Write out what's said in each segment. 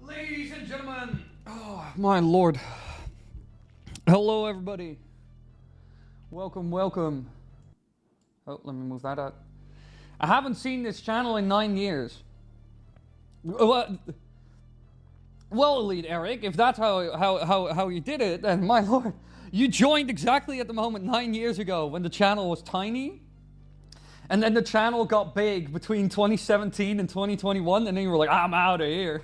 Ladies and gentlemen, oh my lord. Hello everybody. Welcome, welcome. Oh, let me move that out. I haven't seen this channel in 9 years. Well, Elite Eric, if that's how you did it, then my lord, you joined exactly at the moment 9 years ago when the channel was tiny. And then the channel got big between 2017 and 2021, and then you were like, I'm out of here.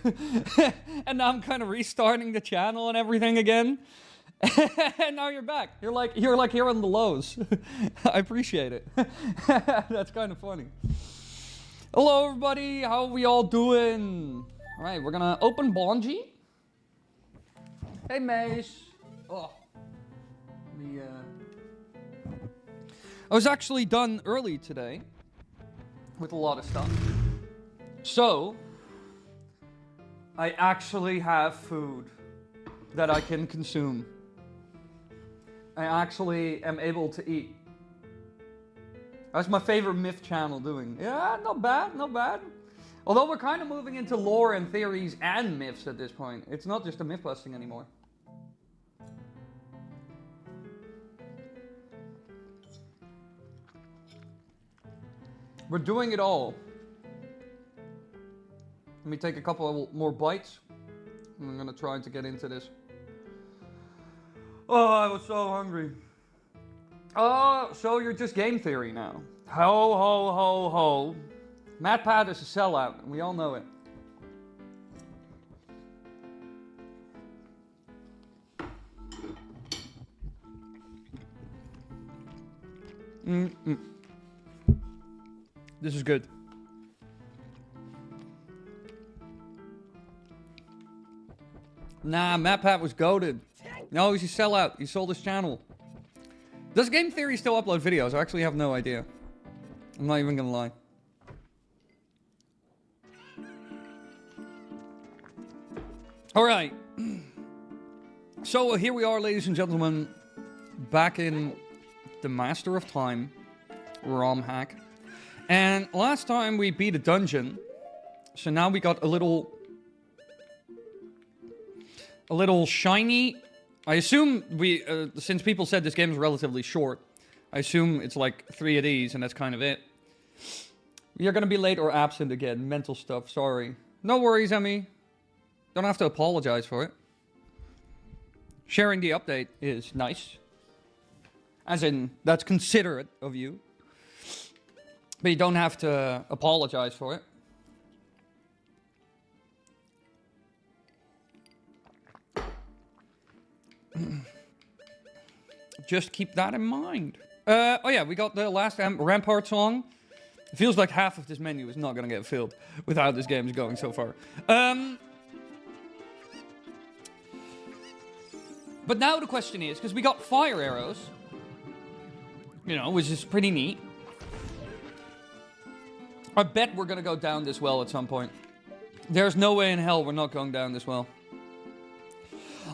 And now I'm kind of restarting the channel and everything again. And now you're back. You're like here on the lows. I appreciate it. That's kind of funny. Hello everybody, how are we all doing? All right, we're gonna open Bonji. Hey Mace. Oh. Let me, I was actually done early today with a lot of stuff. So, I actually have food that I can consume. I actually am able to eat. That's my favorite myth channel doing. Yeah, not bad, not bad. Although we're kind of moving into lore and theories and myths at this point. It's not just a myth busting anymore. We're doing it all. Let me take a couple more bites. I'm gonna try to get into this. Oh, I was so hungry. Oh, so you're just game theory now. Ho, ho, ho, ho. MatPat is a sellout, and we all know it. This is good. Nah, MatPat was goated. No, he's a sellout. He sold his channel. Does Game Theory still upload videos? I actually have no idea. I'm not even gonna lie. Alright. So here we are, ladies and gentlemen. Back in the Master of Time ROM hack. And last time we beat a dungeon, so now we got a little shiny. I assume since people said this game is relatively short, I assume it's like 3 of these and that's kind of it. You're gonna be late or absent again. Mental stuff, sorry. No worries, Emmy. Don't have to apologize for it. Sharing the update is nice. As in, that's considerate of you. But you don't have to apologize for it. Just keep that in mind. Oh yeah, we got the last Rampart song. It feels like half of this menu is not going to get filled without this game is going so far. But now the question is, because we got fire arrows, you know, which is pretty neat. I bet we're going to go down this well at some point. There's no way in hell we're not going down this well.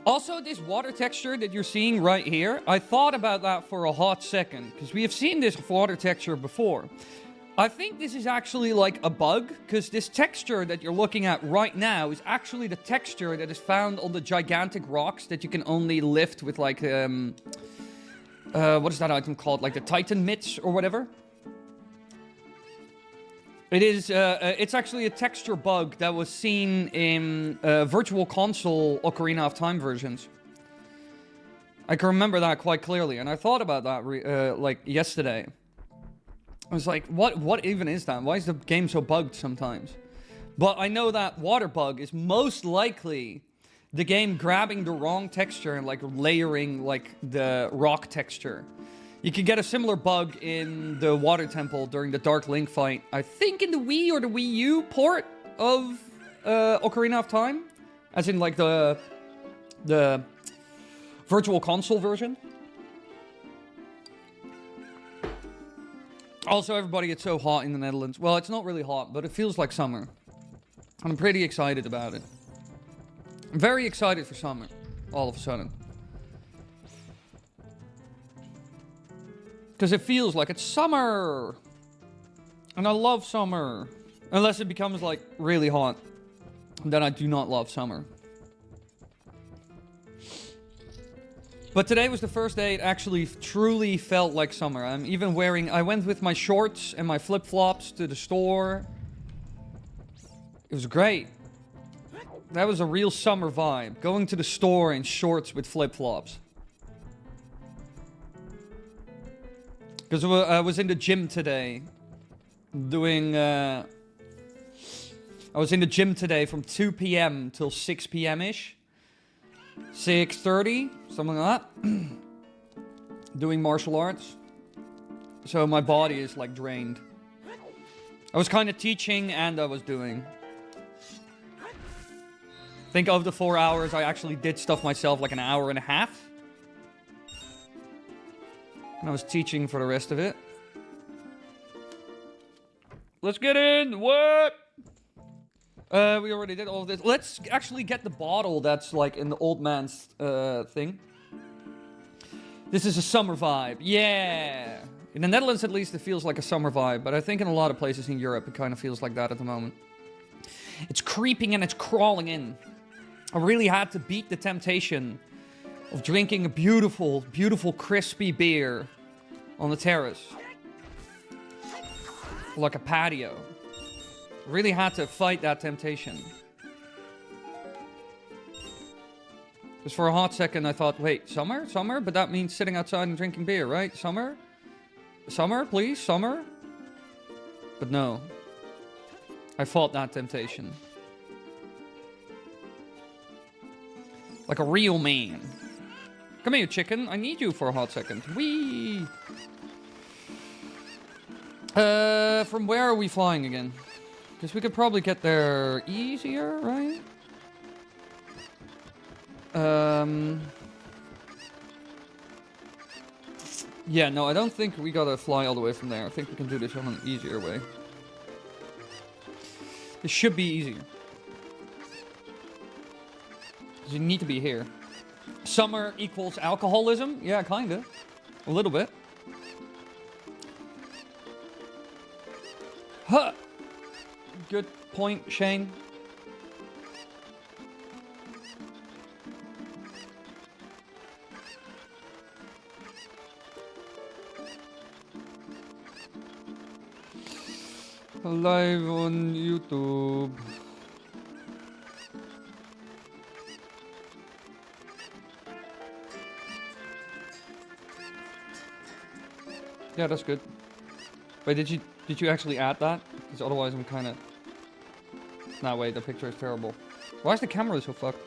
Also, this water texture that you're seeing right here, I thought about that for a hot second, because we have seen this water texture before. I think this is actually like a bug, because this texture that you're looking at right now is actually the texture that is found on the gigantic rocks that you can only lift with like, what is that item called? Like the Titan mitts or whatever? It is, it's actually a texture bug that was seen in Virtual Console Ocarina of Time versions. I can remember that quite clearly, and I thought about that, like, yesterday. I was like, what even is that? Why is the game so bugged sometimes? But I know that water bug is most likely the game grabbing the wrong texture and, like, layering, like, the rock texture. You can get a similar bug in the water temple during the Dark Link fight. I think in the Wii or the Wii U port of Ocarina of Time. As in, like, the Virtual Console version. Also, everybody, it's so hot in the Netherlands. Well, it's not really hot, but it feels like summer. I'm pretty excited about it. I'm very excited for summer, all of a sudden. Because it feels like it's summer! And I love summer. Unless it becomes, like, really hot. Then I do not love summer. But today was the first day it actually truly felt like summer. I'm even wearing... I went with my shorts and my flip-flops to the store. It was great. That was a real summer vibe. Going to the store in shorts with flip-flops. Because I was in the gym today. Doing... I was in the gym today from 2 p.m. till 6 p.m.-ish. 6:30, something like that. Doing martial arts. So my body is like drained. I was kind of teaching and I was doing. I think of the 4 hours I actually did stuff myself like an hour and a half. And I was teaching for the rest of it. Let's get in! What? We already did all of this. Let's actually get the bottle that's like in the old man's thing. This is a summer vibe. Yeah! In the Netherlands, at least, it feels like a summer vibe. But I think in a lot of places in Europe, it kind of feels like that at the moment. It's creeping and it's crawling in. I really had to beat the temptation of drinking a beautiful, beautiful, crispy beer on the terrace. Like a patio. Really had to fight that temptation. Because for a hot second I thought, wait, summer? Summer? But that means sitting outside and drinking beer, right? Summer? Summer, please? Summer? But no. I fought that temptation. Like a real man. Come here, chicken. I need you for a hot second. Whee! From where are we flying again? Because we could probably get there easier, right? Yeah, no, I don't think we gotta fly all the way from there. I think we can do this on an easier way. This should be easier. Because you need to be here. Summer equals alcoholism? Yeah, kinda. A little bit. Huh! Good point, Shane. Live on YouTube. Yeah, that's good. Wait, did you actually add that? Because otherwise I'm kind of... Nah, wait, the picture is terrible. Why is the camera so fucked?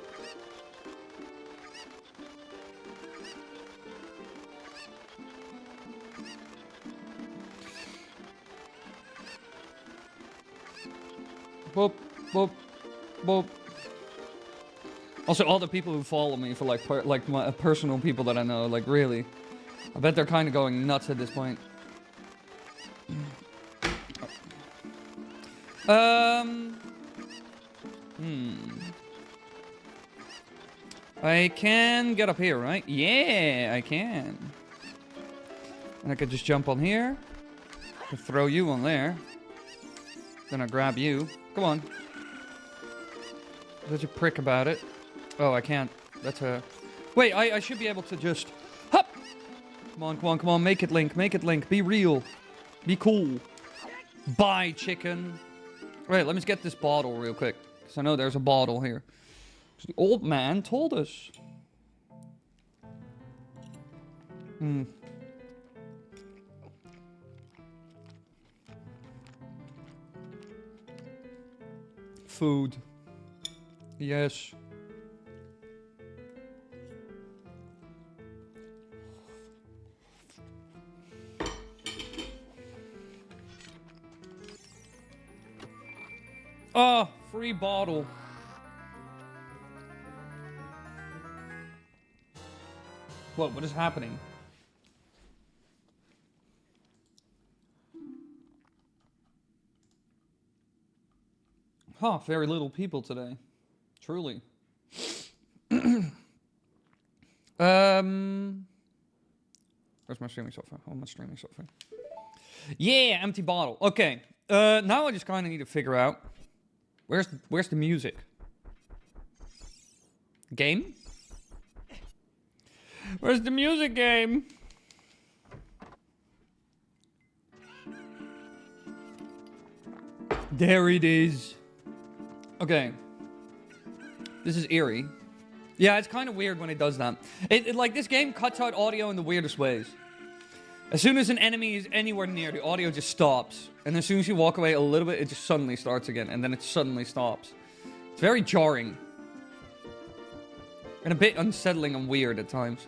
Boop, boop, boop. Also, all the people who follow me for like my personal people that I know, like really, I bet they're kind of going nuts at this point. I can get up here, right? Yeah, I can. And I could just jump on here. I can throw you on there. Then I grab you. Come on. Such a prick about it. Oh, I can't. That's a... Wait, I should be able to just... Hop! Come on, come on, come on. Make it, Link. Make it, Link. Be real. Be cool. Bye, chicken. Wait, let me just get this bottle real quick. Because I know there's a bottle here. The old man told us. Food. Yes. Oh, free bottle. What is happening? Huh, very little people today. Truly. Where's my streaming software? Oh, my streaming software. Yeah, empty bottle. Okay. Now I just kind of need to figure out where's the music? Game? Where's the music game? There it is. Okay. This is eerie. Yeah, it's kind of weird when it does that. Like, this game cuts out audio in the weirdest ways. As soon as an enemy is anywhere near, the audio just stops. And as soon as you walk away a little bit, it just suddenly starts again. And then it suddenly stops. It's very jarring. And a bit unsettling and weird at times.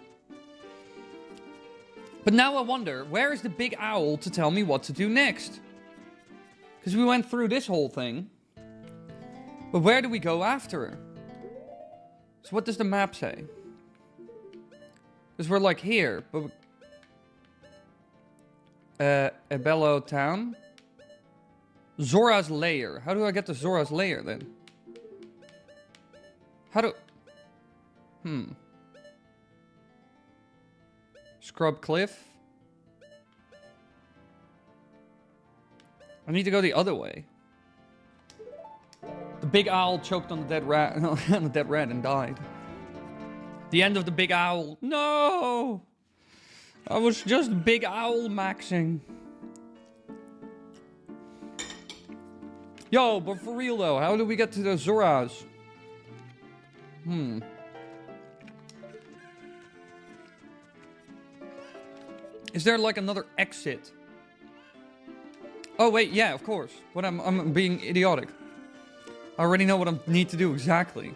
But now I wonder, where is the big owl to tell me what to do next? Because we went through this whole thing. But where do we go after? So what does the map say? Because we're like here, but... Abello town? Zora's lair. How do I get to Zora's lair then? How do... Scrub Cliff? I need to go the other way. The big owl choked on the dead rat, on the dead rat and died. The end of the big owl. No! I was just big owl maxing. Yo, but for real though, how do we get to the Zoras? Is there like another exit? Oh wait, yeah, of course. But I'm being idiotic. I already know what I need to do exactly.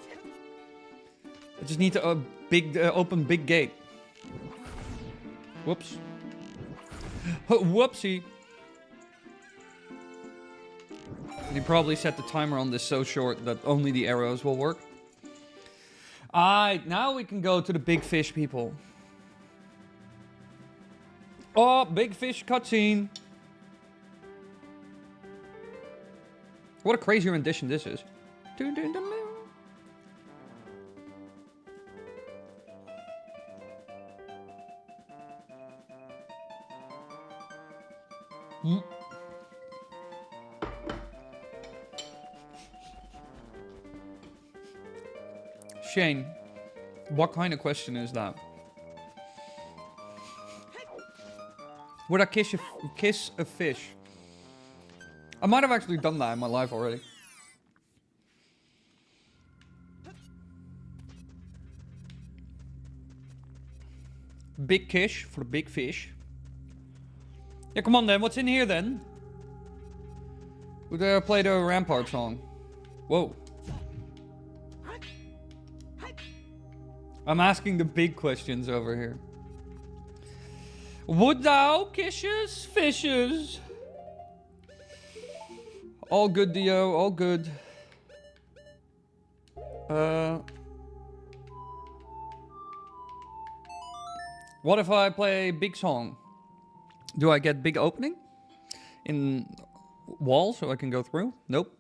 I just need to open big gate. Whoops. Whoopsie. You probably set the timer on this so short that only the arrows will work. Alright, now we can go to the big fish people. Oh, big fish cutscene. What a crazy rendition this is. Shane, what kind of question is that? Would I kiss a fish? I might have actually done that in my life already. Big kiss for the big fish. Yeah, come on then. What's in here then? Would I play the Rampart song? Whoa. I'm asking the big questions over here. Would thou kisses fishes? All good, Dio. All good. What if I play big song? Do I get big opening? In wall so I can go through? Nope.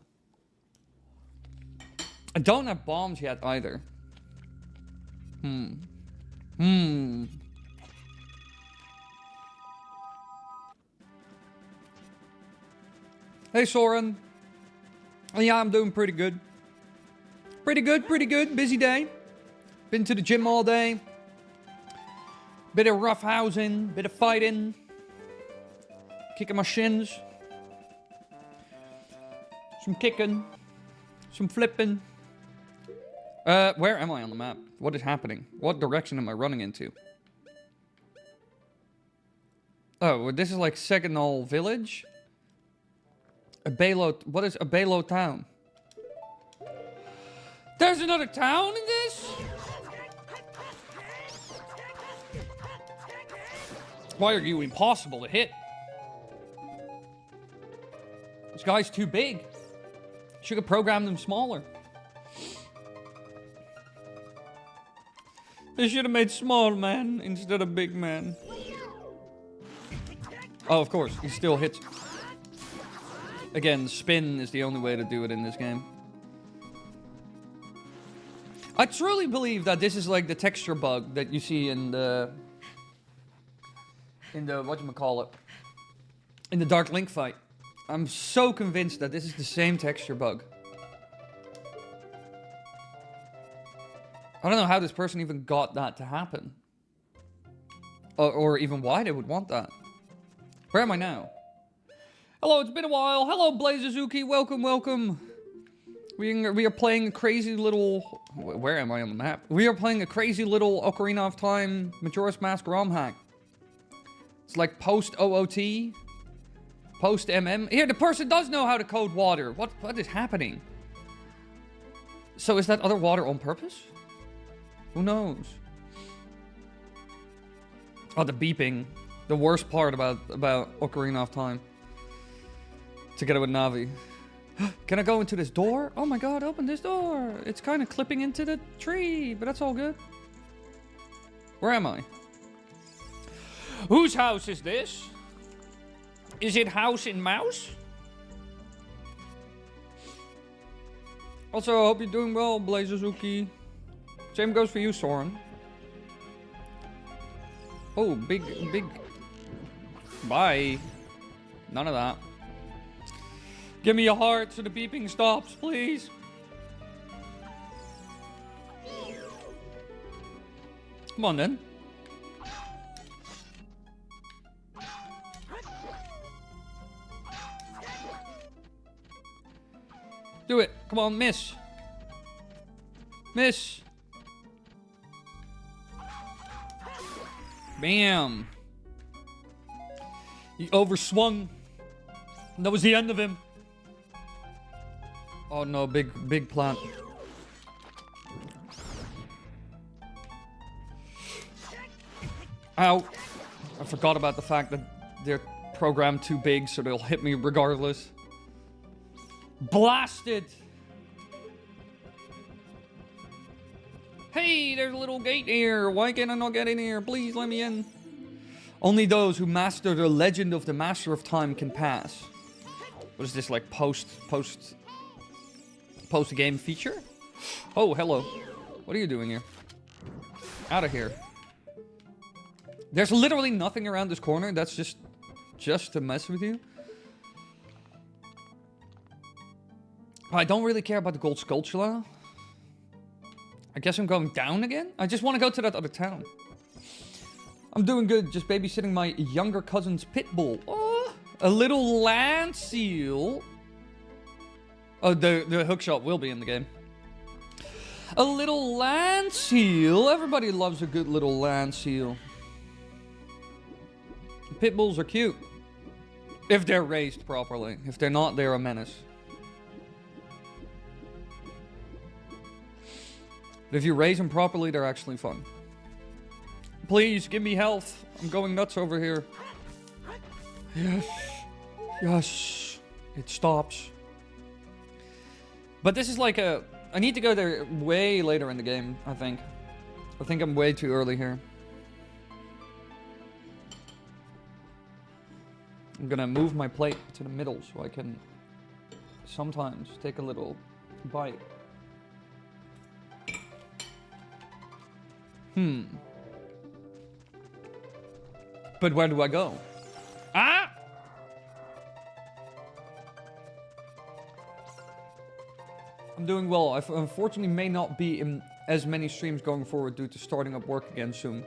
I don't have bombs yet either. Hey Soren. Yeah, I'm doing pretty good. Pretty good. Busy day. Been to the gym all day. Bit of rough housing, bit of fighting. Kicking my shins. Some kicking. Some flipping. Where am I on the map? What is happening? What direction am I running into? Oh, this is like Seganol Village? What is Abelo town? There's another town in this? Why are you impossible to hit? This guy's too big. Should have programmed them smaller. They should have made small man instead of big man. Oh, of course, he still hits. Again, spin is the only way to do it in this game. I truly believe that this is like the texture bug that you see in the whatchamacallit, in the Dark Link fight. I'm so convinced that this is the same texture bug. I don't know how this person even got that to happen. Or even why they would want that. Where am I now? Hello, it's been a while. Hello, Blazazuki. Welcome, welcome. We are playing a crazy little... Where am I on the map? We are playing a crazy little Ocarina of Time Majora's Mask ROM hack. It's like post-OOT. Post-MM. Here, the person does know how to code water. What is happening? So is that other water on purpose? Who knows? Oh, the beeping. The worst part about Ocarina of Time. Together with Navi. Can I go into this door? Oh my god, open this door. It's kind of clipping into the tree, but that's all good. Where am I? Whose house is this? Is it House in Mouse? Also, I hope you're doing well, Blazazuki. Same goes for you, Soren. Oh, big... Bye. None of that. Give me a heart so the beeping stops, please. Come on, then. Do it. Come on, miss. Miss. Bam. He overswung. That was the end of him. Oh no, big plant. Ow. I forgot about the fact that they're programmed too big, so they'll hit me regardless. Blasted! Hey, there's a little gate here. Why can't I not get in here? Please let me in. Only those who master the legend of the Master of Time can pass. What is this, like post-game feature? Oh, hello. What are you doing here? Out of here. There's literally nothing around this corner. That's just to mess with you. I don't really care about the gold sculpture. I guess I'm going down again? I just want to go to that other town. I'm doing good, just babysitting my younger cousin's pit bull. Oh, a little land seal. Oh, the hookshot will be in the game. A little land seal. Everybody loves a good little land seal. Pit bulls are cute. If they're raised properly. If they're not, they're a menace. But if you raise them properly, they're actually fun. Please, give me health. I'm going nuts over here. Yes. Yes. It stops. But this is like a... I need to go there way later in the game, I think. I think I'm way too early here. I'm gonna move my plate to the middle so I can sometimes take a little bite. But where do I go? Ah! I'm doing well. I unfortunately may not be in as many streams going forward due to starting up work again soon.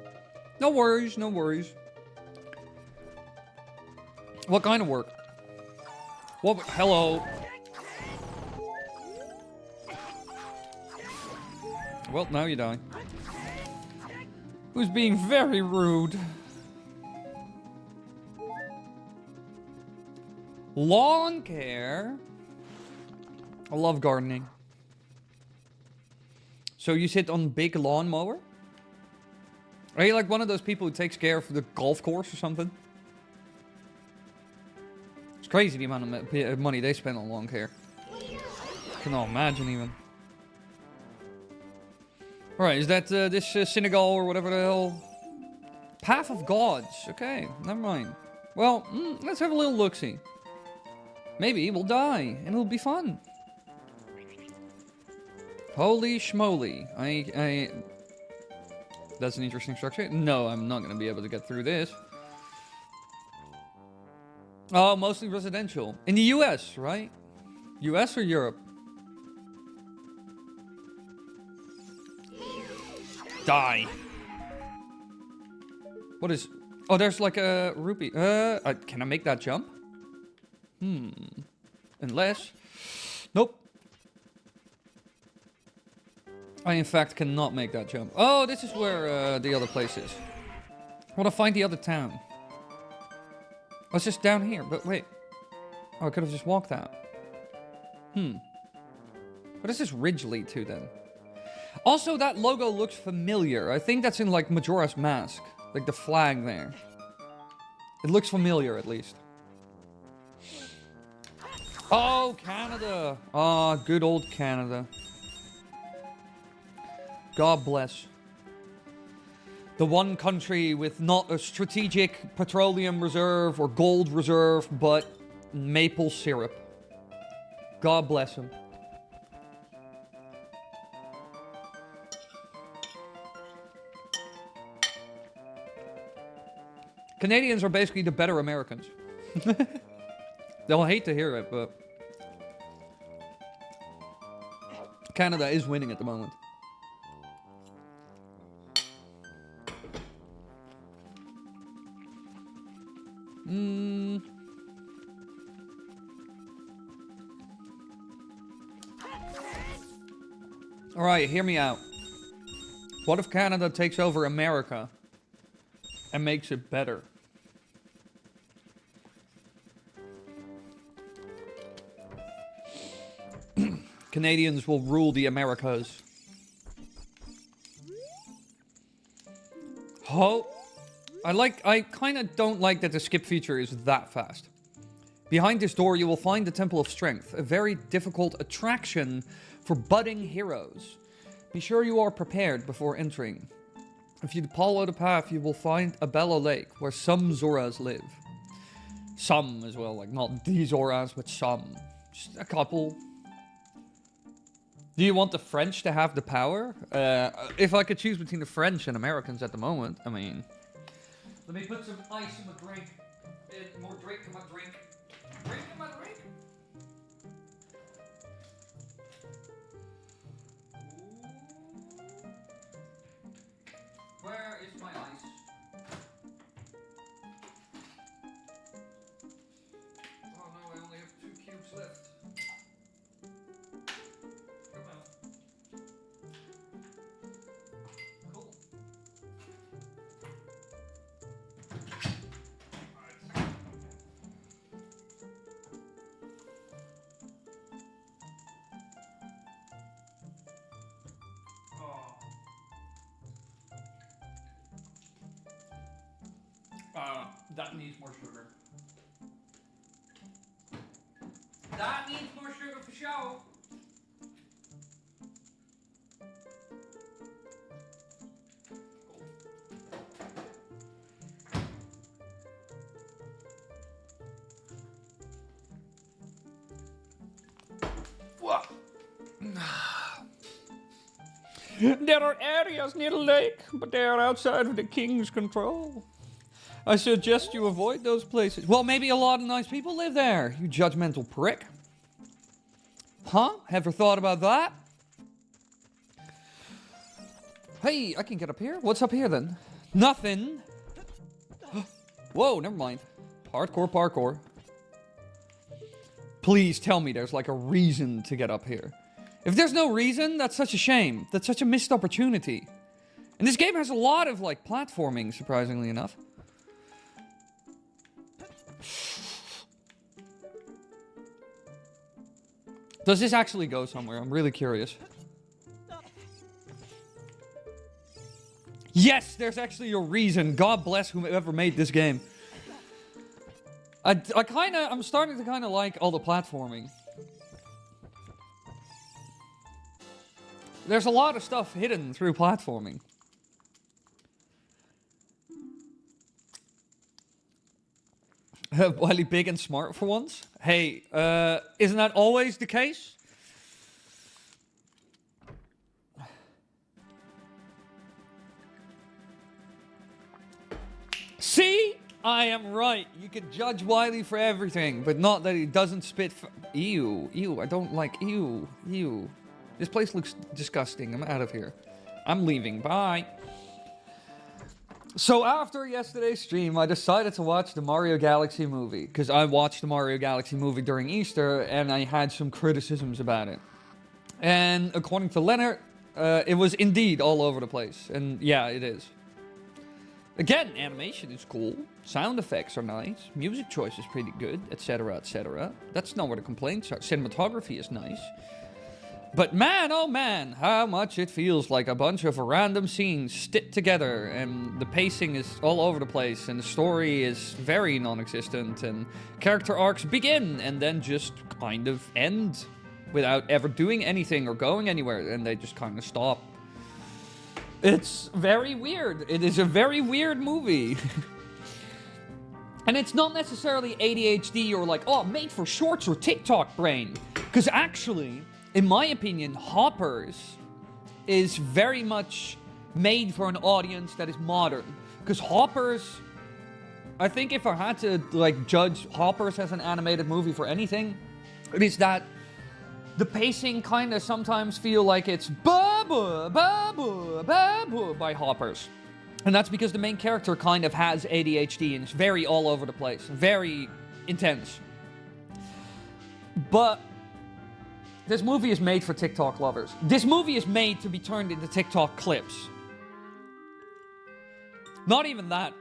No worries, no worries. What kind of work? What? Hello. Well, now you die. Who's being very rude? Lawn care. I love gardening. So you sit on big lawnmower? Are you like one of those people who takes care of the golf course or something? It's crazy the amount of money they spend on lawn care. I cannot imagine even. Alright, is that this Senegal or whatever the hell? Path of Gods. Okay, never mind. Well, let's have a little look-see. Maybe we'll die, and it'll be fun. Holy schmoly. That's an interesting structure. No, I'm not going to be able to get through this. Oh, mostly residential. In the US, right? US or Europe? Die. What is... Oh, there's like a rupee. Can I make that jump? Unless... Nope. I, in fact, cannot make that jump. Oh, this is where the other place is. I want to find the other town. Oh, it's just down here, but wait. Oh, I could have just walked out. What does this ridge lead to, then? Also, that logo looks familiar. I think that's in, like, Majora's Mask. Like, the flag there. It looks familiar, at least. Oh, Canada. Ah, good old Canada. God bless. The one country with not a strategic petroleum reserve or gold reserve, but maple syrup. God bless him. Canadians are basically the better Americans. They'll hate to hear it, but Canada is winning at the moment. Alright, hear me out. What if Canada takes over America and makes it better? Canadians will rule the Americas. Oh, I kind of don't like that the skip feature is that fast. Behind this door, you will find the Temple of Strength, a very difficult attraction for budding heroes. Be sure you are prepared before entering. If you follow the path, you will find a Bellow Lake, where some Zoras live. Some as well, like not the Zoras, but some. Just a couple. Do you want the French to have the power? If I could choose between the French and Americans at the moment, I mean... Let me put some ice in my drink. More drink in my drink. Drink in my drink? Where is my ice? Oh no, I only have 2 cubes left. Come on. Cool. That needs more sugar. That needs more sugar for sure. There are areas near the lake, but they are outside of the king's control. I suggest you avoid those places. Well, maybe a lot of nice people live there, you judgmental prick. Huh? Ever thought about that? Hey, I can get up here. What's up here then? Nothing. Whoa, never mind. Hardcore parkour. Please tell me there's like a reason to get up here. If there's no reason, that's such a shame. That's such a missed opportunity. And this game has a lot of, like, platforming, surprisingly enough. Does this actually go somewhere? I'm really curious. Yes, there's actually a reason. God bless whoever made this game. I'm starting to kind of like all the platforming. There's a lot of stuff hidden through platforming. Wily big and smart for once? Hey, isn't that always the case? See? I am right. You can judge Wily for everything, but not that he doesn't spit. Ew. Ew. I don't like. Ew. Ew. This place looks disgusting. I'm out of here. I'm leaving. Bye. So after yesterday's stream, I decided to watch the Mario Galaxy movie. Because I watched the Mario Galaxy movie during Easter, and I had some criticisms about it. And according to Leonard, it was indeed all over the place. And yeah, it is. Again, animation is cool, sound effects are nice, music choice is pretty good, etc, etc. That's not where the complaints are. Cinematography is nice. But man, oh man, how much it feels like a bunch of random scenes stitched together, and the pacing is all over the place, and the story is very non-existent, and character arcs begin and then just kind of end without ever doing anything or going anywhere, and they just kind of stop. It's very weird. It is a very weird movie. And it's not necessarily ADHD or like, oh, made for shorts or TikTok brain. Because actually, in my opinion, Hoppers is very much made for an audience that is modern. Because Hoppers, I think if I had to like judge Hoppers as an animated movie for anything, it is that the pacing kind of sometimes feel like it's ba-ba, ba-ba, ba-ba by Hoppers. And that's because the main character kind of has ADHD and it's very all over the place. Very intense. But this movie is made for TikTok lovers. This movie is made to be turned into TikTok clips. Not even that.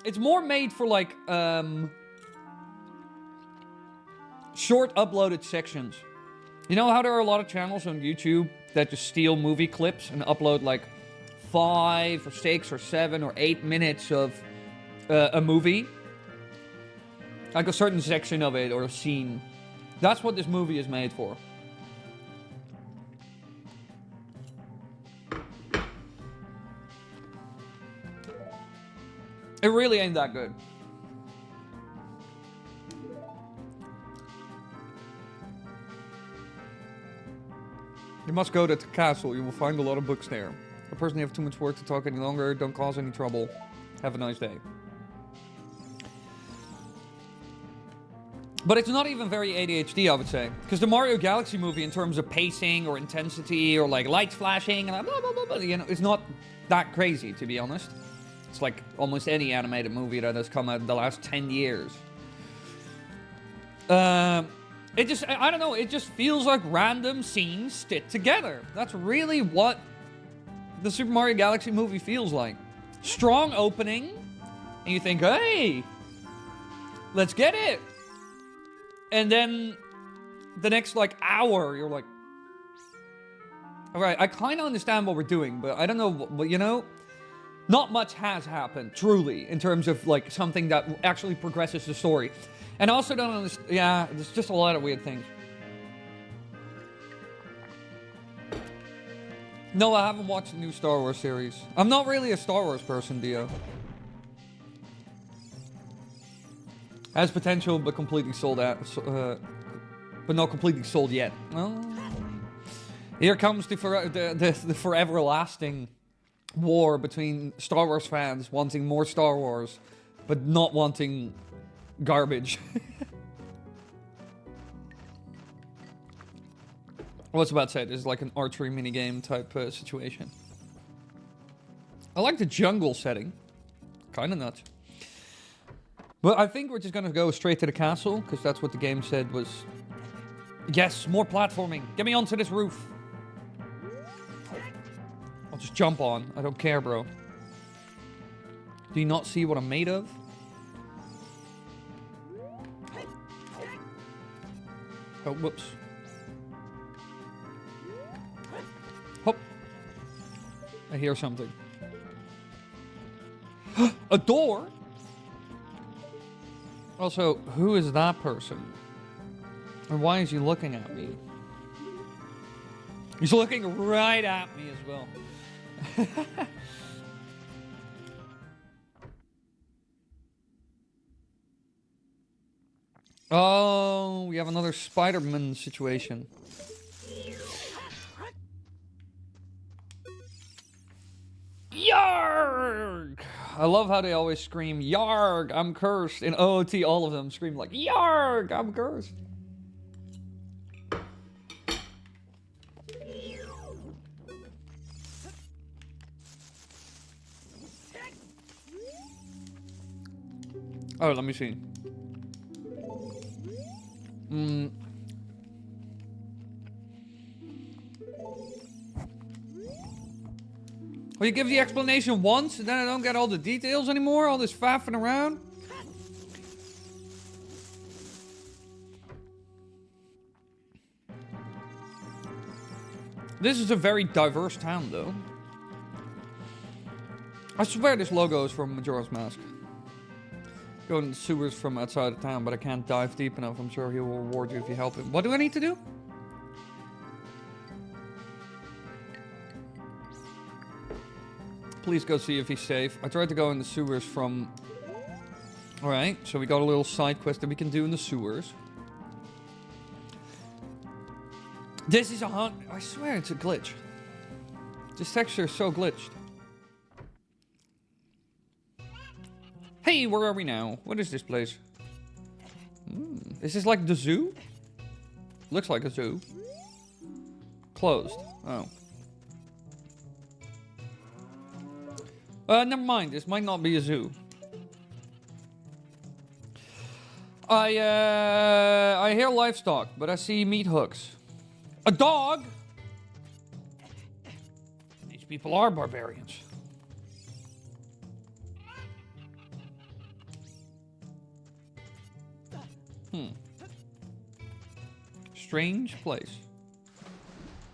It's more made for like short uploaded sections. You know how there are a lot of channels on YouTube that just steal movie clips and upload like 5 or 6 or 7 or 8 minutes of a movie? Like a certain section of it or a scene. That's what this movie is made for. It really ain't that good. You must go to the castle. You will find a lot of books there. I personally have too much work to talk any longer. Don't cause any trouble. Have a nice day. But it's not even very ADHD, I would say. Because the Mario Galaxy movie, in terms of pacing or intensity or like lights flashing and blah, blah, blah, blah, you know, it's not that crazy, to be honest. It's like almost any animated movie that has come out in the last 10 years. It just, I don't know, it just feels like random scenes stitched together. That's really what the Super Mario Galaxy movie feels like. Strong opening, and you think, hey, let's get it. And then the next, like, hour, you're like, all right, I kind of understand what we're doing, but I don't know, but you know, not much has happened, truly, in terms of, like, something that actually progresses the story. And I also don't understand, yeah, there's just a lot of weird things. No, I haven't watched the new Star Wars series. I'm not really a Star Wars person, Dio. Has potential, but completely sold out. But not completely sold yet. Well, here comes the forever lasting war between Star Wars fans wanting more Star Wars, but not wanting garbage. I was about to say, this is like an archery minigame type situation. I like the jungle setting. Kind of nuts. But I think we're just going to go straight to the castle, because that's what the game said was... Yes, more platforming. Get me onto this roof. I'll just jump on. I don't care, bro. Do you not see what I'm made of? Oh, whoops. Hop. I hear something. A door? Also, who is that person? And why is he looking at me? He's looking right at me as well. Oh, we have another Spider-Man situation. Yarg! I love how they always scream, Yarg, I'm cursed. In OOT, all of them scream like, Yarg, I'm cursed. Oh, let me see. Well, you give the explanation once, and then I don't get all the details anymore? All this faffing around? This is a very diverse town, though. I swear this logo is from Majora's Mask. Go in the sewers from outside of town, but I can't dive deep enough. I'm sure he will reward you if you help him. What do I need to do? Please go see if he's safe. I tried to go in the sewers from... Alright, so we got a little side quest that we can do in the sewers. This is a hunt. I swear it's a glitch. This texture is so glitched. Hey, where are we now? What is this place? Is this like the zoo? Looks like a zoo. Closed. Oh. Never mind. This might not be a zoo. I hear livestock, but I see meat hooks. A dog? These people are barbarians. Strange place.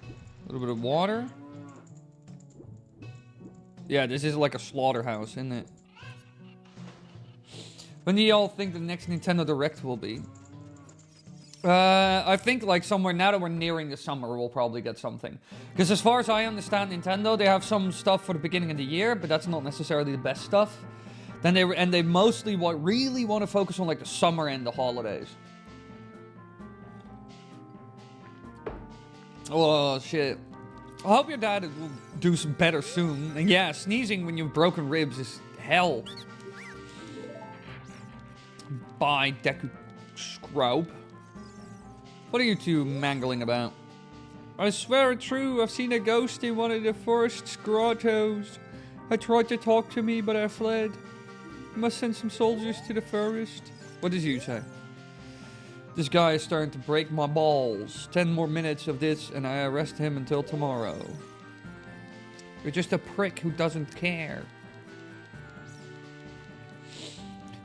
A little bit of water. Yeah, this is like a slaughterhouse, isn't it? When do y'all think the next Nintendo Direct will be? I think like somewhere, now that we're nearing the summer, we'll probably get something. Because as far as I understand Nintendo, they have some stuff for the beginning of the year, but that's not necessarily the best stuff. Then they mostly really want to focus on like the summer and the holidays. Oh, shit. I hope your dad will do some better soon. And yeah, sneezing when you've broken ribs is hell. Bye, Deku Scrub. What are you two mangling about? I swear it's true. I've seen a ghost in one of the forest's grottos. I tried to talk to me, but I fled. I must send some soldiers to the forest. What did you say? This guy is starting to break my balls. 10 more minutes of this and I arrest him until tomorrow. You're just a prick who doesn't care.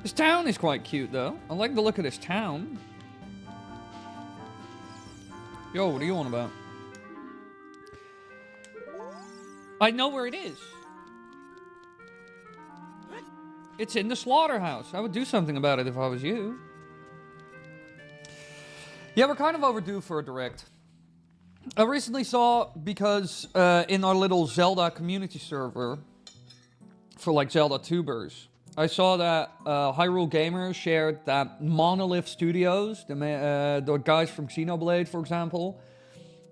This town is quite cute though. I like the look of this town. Yo, what are you on about? I know where it is. It's in the slaughterhouse. I would do something about it if I was you. Yeah, we're kind of overdue for a Direct. I recently saw, because in our little Zelda community server, for like Zelda tubers, I saw that Hyrule Gamers shared that Monolith Studios, the guys from Xenoblade, for example,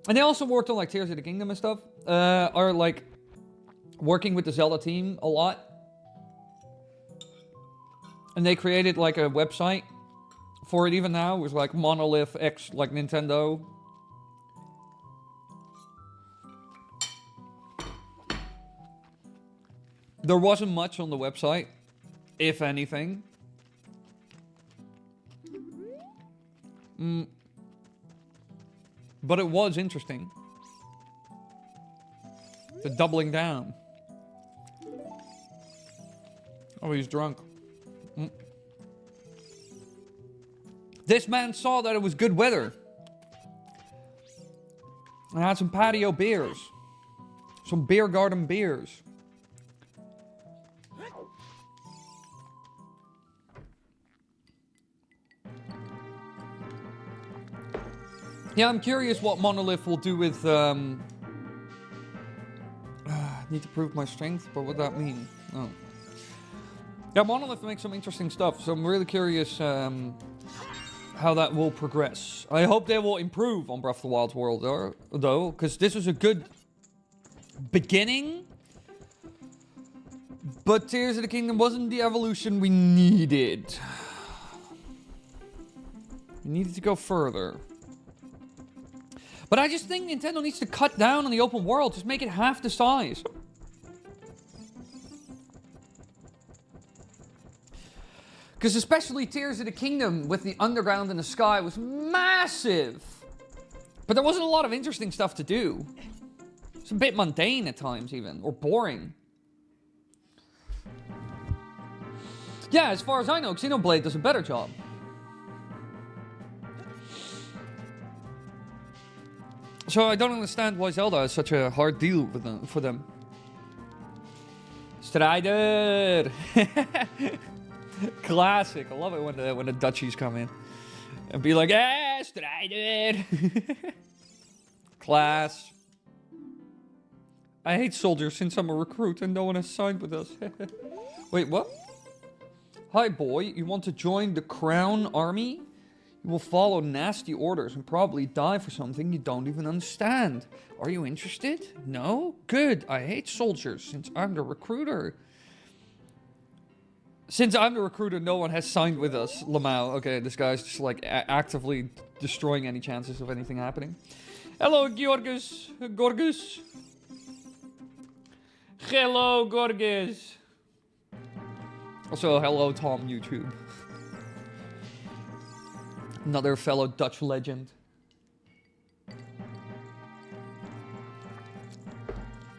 and they also worked on like Tears of the Kingdom and stuff, are like working with the Zelda team a lot. And they created like a website for it even now. It was like Monolith X, like Nintendo. There wasn't much on the website, if anything. But it was interesting. They're doubling down. Oh, he's drunk. This man saw that it was good weather. And had some patio beers. Some beer garden beers. Yeah, I'm curious what Monolith will do with, need to prove my strength, but what would that mean? Oh. Yeah, Monolith makes some interesting stuff, so I'm really curious, how that will progress. I hope they will improve on Breath of the Wild's world, though, because this was a good beginning. But Tears of the Kingdom wasn't the evolution we needed. We needed to go further. But I just think Nintendo needs to cut down on the open world. Just make it half the size. Because especially Tears of the Kingdom with the underground and the sky was massive. But there wasn't a lot of interesting stuff to do. It's a bit mundane at times even, or boring. Yeah, as far as I know, Xenoblade does a better job. So I don't understand why Zelda is such a hard deal with them, for them. Strider! Classic. I love it when the Dutchies come in. And be like, ah, Strider! Class. I hate soldiers since I'm a recruit and no one has signed with us. Wait, what? Hi boy, you want to join the Crown Army? You will follow nasty orders and probably die for something you don't even understand. Are you interested? No? Good. I hate soldiers since I'm the recruiter. Since I'm the recruiter, no one has signed with us. Lamau. Okay, this guy's just like actively destroying any chances of anything happening. Hello, Georgus. Gorgus. Hello, Gorgus. Also, hello, Tom YouTube. Another fellow Dutch legend.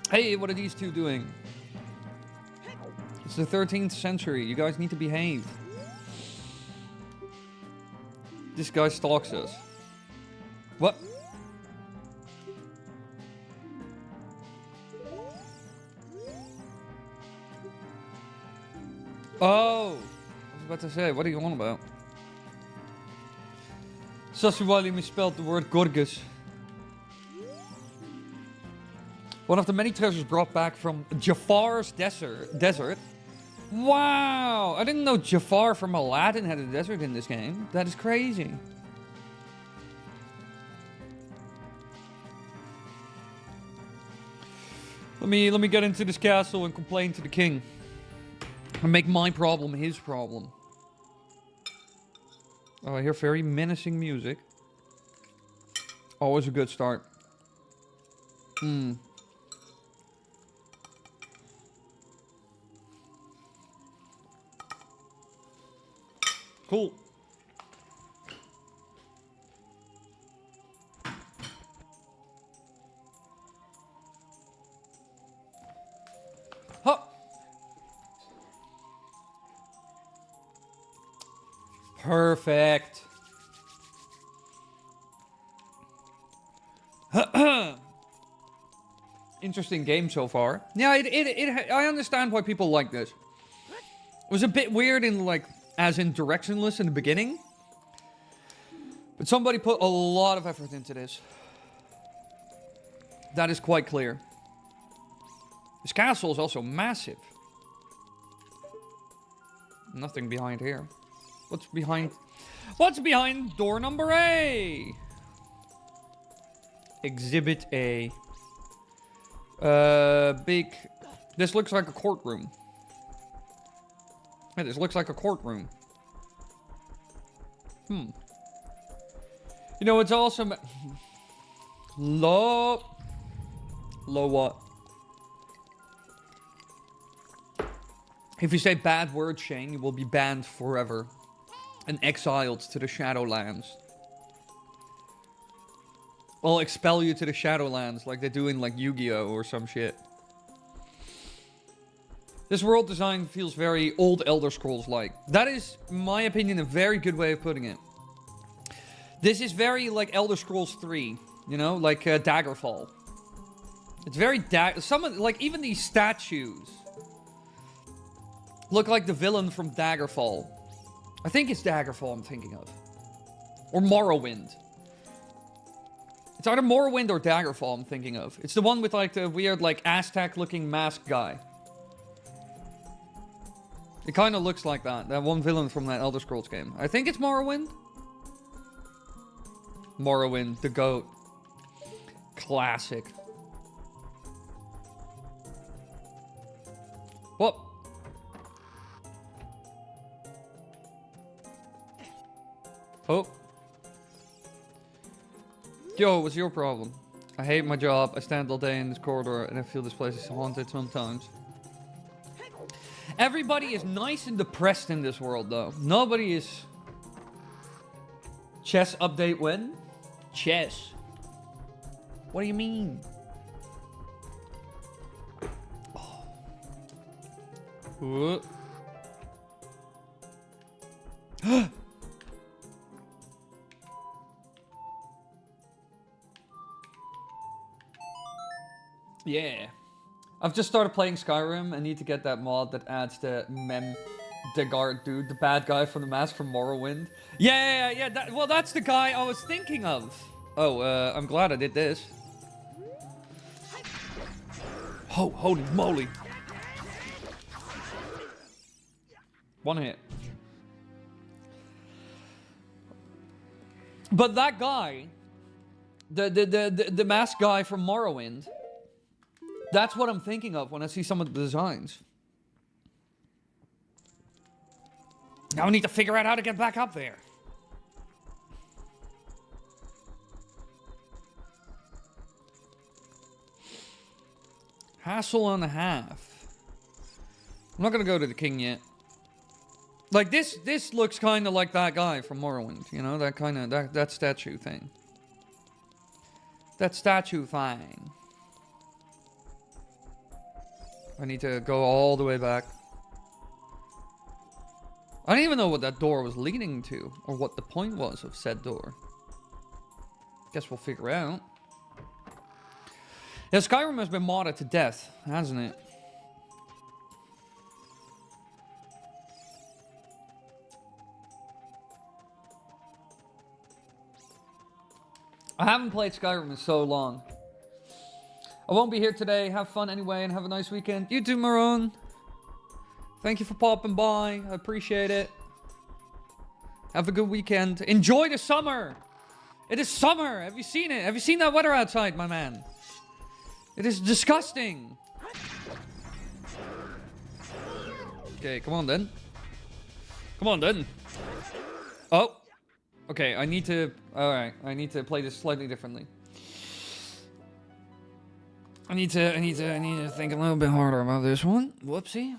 Hey, what are these two doing? It's the 13th century. You guys need to behave. This guy stalks us. What? Oh! I was about to say, what are you on about? Dr.Wily misspelled the word Gorgus. One of the many treasures brought back from Jafar's desert. Wow! I didn't know Jafar from Aladdin had a desert in this game. That is crazy. Let me get into this castle and complain to the king. And make my problem his problem. Oh, I hear very menacing music. Always a good start. Cool. Huh. Perfect. Interesting game so far. Yeah, I understand why people like this. It was a bit weird in like, as in directionless in the beginning. But somebody put a lot of effort into this. That is quite clear. This castle is also massive. Nothing behind here. What's behind door number A? Exhibit A. Big. This looks like a courtroom. Yeah, this looks like a courtroom. You know, it's awesome. Low what? If you say bad words, Shane, you will be banned forever. And exiled to the Shadowlands. I'll expel you to the Shadowlands like they do in like Yu-Gi-Oh! Or some shit. This world design feels very old Elder Scrolls-like. That is, in my opinion, a very good way of putting it. This is very like Elder Scrolls 3, you know, like Daggerfall. It's very like even these statues look like the villain from Daggerfall. I think it's Daggerfall I'm thinking of. Or Morrowind. It's either Morrowind or Daggerfall I'm thinking of. It's the one with like the weird like Aztec-looking masked guy. It kind of looks like that. That one villain from that Elder Scrolls game. I think it's Morrowind. Morrowind, the GOAT. Classic. What? Oh. Yo, what's your problem? I hate my job. I stand all day in this corridor and I feel this place is haunted sometimes. Everybody is nice and depressed in this world, though. Nobody is... Chess update when? Chess. What do you mean? Oh. Yeah. I've just started playing Skyrim. I need to get that mod that adds the Degard dude, the bad guy from the mask from Morrowind. Yeah. Well, that's the guy I was thinking of. Oh, I'm glad I did this. Oh, holy moly. One hit. But that guy, the mask guy from Morrowind, that's what I'm thinking of when I see some of the designs. Now I need to figure out how to get back up there. Hassle and a half. I'm not gonna go to the king yet. Like this looks kind of like that guy from Morrowind, you know, that kind of that statue thing. That statue thing. I need to go all the way back. I don't even know what that door was leading to, or what the point was of said door. Guess we'll figure out. Yeah, Skyrim has been modded to death, hasn't it? I haven't played Skyrim in so long. I won't be here today. Have fun anyway and have a nice weekend. You too, Maroon. Thank you for popping by. I appreciate it. Have a good weekend. Enjoy the summer. It is summer. Have you seen it? Have you seen that weather outside, my man? It is disgusting. Okay, come on then. Come on then. Oh. Okay, I need to... Alright, I need to play this slightly differently. I need to think a little bit harder about this one. Whoopsie.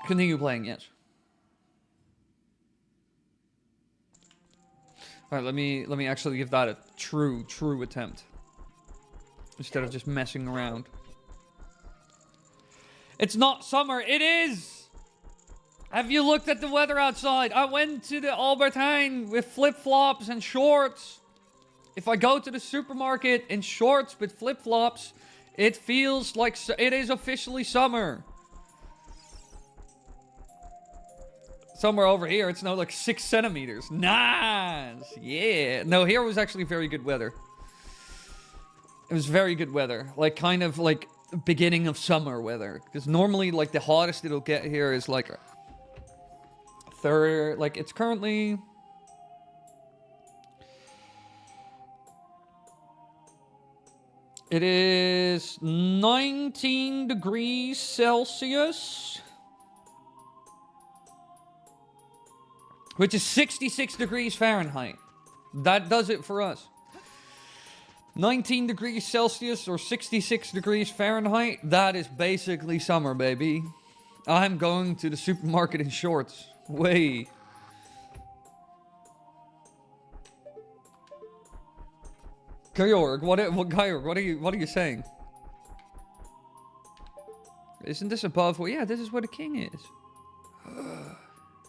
Continue playing, yes. Alright, let me actually give that a true attempt. Instead of just messing around. It's not summer, it is! Have you looked at the weather outside? I went to the Albert Heijn with flip-flops and shorts. If I go to the supermarket in shorts with flip-flops, it feels like it is officially summer. Somewhere over here, it's now like 6 centimeters. Nice! Yeah. No, here was actually very good weather. It was very good weather. Like, kind of like beginning of summer weather. Because normally, like, the hottest it'll get here is like... Like, it's currently... It is 19 degrees Celsius. Which is 66 degrees Fahrenheit. That does it for us. 19 degrees Celsius or 66 degrees Fahrenheit. That is basically summer, baby. I'm going to the supermarket in shorts. Way. Georg, what are you saying? Isn't this above? Well, yeah, this is where the king is.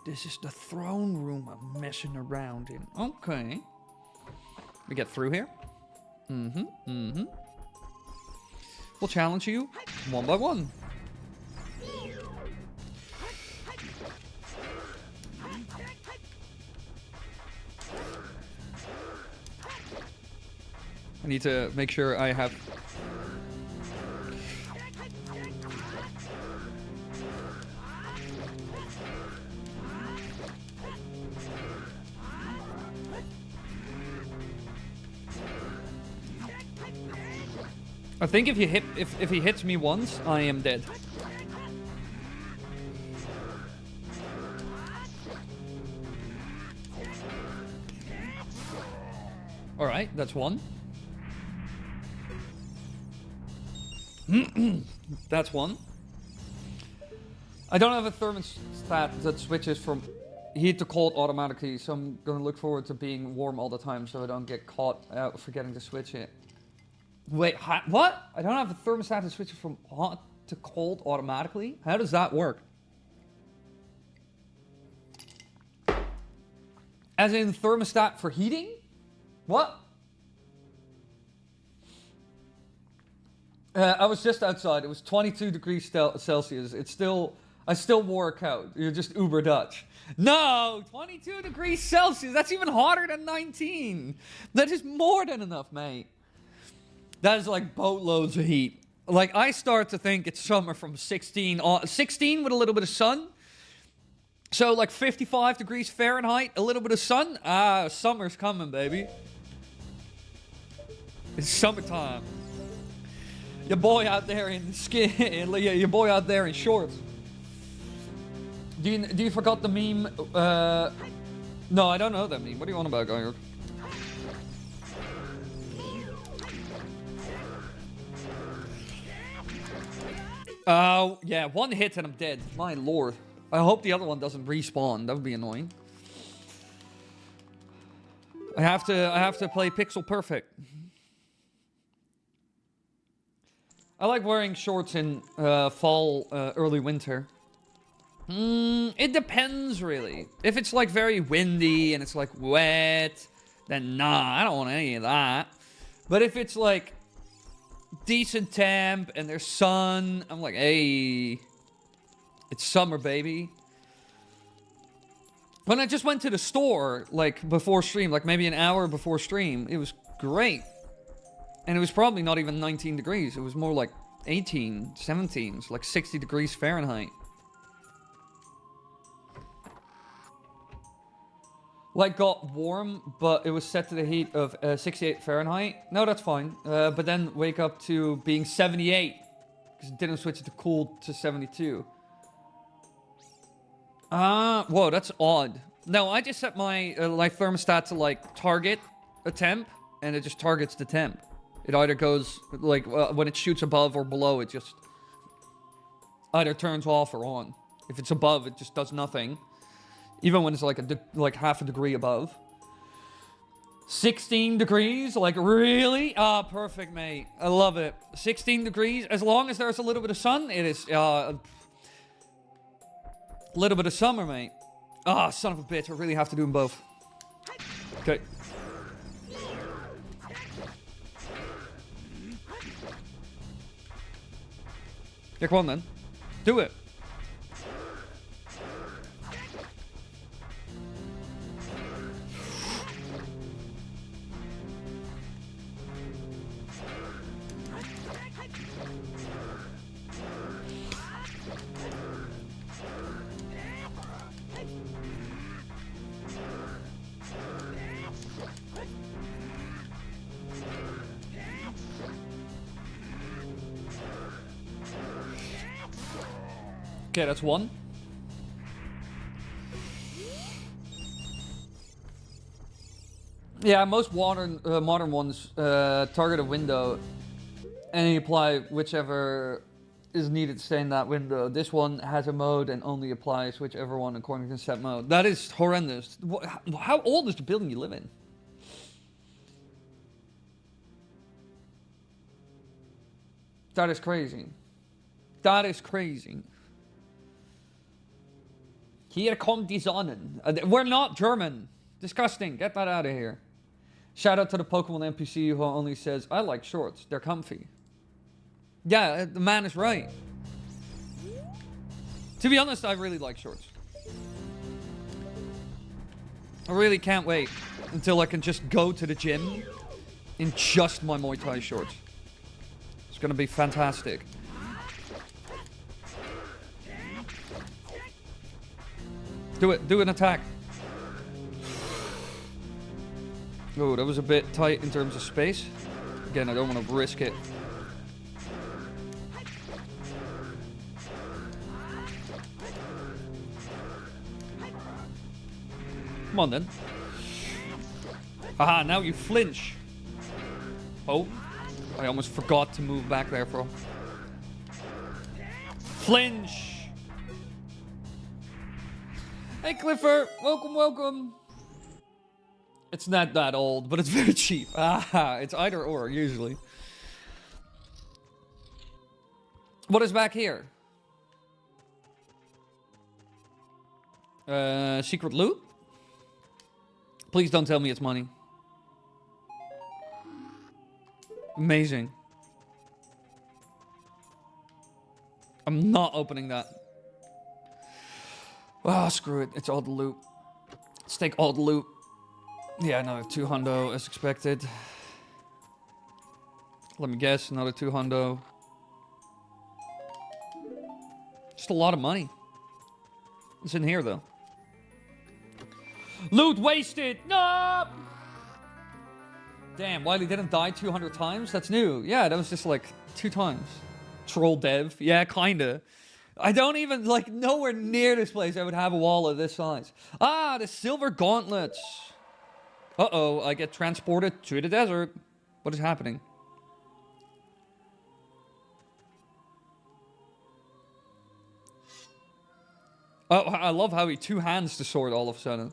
This is the throne room I'm messing around in. Okay. We get through here. We'll challenge you one by one. I need to make sure I have... I think if he hits me once, I am dead. All right, that's one. That's one. I don't have a thermostat that switches from heat to cold automatically, so I'm gonna look forward to being warm all the time so I don't get caught out forgetting to switch it. Wait, what? I don't have a thermostat that switches from hot to cold automatically? How does that work? As in thermostat for heating? What? I was just outside. It was 22 degrees Celsius. I still wore a coat. You're just uber Dutch. No, 22 degrees Celsius. That's even hotter than 19. That is more than enough, mate. That is like boatloads of heat. Like, I start to think it's summer from 16 on. 16 with a little bit of sun. So, like 55 degrees Fahrenheit, a little bit of sun. Ah, summer's coming, baby. It's summertime. Your boy out there in skin, your boy out there in shorts. Do you forgot the meme? No, I don't know that meme. What do you want about, Georg? Oh, yeah, one hit and I'm dead. My lord. I hope the other one doesn't respawn. That would be annoying. I have to play pixel perfect. I like wearing shorts in fall, early winter. It depends, really. If it's like very windy and it's like wet, then nah, I don't want any of that. But if it's like decent temp and there's sun, I'm like, hey, it's summer, baby. When I just went to the store, like before stream, like maybe an hour before stream, it was great. And it was probably not even 19 degrees. It was more like 18, 17, like 60 degrees Fahrenheit. Like got warm, but it was set to the heat of 68 Fahrenheit. No, that's fine. But then wake up to being 78. Because it didn't switch it to cool to 72. Whoa, that's odd. No, I just set my like thermostat to like target a temp. And it just targets the temp. It either goes, like, when it shoots above or below, it just either turns off or on. If it's above, it just does nothing. Even when it's like half a degree above. 16 degrees? Like, really? Ah, perfect, mate. I love it. 16 degrees. As long as there's a little bit of sun, it is, a little bit of summer, mate. Ah, son of a bitch. I really have to do them both. Okay. Yeah, come on then. Do it. Okay, that's one. Yeah, most modern ones target a window and you apply whichever is needed to stay in that window. This one has a mode and only applies whichever one according to set mode. That is horrendous. How old is the building you live in? That is crazy. That is crazy. Hier kommt die Sonnen. We're not German. Disgusting. Get that out of here. Shout out to the Pokemon NPC who only says, I like shorts. They're comfy. Yeah, the man is right. To be honest, I really like shorts. I really can't wait until I can just go to the gym in just my Muay Thai shorts. It's gonna be fantastic. Do it. Do an attack. Oh, that was a bit tight in terms of space. Again, I don't want to risk it. Come on, then. Aha, now you flinch. Oh, I almost forgot to move back there for... Flinch! Hey, Clifford. Welcome, welcome. It's not that old, but it's very cheap. Ah, it's either or, usually. What is back here? Secret loot? Please don't tell me it's money. Amazing. I'm not opening that. Oh, screw it. It's all the loot. Let's take all the loot. Yeah, another 2 hundo as expected. Let me guess, another 2 hundo. Just a lot of money. It's in here, though. Loot wasted! No! Damn, Wily didn't die 200 times? That's new. Yeah, that was just like 2 times. Troll dev. Yeah, kinda. I don't even, like, nowhere near this place I would have a wallet this size. Ah, the silver gauntlets. Uh-oh, I get transported to the desert. What is happening? Oh, I love how he 2 hands the sword all of a sudden.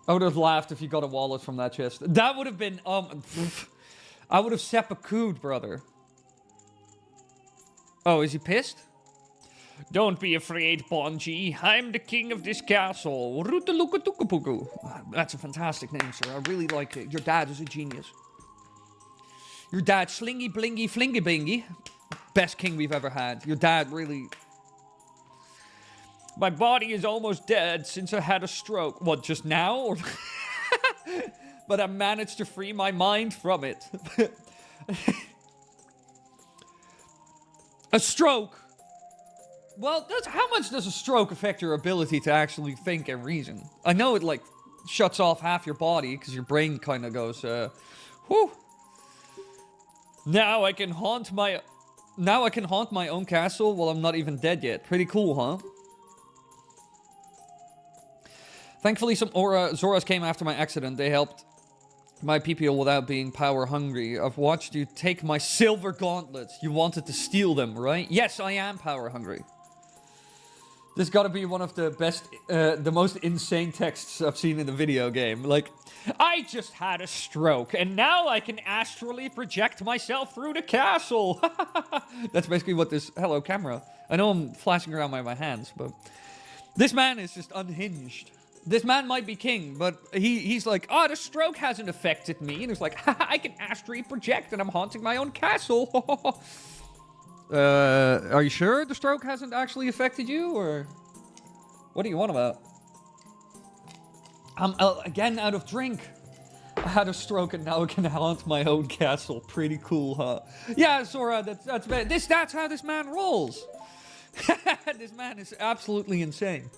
I would have laughed if you got a wallet from that chest. That would have been, I would have seppuku'd, brother. Oh, is he pissed? Don't be afraid, Bonji. I'm the king of this castle. Rutalukutukupuku. That's a fantastic name, sir. I really like it. Your dad is a genius. Your dad, Slingy Blingy Flingy Bingy. Best king we've ever had. Your dad really... My body is almost dead since I had a stroke. What, just now? Or but I managed to free my mind from it. A stroke? Well, how much does a stroke affect your ability to actually think and reason? I know it, like, shuts off half your body, because your brain kind of goes, whew. Now I can haunt my own castle while I'm not even dead yet. Pretty cool, huh? Thankfully, some Zoras came after my accident. They helped my people without being power hungry. I've watched you take my silver gauntlets. You wanted to steal them, right? Yes, I am power hungry. This gotta be one of the best, the most insane texts I've seen in a video game. Like, I just had a stroke, and now I can astrally project myself through the castle. That's basically what this... Hello, camera. I know I'm flashing around my hands, but... This man is just unhinged. This man might be king, but he's like, oh, the stroke hasn't affected me. And he's like, I can astrally project, and I'm haunting my own castle. Are you sure the stroke hasn't actually affected you, or what do you want about? I'm again out of drink. I had a stroke and now I can haunt my own castle. Pretty cool, huh? Yeah, Sora, that's how this man rolls. This man is absolutely insane.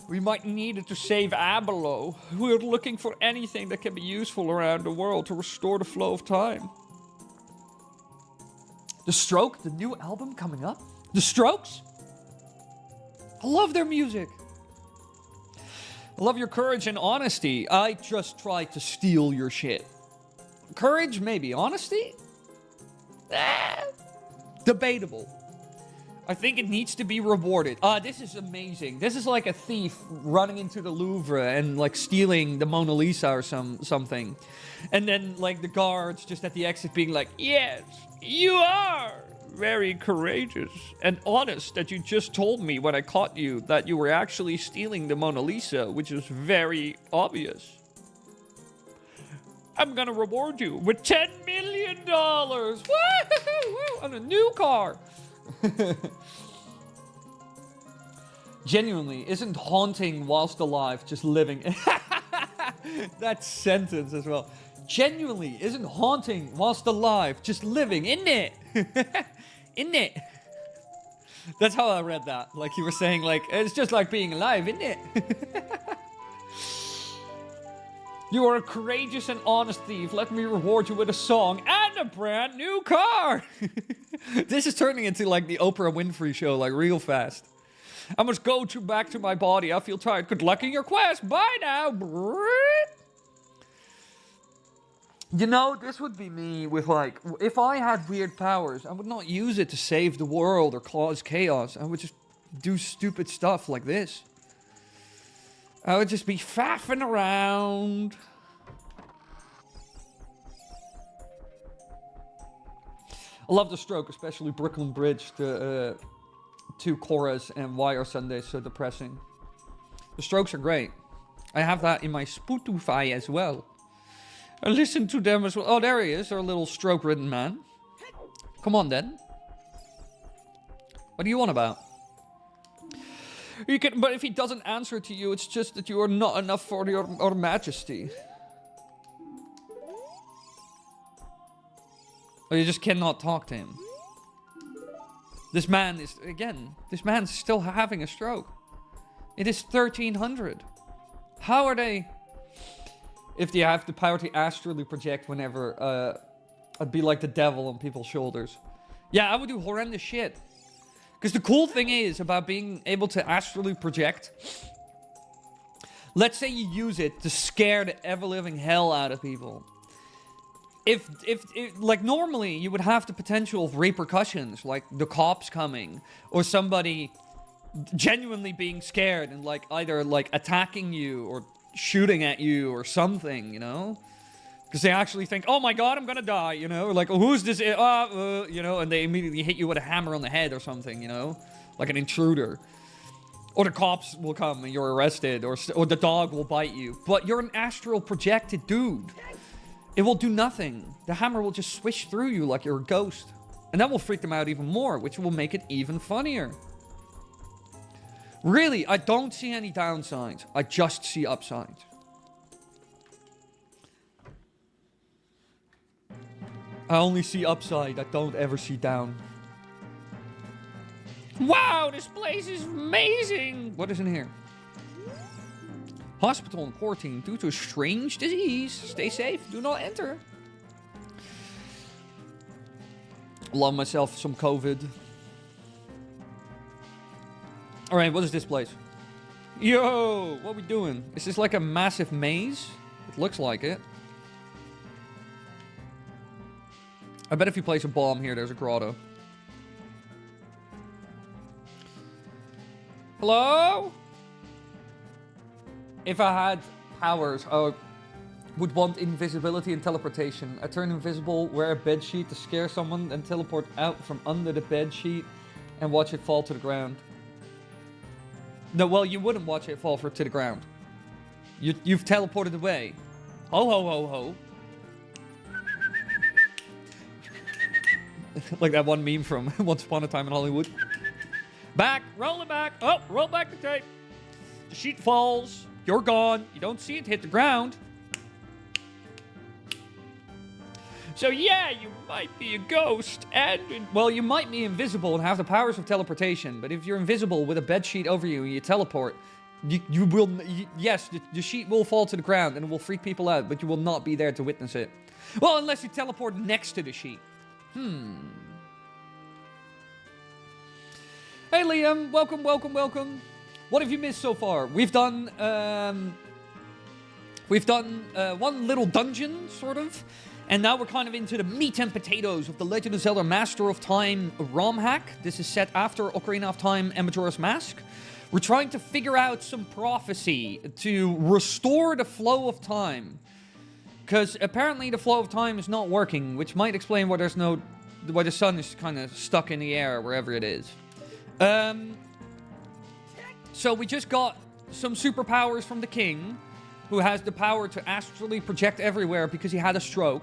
We might need it to save Abelo. We're looking for anything that can be useful around the world to restore the flow of time. The Stroke, the new album coming up. The Strokes? I love their music. I love your courage and honesty. I just tried to steal your shit. Courage, maybe. Honesty? Debatable. I think it needs to be rewarded. This is amazing. This is like a thief running into the Louvre and like stealing the Mona Lisa or something. And then like the guards just at the exit being like, yes, you are very courageous and honest that you just told me when I caught you that you were actually stealing the Mona Lisa, which is very obvious. I'm gonna reward you with $10 million. Woo-hoo-hoo, on a new car. Genuinely, isn't haunting whilst alive just living? That sentence as well. Genuinely, isn't haunting whilst alive just living, isn't it? Isn't it? That's how I read that. Like you were saying, like, it's just like being alive, isn't it? You are a courageous and honest thief. Let me reward you with a song and a brand new car. This is turning into like the Oprah Winfrey show, like real fast. I must go back to my body. I feel tired. Good luck in your quest. Bye now. You know, this would be me with like, if I had weird powers, I would not use it to save the world or cause chaos. I would just do stupid stuff like this. I would just be faffing around. I love the stroke, especially Brooklyn Bridge, the two chorus, and Why Are Sundays So Depressing. The strokes are great. I have that in my Spotify as well. I listen to them as well. Oh, there he is, our little stroke-ridden man. Come on, then. What do you want about? You can, but if he doesn't answer to you, it's just that you are not enough for your majesty. Or you just cannot talk to him. This man is, again, this man's still having a stroke. It is 1300. How are they... If they have the power to astrally project whenever, I'd be like the devil on people's shoulders. Yeah, I would do horrendous shit. Because the cool thing is about being able to astrally project, let's say you use it to scare the ever-living hell out of people. If like normally you would have the potential of repercussions, like the cops coming, or somebody genuinely being scared and like either like attacking you or shooting at you or something, you know? Because they actually think, oh my god, I'm gonna die, you know? Or like, oh, who's this? You know, and they immediately hit you with a hammer on the head or something, you know? Like an intruder. Or the cops will come and you're arrested, or the dog will bite you. But you're an astral projected dude. It will do nothing. The hammer will just swish through you like you're a ghost. And that will freak them out even more, which will make it even funnier. Really, I don't see any downsides. I just see upsides. I only see upside. I don't ever see down. Wow, this place is amazing. What is in here? Hospital and quarantine due to a strange disease. Stay safe. Do not enter. Love myself some COVID. Alright, what is this place? Yo, what are we doing? Is this like a massive maze? It looks like it. I bet if you place a bomb here, there's a grotto. Hello? If I had powers, I would want invisibility and teleportation. I turn invisible, wear a bedsheet to scare someone, and teleport out from under the bedsheet and watch it fall to the ground. No, well, you wouldn't watch it fall to the ground. You've teleported away. Ho, ho, ho, ho. Like that one meme from Once Upon a Time in Hollywood. Back, roll it back. Oh, roll back the tape. The sheet falls. You're gone. You don't see it hit the ground. So yeah, you might be a ghost, and well, you might be invisible and have the powers of teleportation. But if you're invisible with a bedsheet over you and you teleport, you will. Yes, the sheet will fall to the ground and it will freak people out, but you will not be there to witness it. Well, unless you teleport next to the sheet. Hey Liam, welcome, welcome, welcome. What have you missed so far? We've done one little dungeon, sort of. And now we're kind of into the meat and potatoes of the Legend of Zelda Master of Time ROM hack. This is set after Ocarina of Time and Majora's Mask. We're trying to figure out some prophecy to restore the flow of time. Because apparently the flow of time is not working, which might explain why why the sun is kind of stuck in the air wherever it is. So we just got some superpowers from the king, who has the power to astrally project everywhere because he had a stroke.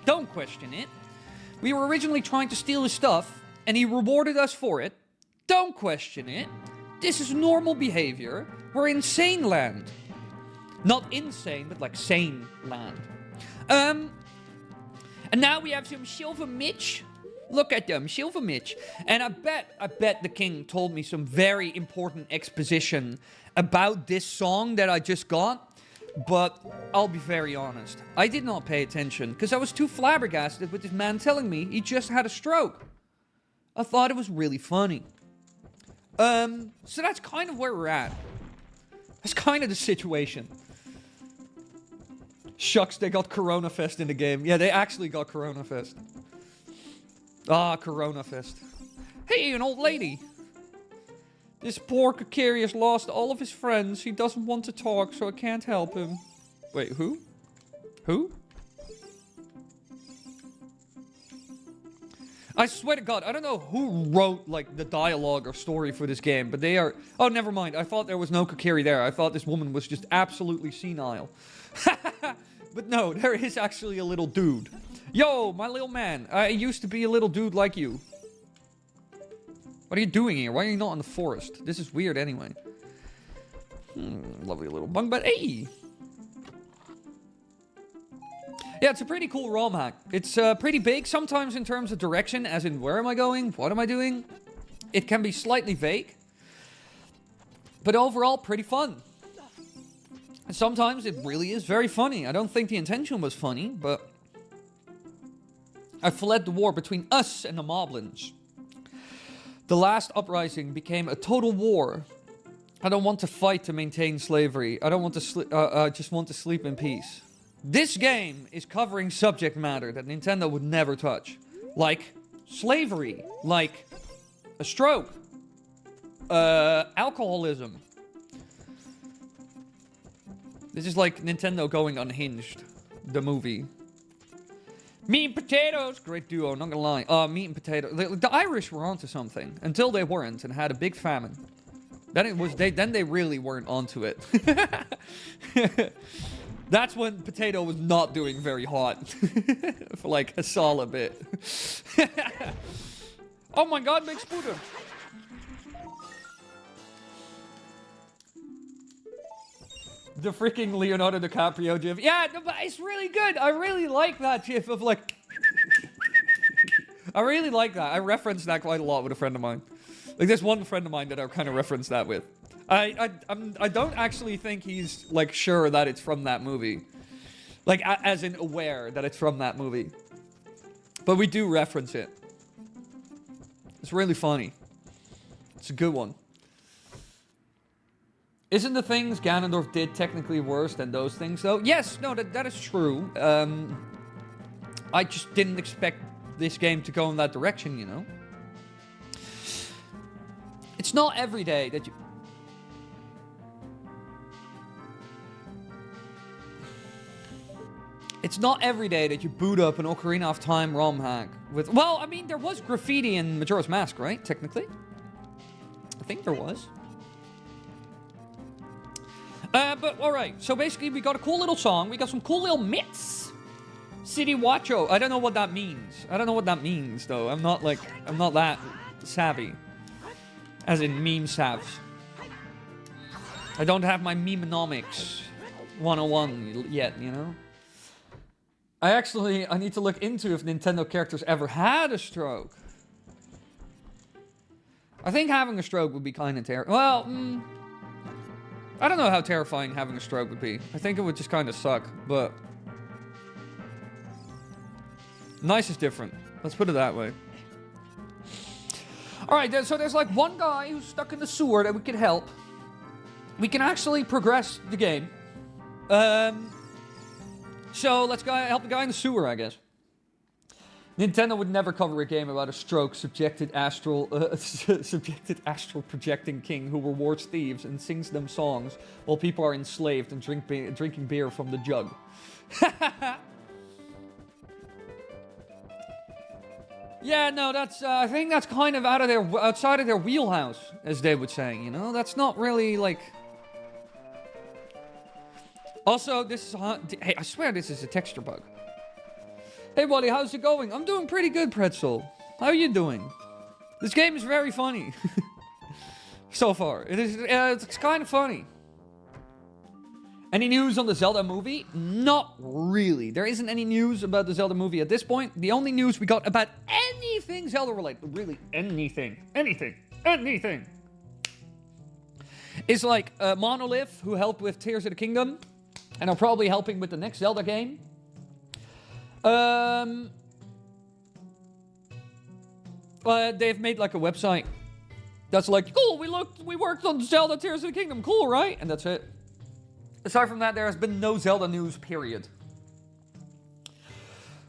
Don't question it. We were originally trying to steal his stuff, and he rewarded us for it. Don't question it. This is normal behavior. We're in sane land. Not insane, but like sane land. And now we have some Silver Mitch. Look at them, Silver Mitch. And I bet the king told me some very important exposition about this song that I just got. But I'll be very honest. I did not pay attention because I was too flabbergasted with this man telling me he just had a stroke. I thought it was really funny. So that's kind of where we're at. That's kind of the situation. Shucks, they got Corona Fest in the game. Yeah, they actually got Corona Fest. Ah, Corona Fest. Hey, an old lady. This poor Kakiri has lost all of his friends. He doesn't want to talk, so I can't help him. Wait, who? Who? I swear to God, I don't know who wrote, like, the dialogue or story for this game, but they are... Oh, never mind. I thought there was no Kakiri there. I thought this woman was just absolutely senile. But no, there is actually a little dude. Yo, my little man. I used to be a little dude like you. What are you doing here? Why are you not in the forest? This is weird anyway. Lovely little bung, but hey! Yeah, it's a pretty cool ROM hack. It's pretty big, sometimes in terms of direction, as in where am I going? What am I doing? It can be slightly vague. But overall, pretty fun. And sometimes it really is very funny. I don't think the intention was funny, but... I fled the war between us and the Moblins. The last uprising became a total war. I don't want to fight to maintain slavery. I don't want to I just want to sleep in peace. This game is covering subject matter that Nintendo would never touch. Like slavery. Like a stroke. Alcoholism. This is like Nintendo going unhinged. The movie. Meat and potatoes, great duo, not gonna lie. Meat and potatoes. The Irish were onto something until they weren't and had a big famine. Then they really weren't onto it. That's when potato was not doing very hot for like a solid bit. Oh my God, big spooter. The freaking Leonardo DiCaprio gif. Yeah, no, but it's really good. I really like that gif of like... I really like that. I reference that quite a lot with a friend of mine. Like, there's one friend of mine that I kind of reference that with. I don't actually think he's, like, sure that it's from that movie. Like, as in aware that it's from that movie. But we do reference it. It's really funny. It's a good one. Isn't the things Ganondorf did technically worse than those things, though? Yes, no, that is true. I just didn't expect this game to go in that direction, you know? It's not every day that you... It's not every day that you boot up an Ocarina of Time ROM hack with... Well, I mean, there was graffiti in Majora's Mask, right? Technically. I think there was. But, alright. So, basically, we got a cool little song. We got some cool little mitts. City Watcho. I don't know what that means. I don't know what that means, though. I'm not that savvy. As in meme savs. I don't have my memenomics 101 yet, you know? I need to look into if Nintendo characters ever had a stroke. I think having a stroke would be kind of terrible. Well, I don't know how terrifying having a stroke would be. I think it would just kind of suck, but... Nice is different. Let's put it that way. Alright, so there's like one guy who's stuck in the sewer that we can help. We can actually progress the game. So let's go help the guy in the sewer, I guess. Nintendo would never cover a game about a stroke subjected astral projecting king who rewards thieves and sings them songs while people are enslaved and drinking beer from the jug. Yeah, no, that's I think that's kind of outside of their wheelhouse, as they would say. You know, that's not really like. Also, this is hey, I swear this is a texture bug. Hey, buddy, how's it going? I'm doing pretty good, Pretzel. How are you doing? This game is very funny. So far. It's kind of funny. Any news on the Zelda movie? Not really. There isn't any news about the Zelda movie at this point. The only news we got about anything Zelda related, really anything, is like Monolith, who helped with Tears of the Kingdom, and are probably helping with the next Zelda game. They've made like a website that's like, cool, we worked on Zelda Tears of the Kingdom, cool, right? And that's it. Aside from that, there has been no Zelda news, period.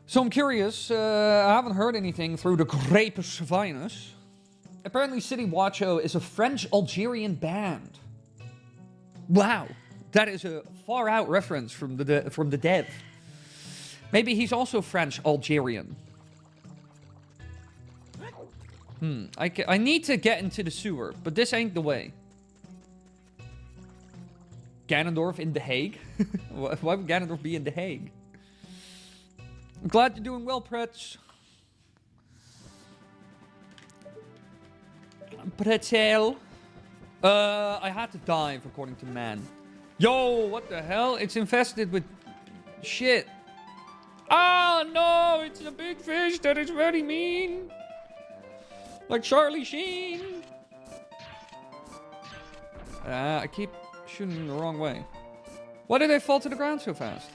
So I'm curious, I haven't heard anything through the Grapes Vinus. Apparently City Watcho is a French-Algerian band. Wow, that is a far-out reference from the dev. Maybe he's also French-Algerian. I need to get into the sewer, but this ain't the way. Ganondorf in The Hague? Why would Ganondorf be in The Hague? I'm glad you're doing well, Pretz. Pretzel. I had to dive, according to man. Yo, what the hell? It's infested with shit. Oh, no! It's a big fish that is very mean. Like Charlie Sheen. I keep shooting them the wrong way. Why did they fall to the ground so fast?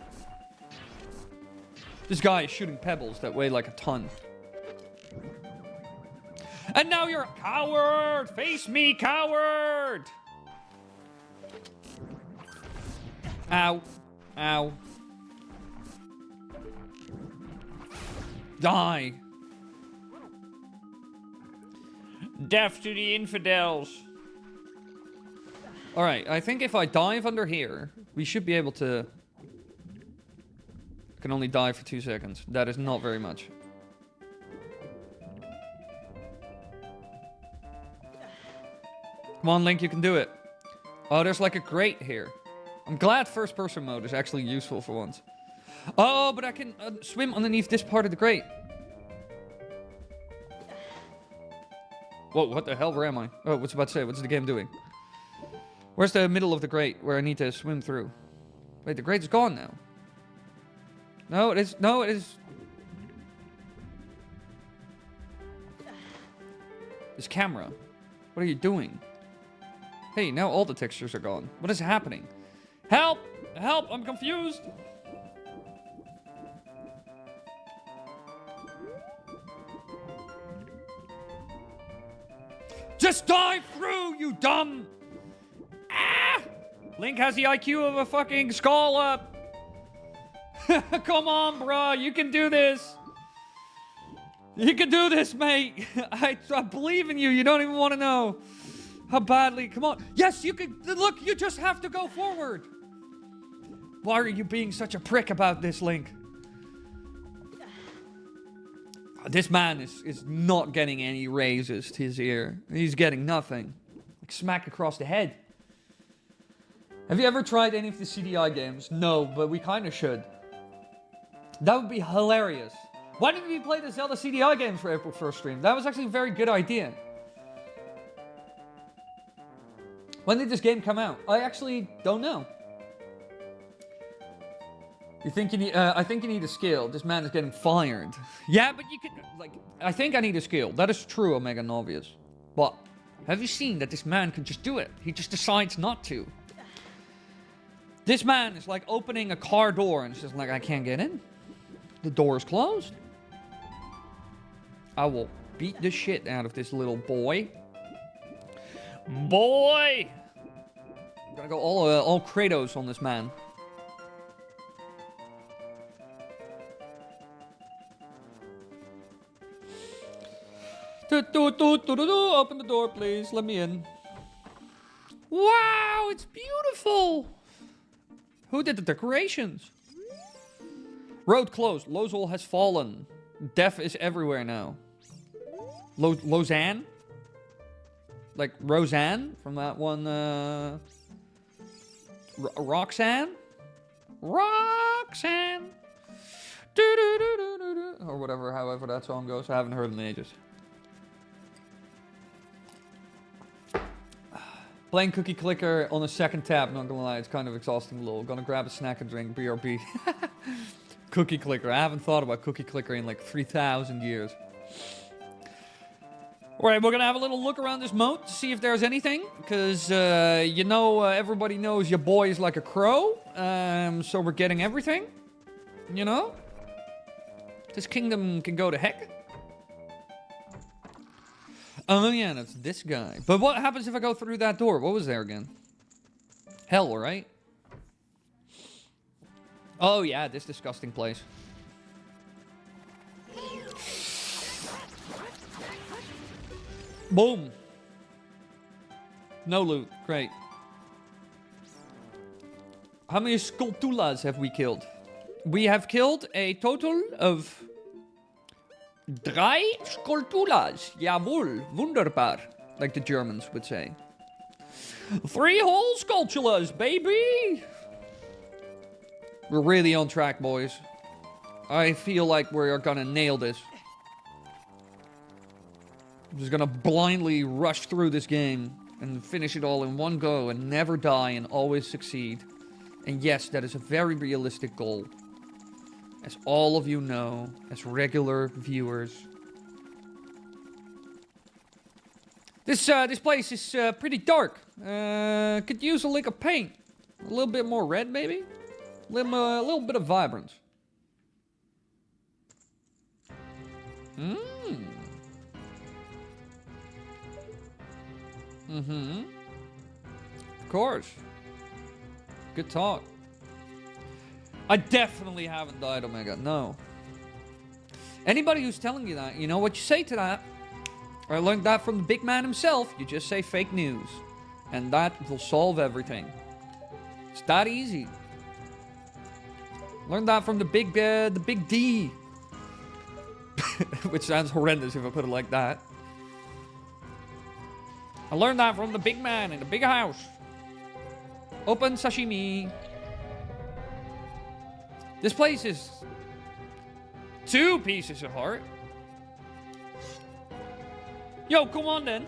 This guy is shooting pebbles that weigh like a ton. And now you're a coward! Face me, coward! Ow. Ow. Die. Death to the infidels. Alright, I think if I dive under here, we should be able to... I can only dive for 2 seconds. That is not very much. Come on, Link, you can do it. Oh, there's like a grate here. I'm glad first-person mode is actually useful for once. Oh, but I can swim underneath this part of the grate. Whoa, what the hell? Where am I? Oh, what's about to say? What's the game doing? Where's the middle of the grate where I need to swim through? Wait, the grate is gone now. No, it is. No, it is. This camera. What are you doing? Hey, now all the textures are gone. What is happening? Help! Help! I'm confused! Just dive through, you dumb! Ah! Link has the IQ of a fucking skull up. Come on, bro. You can do this. You can do this, mate. I believe in you. You don't even want to know how badly. Come on. Yes, you can. Look, you just have to go forward. Why are you being such a prick about this, Link? This man is not getting any raises to his ear. He's getting nothing. Like smack across the head. Have you ever tried any of the CDI games? No, but we kind of should. That would be hilarious. Why didn't we play the Zelda CDI games for April 1st stream? That was actually a very good idea. When did this game come out? I actually don't know. You think you need, I think you need a skill. This man is getting fired. Yeah, but you can, like, I think I need a skill. That is true, Omega Novius. But have you seen that this man can just do it? He just decides not to. This man is like opening a car door and it's just like, I can't get in. The door is closed. I will beat the shit out of this little boy. Boy! I'm gonna go all Kratos on this man. Open the door, please. Let me in. Wow, it's beautiful. Who did the decorations? Road closed. Lozol has fallen. Death is everywhere now. Lausanne? Like Roseanne from that one, Roxanne? Roxanne! Or whatever, however that song goes. I haven't heard it in ages. Playing Cookie Clicker on a second tab, not gonna lie, it's kind of exhausting, lol. Gonna grab a snack and drink, BRB. Cookie Clicker, I haven't thought about Cookie Clicker in like 3,000 years. Alright, we're gonna have a little look around this moat to see if there's anything. Because, you know, everybody knows your boy is like a crow. So we're getting everything. You know? This kingdom can go to heck. Oh yeah, that's this guy. But what happens if I go through that door? What was there again? Hell, right? Oh yeah, this disgusting place. Boom. No loot. Great. How many Skulltulas have we killed? We have killed a total of 3 Skulltulas. Jawohl. Wunderbar. Like the Germans would say. 3 whole Skulltulas, baby! We're really on track, boys. I feel like we're gonna nail this. I'm just gonna blindly rush through this game and finish it all in one go and never die and always succeed. And yes, that is a very realistic goal. As all of you know, as regular viewers. This place is pretty dark. Could use a lick of paint. A little bit more red, maybe? A little bit of vibrance. Of course. Good talk. I definitely haven't died, Omega. No. Anybody who's telling you that, you know what you say to that? I learned that from the big man himself. You just say fake news. And that will solve everything. It's that easy. Learned that from the big D. Which sounds horrendous if I put it like that. I learned that from the big man in the big house. Open sashimi. This place is 2 pieces of heart. Yo, come on then.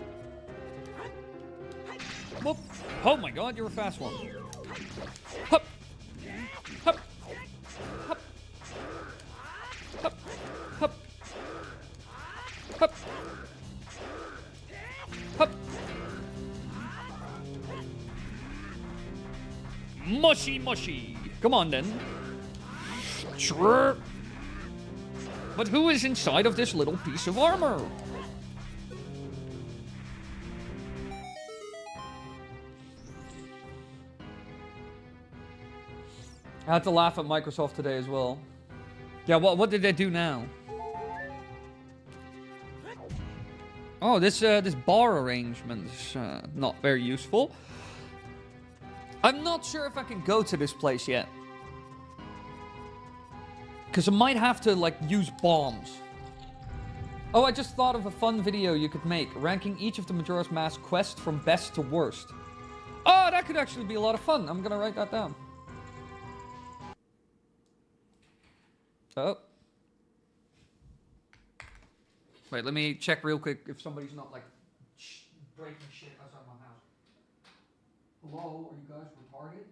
Whoop. Oh my god, you're a fast one. Hup. Hup. Hup. Hup. Hup. Hup. Hup. Mushy, mushy. Come on then. Sure. But who is inside of this little piece of armor? I had to laugh at Microsoft today as well. Yeah, what did they do now? Oh, this bar arrangement is not very useful. I'm not sure if I can go to this place yet. Because I might have to, like, use bombs. Oh, I just thought of a fun video you could make. Ranking each of the Majora's Mask quests from best to worst. Oh, that could actually be a lot of fun. I'm gonna write that down. Oh. Wait, let me check real quick if somebody's not, like, breaking shit outside my house. Hello, are you guys retarded?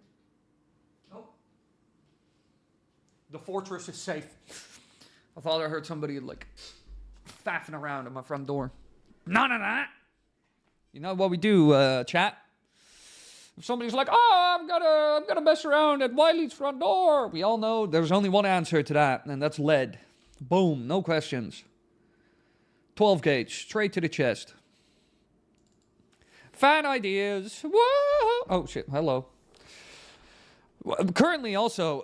Nope. The fortress is safe. I thought I heard somebody, like, faffing around at my front door. None of that. You know what we do, chat? If somebody's like, oh, I'm gonna mess around at Wily's front door, we all know there's only one answer to that, and that's lead. Boom, no questions. 12 gauge, straight to the chest. Fan ideas. Whoa! Oh shit, hello. Currently also,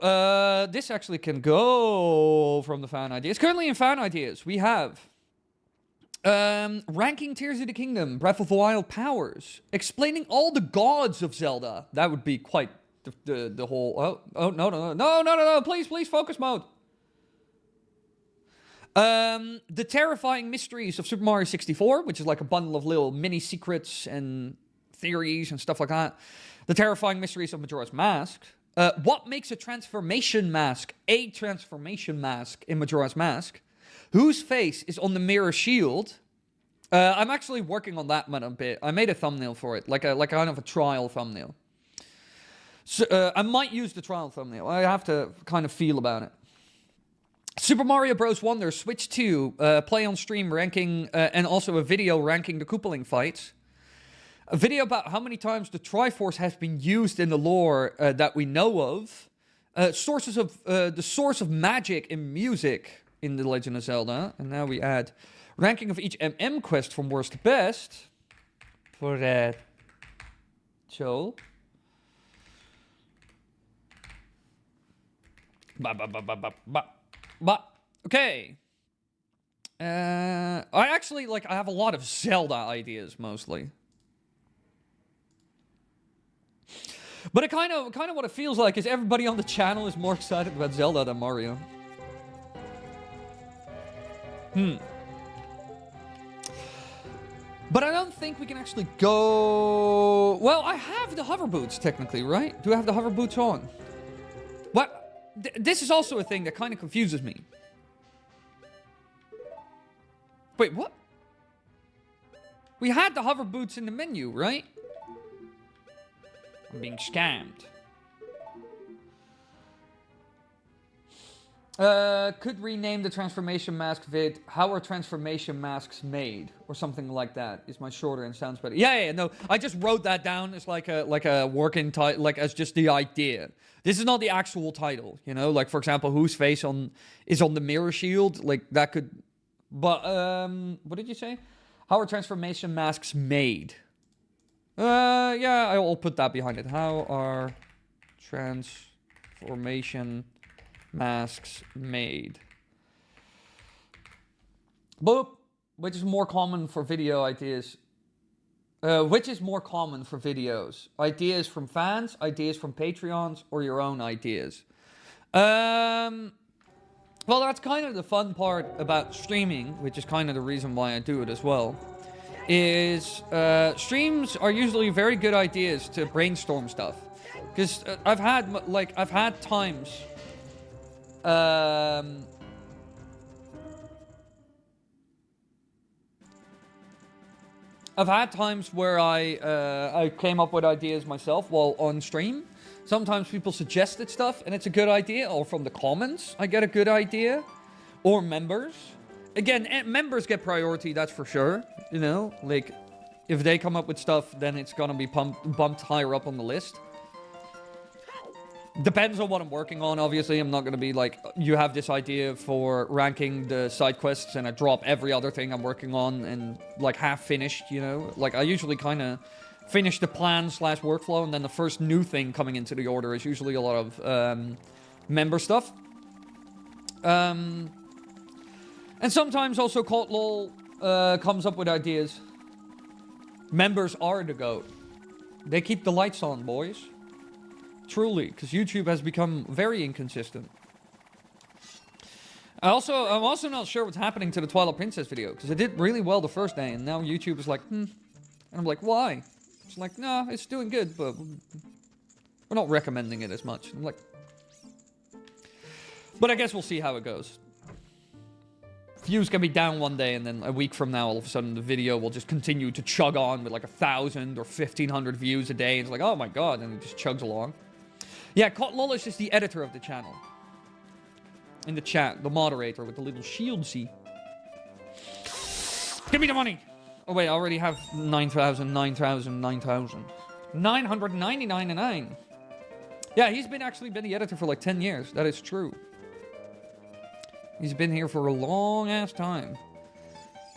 this actually can go from the fan ideas. Currently in fan ideas, we have Ranking Tears of the Kingdom, Breath of the Wild powers. Explaining all the gods of Zelda. That would be quite the whole... No. Please, focus mode. The terrifying mysteries of Super Mario 64, which is like a bundle of little mini secrets and theories and stuff like that. The terrifying mysteries of Majora's Mask. What makes a transformation mask a transformation mask in Majora's Mask? Whose face is on the mirror shield? I'm actually working on that one a bit. I made a thumbnail for it, like a kind of a trial thumbnail. So I might use the trial thumbnail. I have to kind of feel about it. Super Mario Bros. Wonder Switch 2, play on stream ranking, and also a video ranking the Koopaling fights. A video about how many times the Triforce has been used in the lore that we know of. Sources of the source of magic in music in The Legend of Zelda. And now we add ranking of each MM quest from worst to best. For that. So. Okay. I actually, I have a lot of Zelda ideas, mostly. But it kind of what it feels like is everybody on the channel is more excited about Zelda than Mario. But I don't think we can actually go... Well, I have the hover boots, technically, right? Do I have the hover boots on? What? This is also a thing that kind of confuses me. Wait, what? We had the hover boots in the menu, right? I'm being scammed. Could rename the transformation mask vid. How are transformation masks made? Or something like that. Is my shorter and sounds better. Yeah, no. I just wrote that down as like a working title, like as just the idea. This is not the actual title, you know? Like, for example, whose face is on the mirror shield? Like, that could... But, what did you say? How are transformation masks made? Yeah, I'll put that behind it. How are transformation masks made? Boop. Which is more common for video ideas? Which is more common for videos? Ideas from fans, ideas from Patreons, or your own ideas? Well, that's kind of the fun part about streaming, which is kind of the reason why I do it as well. Is streams are usually very good ideas to brainstorm stuff, because I've had times. I've had times where I came up with ideas myself while on stream. Sometimes people suggested stuff and it's a good idea, or from the comments I get a good idea, or members. Again, members get priority, that's for sure. You know, like, if they come up with stuff, then it's gonna be bumped higher up on the list. Depends on what I'm working on, obviously. I'm not gonna be like, you have this idea for ranking the side quests, and I drop every other thing I'm working on and, like, half finished, you know? Like, I usually kind of finish the plan / workflow, and then the first new thing coming into the order is usually a lot of member stuff. And sometimes also Cult LOL comes up with ideas. Members are the GOAT. They keep the lights on, boys. Truly, because YouTube has become very inconsistent. I'm also not sure what's happening to the Twilight Princess video, because it did really well the first day, and now YouTube is like, And I'm like, why? It's like, no, it's doing good, but we're not recommending it as much. I'm like, but I guess we'll see how it goes. Views can be down one day, and then a week from now, all of a sudden, the video will just continue to chug on with like 1,000 or 1,500 views a day. It's like, oh my god, and it just chugs along. Yeah, Lol is just the editor of the channel. In the chat, the moderator with the little shieldsy. Give me the money! Oh wait, I already have 9,000. 999. Yeah, he's actually been the editor for like 10 years. That is true. He's been here for a long ass time.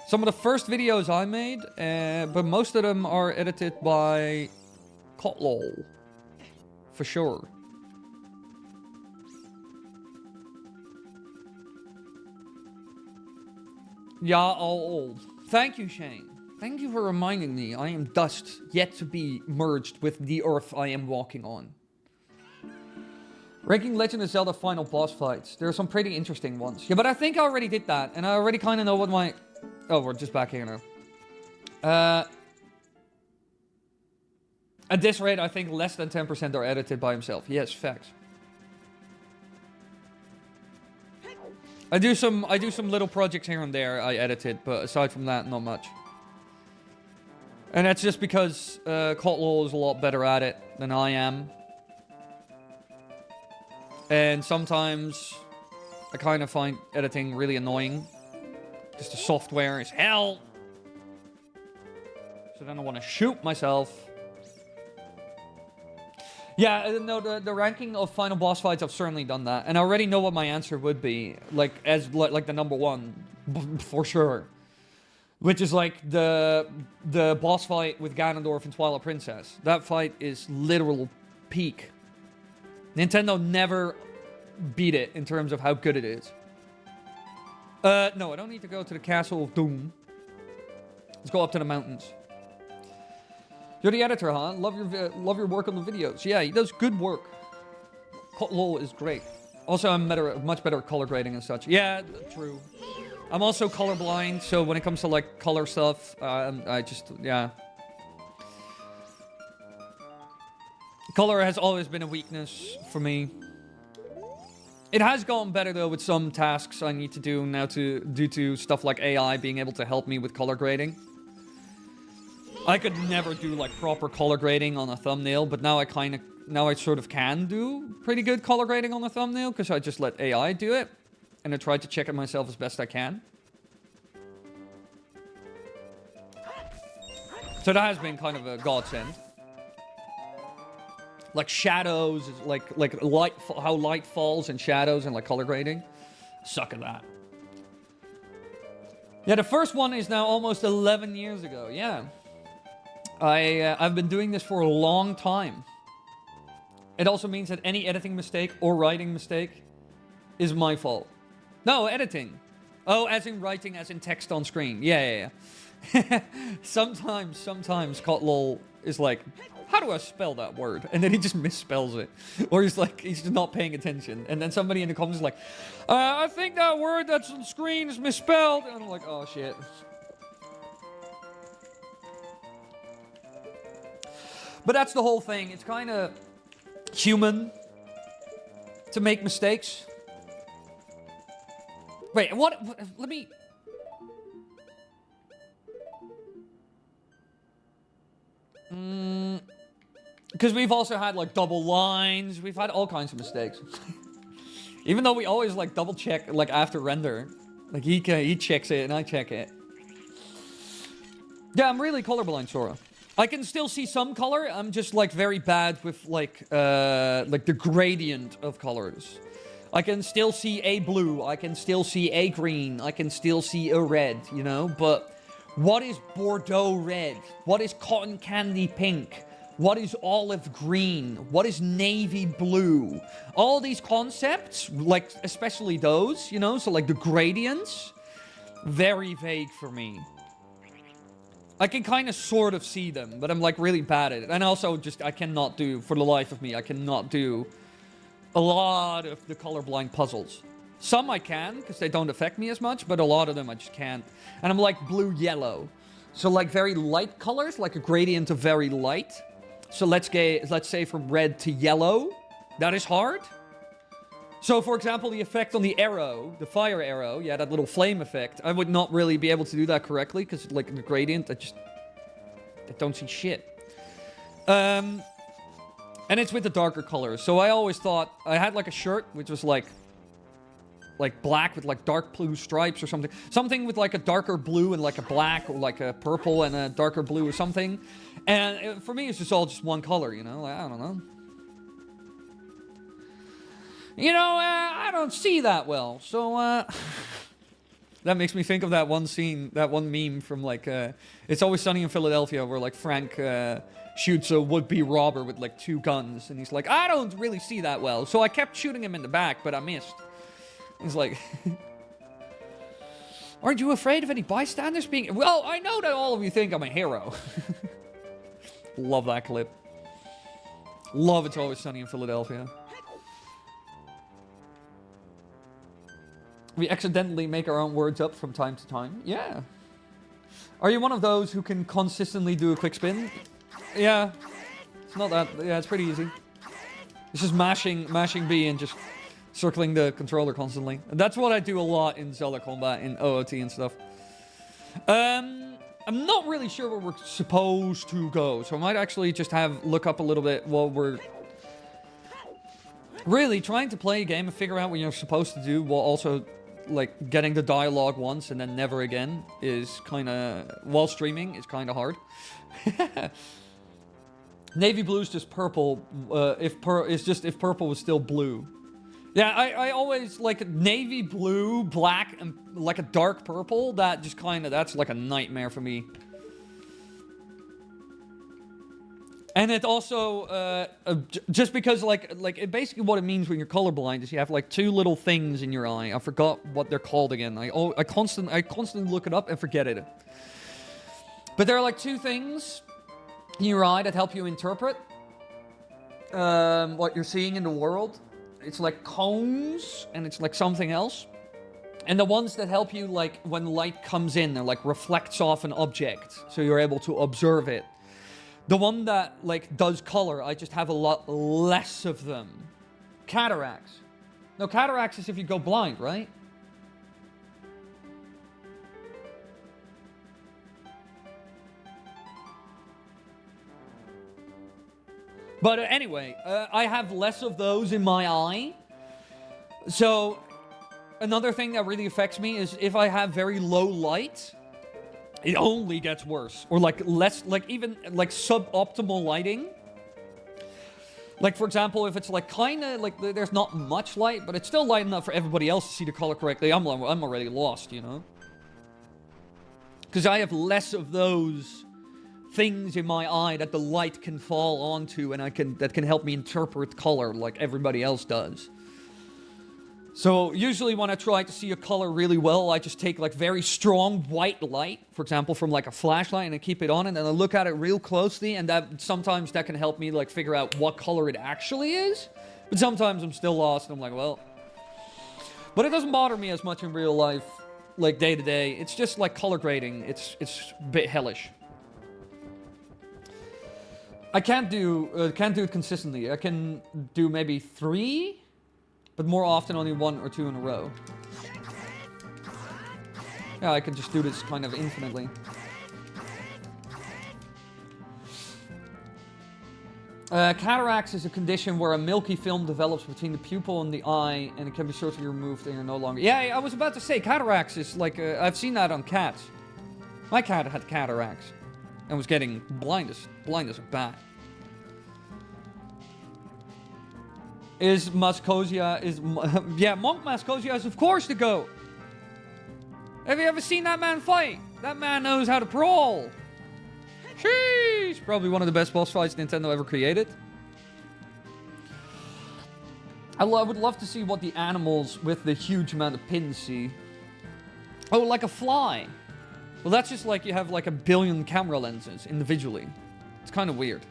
Some of the first videos I made, but most of them are edited by Kotlol. For sure. Yeah, all old. Thank you, Shane. Thank you for reminding me. I am dust, yet to be merged with the earth I am walking on. Ranking Legend of Zelda final boss fights. There are some pretty interesting ones. Yeah, but I think I already did that, and I already kind of know what my... Oh, we're just back here now. At this rate, I think less than 10% are edited by himself. Yes, facts. I do some little projects here and there I edited, but aside from that, not much. And that's just because Kotlol is a lot better at it than I am. And sometimes I kind of find editing really annoying. Just the software is hell. So then I want to shoot myself. Yeah, no, the ranking of final boss fights, I've certainly done that. And I already know what my answer would be. Like the number one, for sure. Which is like the boss fight with Ganondorf and Twilight Princess. That fight is literal peak. Nintendo never beat it in terms of how good it is. No, I don't need to go to the Castle of Doom. Let's go up to the mountains. You're the editor, huh? Love your work on the videos. Yeah, he does good work. Kotlol is great. Also, I'm much better at color grading and such. Yeah, true. I'm also colorblind, so when it comes to like color stuff, I just, yeah. Color has always been a weakness for me. It has gotten better though with some tasks I need to do now due to stuff like AI being able to help me with color grading. I could never do like proper color grading on a thumbnail, but now I sort of can do pretty good color grading on a thumbnail because I just let AI do it, and I try to check it myself as best I can. So that has been kind of a godsend. Like shadows, like light, how light falls and shadows and like color grading. Suck at that. Yeah, the first one is now almost 11 years ago. Yeah. I've been doing this for a long time. It also means that any editing mistake or writing mistake is my fault. No, editing. Oh, as in writing, as in text on screen. Yeah. Sometimes Kotlol is like, how do I spell that word? And then he just misspells it. Or he's just not paying attention. And then somebody in the comments is like, I think that word that's on screen is misspelled. And I'm like, oh shit. But that's the whole thing. It's kind of human to make mistakes. Wait, what? Let me... Because we've also had, like, double lines. We've had all kinds of mistakes. Even though we always, like, double check, like, after render. Like, he checks it and I check it. Yeah, I'm really colorblind, Sora. I can still see some color. I'm just, like, very bad with, like the gradient of colors. I can still see a blue. I can still see a green. I can still see a red, you know? But what is Bordeaux red? What is cotton candy pink? What is olive green? What is navy blue? All these concepts, like, especially those, you know? So, like, the gradients, very vague for me. I can kind of sort of see them, but I'm, like, really bad at it. And also, just, I cannot do, for the life of me, I cannot do a lot of the colorblind puzzles. Some I can, because they don't affect me as much, but a lot of them I just can't. And I'm like blue-yellow. So, like, very light colors, like a gradient of very light. So let's say from red to yellow. That is hard. So, for example, the effect on the arrow, the fire arrow, yeah, that little flame effect, I would not really be able to do that correctly, because, like, the gradient, I don't see shit. And it's with the darker colors. So I always thought, I had, like, a shirt, which was, like black with, like, dark blue stripes or something. Something with, like, a darker blue and, like, a black, or, like, a purple and a darker blue or something. And for me, it's just all just one color, you know? Like, I don't know. You know, I don't see that well, so, that makes me think of that one scene, that one meme from, like, It's Always Sunny in Philadelphia, where, like, Frank, shoots a would-be robber with, like, 2 guns, and he's like, I don't really see that well, so I kept shooting him in the back, but I missed. He's like... Aren't you afraid of any bystanders being... Well, I know that all of you think I'm a hero. Love that clip. Love It's Always Sunny in Philadelphia. We accidentally make our own words up from time to time. Yeah. Are you one of those who can consistently do a quick spin? Yeah. It's not that... Yeah, it's pretty easy. It's just mashing B and just circling the controller constantly. And that's what I do a lot in Zelda combat, in OOT and stuff. I'm not really sure where we're supposed to go, so I might actually just look up a little bit while we're... Really, trying to play a game and figure out what you're supposed to do while also... like, getting the dialogue once and then never again is kind of... While streaming, is kind of hard. Navy blue is just purple. If purple was still blue. Yeah, I always... Like, navy blue, black, and like a dark purple, that just kind of... That's like a nightmare for me. And it also, just because, like it basically what it means when you're colorblind is you have, like, two little things in your eye. I forgot what they're called again. I constantly look it up and forget it. But there are, like, two things in your eye that help you interpret what you're seeing in the world. It's, like, cones, and it's, like, something else. And the ones that help you, like, when light comes in, or, like, reflects off an object, so you're able to observe it. The one that, like, does color, I just have a lot less of them. Cataracts. No, cataracts is if you go blind, right? But anyway, I have less of those in my eye. So, another thing that really affects me is if I have very low light... It only gets worse. Or, like, less, like, even, like, suboptimal lighting. Like, for example, if it's, like, kind of, like, there's not much light, but it's still light enough for everybody else to see the color correctly, I'm already lost, you know? Because I have less of those things in my eye that the light can fall onto and that can help me interpret color like everybody else does. So, usually when I try to see a color really well, I just take, like, very strong white light, for example, from, like, a flashlight, and I keep it on, and then I look at it real closely, and sometimes that can help me, like, figure out what color it actually is. But sometimes I'm still lost, and I'm like, well... But it doesn't bother me as much in real life, like, day to day. It's just, like, color grading. It's a bit hellish. I can't do it consistently. I can do maybe 3... But more often, only 1 or 2 in a row. Yeah, I can just do this kind of infinitely. Cataracts is a condition where a milky film develops between the pupil and the eye, and it can be surgically removed and you're no longer... Yeah, I was about to say, cataracts is like... I've seen that on cats. My cat had cataracts. And was getting blind as a bat. Is Mascosia, yeah, Monk Mascosia is of course the GOAT. Have you ever seen that man fight? That man knows how to brawl. Sheesh! Probably one of the best boss fights Nintendo ever created. I would love to see what the animals with the huge amount of pins see. Oh, like a fly. Well, that's just like you have like a billion camera lenses individually. It's kind of weird.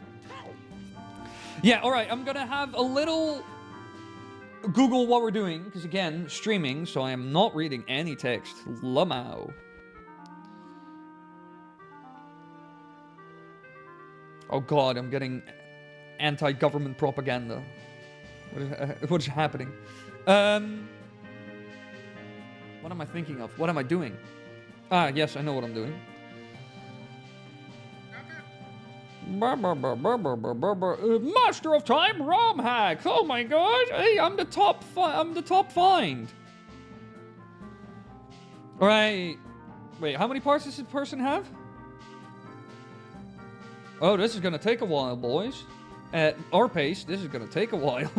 Yeah, alright, I'm gonna have a little... Google what we're doing, because again, streaming, so I am not reading any text. Lamau. Oh god, I'm getting anti-government propaganda. What is happening? What am I thinking of? What am I doing? Ah, yes, I know what I'm doing. Master of Time, ROM hack. Oh my god! Hey, I'm the top find. All right. Wait, how many parts does this person have? Oh, this is gonna take a while, boys. At our pace, this is gonna take a while.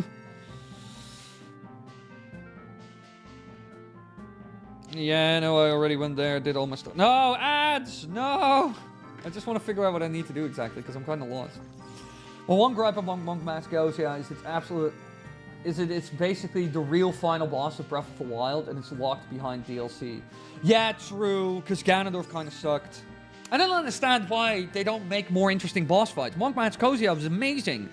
Yeah, no, I already went there, did all my stuff. No, ads! No! I just want to figure out what I need to do exactly, because I'm kind of lost. Well, one gripe among Monk Mascosia is is it's basically the real final boss of Breath of the Wild, and it's locked behind DLC. Yeah, true, because Ganondorf kind of sucked. I don't understand why they don't make more interesting boss fights. Monkman's Cozy was amazing.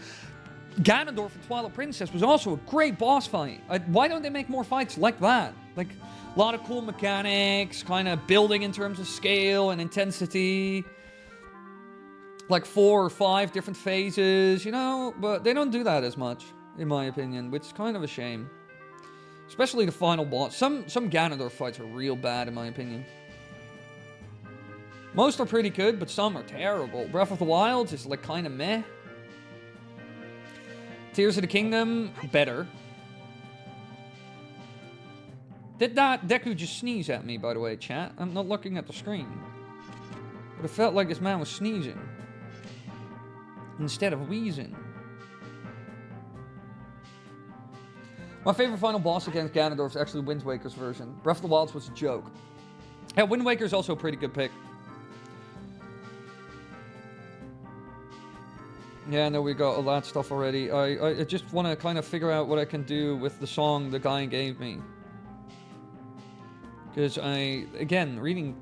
Ganondorf in Twilight Princess was also a great boss fight. Why don't they make more fights like that? Like, a lot of cool mechanics, kind of building in terms of scale and intensity. Like 4 or 5 different phases, you know? But they don't do that as much, in my opinion, which is kind of a shame. Especially the final boss. Some Ganondorf fights are real bad, in my opinion. Most are pretty good, but some are terrible. Breath of the Wild is like kind of meh. Tears of the Kingdom, better. Did that Deku just sneeze at me, by the way, chat? I'm not looking at the screen. But it felt like this man was sneezing. Instead of wheezing. My favorite final boss against Ganondorf is actually Wind Waker's version. Breath of the Wild was a joke. Yeah, Wind Waker's also a pretty good pick. Yeah, no, we got all that stuff already. I just want to kind of figure out what I can do with the song the guy gave me. Because again, reading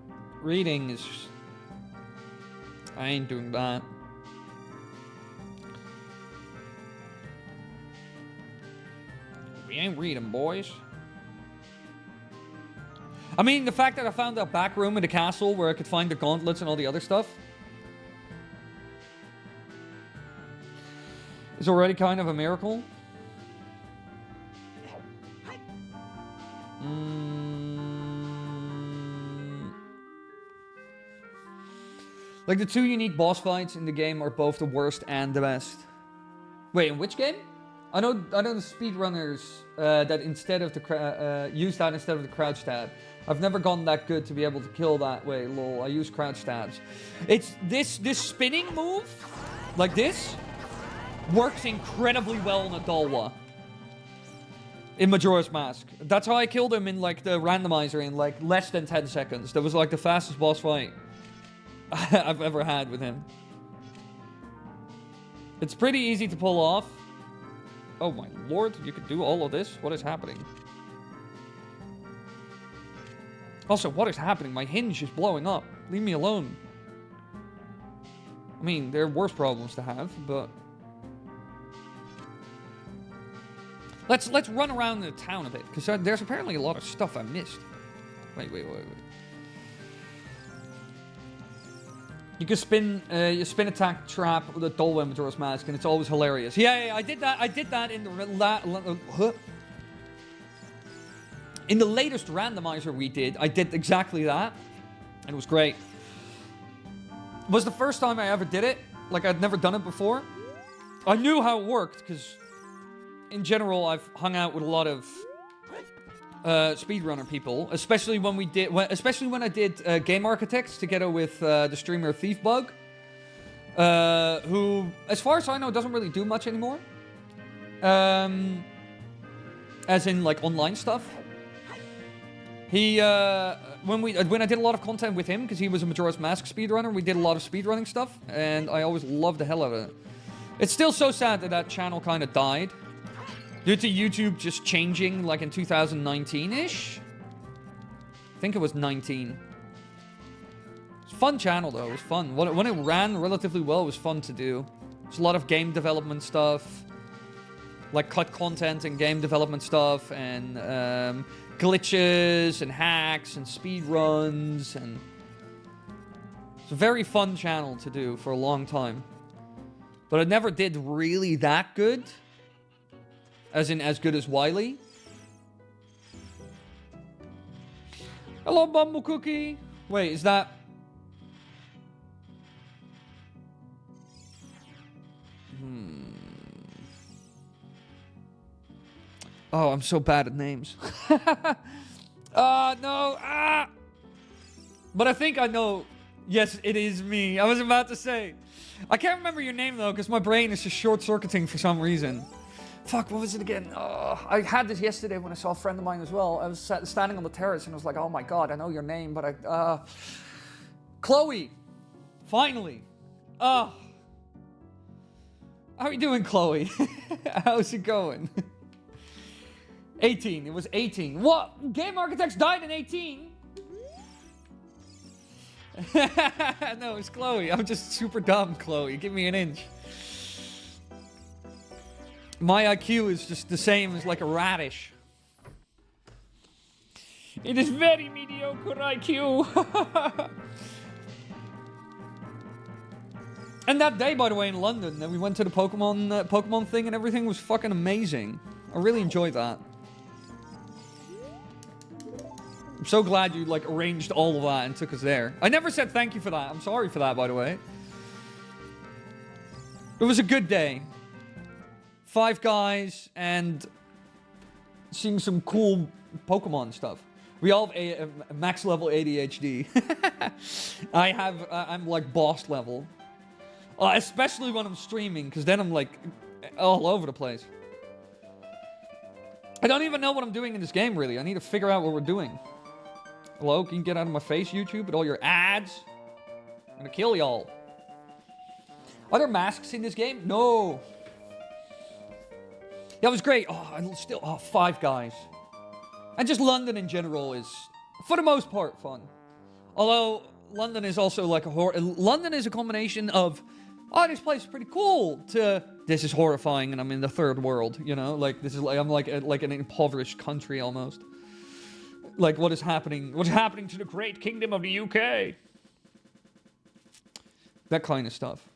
is... I ain't doing that. We ain't reading, boys. I mean, the fact that I found that back room in the castle where I could find the gauntlets and all the other stuff is already kind of a miracle. Like, the 2 unique boss fights in the game are both the worst and the best. Wait, in which game? I know the speedrunners that instead of the use that instead of the crouch stab. I've never gotten that good to be able to kill that way. Lol, I use crouch stabs. It's this spinning move, like this, works incredibly well on a Dalwa. In Majora's Mask. That's how I killed him in like the randomizer in like less than 10 seconds. That was like the fastest boss fight I've ever had with him. It's pretty easy to pull off. Oh my lord, you could do all of this? What is happening? Also, what is happening? My hinge is blowing up. Leave me alone. I mean, there are worse problems to have, but... Let's run around the town a bit, because there's apparently a lot of stuff I missed. Wait. You can spin attack trap with a Dolwyn Majora's Mask, and it's always hilarious. Yeah, I did that in the in the latest randomizer we did. I did exactly that, and it was great. It was the first time I ever did it. Like, I'd never done it before. I knew how it worked, because in general, I've hung out with a lot of speedrunner people, especially when I did Game Architects together with the streamer Thiefbug, who, as far as I know, doesn't really do much anymore. As in like online stuff. He when I did a lot of content with him, because he was a Majora's Mask speedrunner, we did a lot of speedrunning stuff, and I always loved the hell out of it. It's still so sad that that channel kind of died. Due to YouTube just changing, like in 2019-ish? I think it was 19. It's a fun channel, though. It was fun. When it ran relatively well, it was fun to do. There's a lot of game development stuff. Like cut content and game development stuff. And glitches and hacks and speed runs. And it's a very fun channel to do for a long time. But it never did really that good. As in, as good as Wily. Hello, Bumble Cookie. Wait, is that... Oh, I'm so bad at names. No. Ah! But I think I know... Yes, it is me. I was about to say. I can't remember your name, though, because my brain is just short-circuiting for some reason. Fuck, what was it again? I had this yesterday when I saw a friend of mine as well. I was standing on the terrace and I was like, oh my god, I know your name, but Chloe! Finally! How are you doing, Chloe? How's it going? 18. It was 18. What? Game Architects died in 18? No, it's Chloe. I'm just super dumb, Chloe. Give me an inch. My IQ is just the same as like a radish. It is very mediocre IQ. And that day, by the way, in London, that we went to the Pokemon thing and everything was fucking amazing. I really enjoyed that. I'm so glad you, like, arranged all of that and took us there. I never said thank you for that. I'm sorry for that, by the way. It was a good day. 5 Guys and seeing some cool Pokemon stuff. We all have a max level ADHD. I'm like boss level. Especially when I'm streaming, because then I'm like all over the place. I don't even know what I'm doing in this game, really. I need to figure out what we're doing. Hello, can you get out of my face, YouTube, with all your ads? I'm gonna kill y'all. Are there masks in this game? No. That was great. Oh, 5 Guys. And just London in general is, for the most part, fun. Although, London is also like London is a combination of, oh, this place is pretty cool, to, this is horrifying and I'm in the third world, you know? Like, this is like, I'm like an impoverished country almost. Like, what is happening? What's happening to the great kingdom of the UK? That kind of stuff.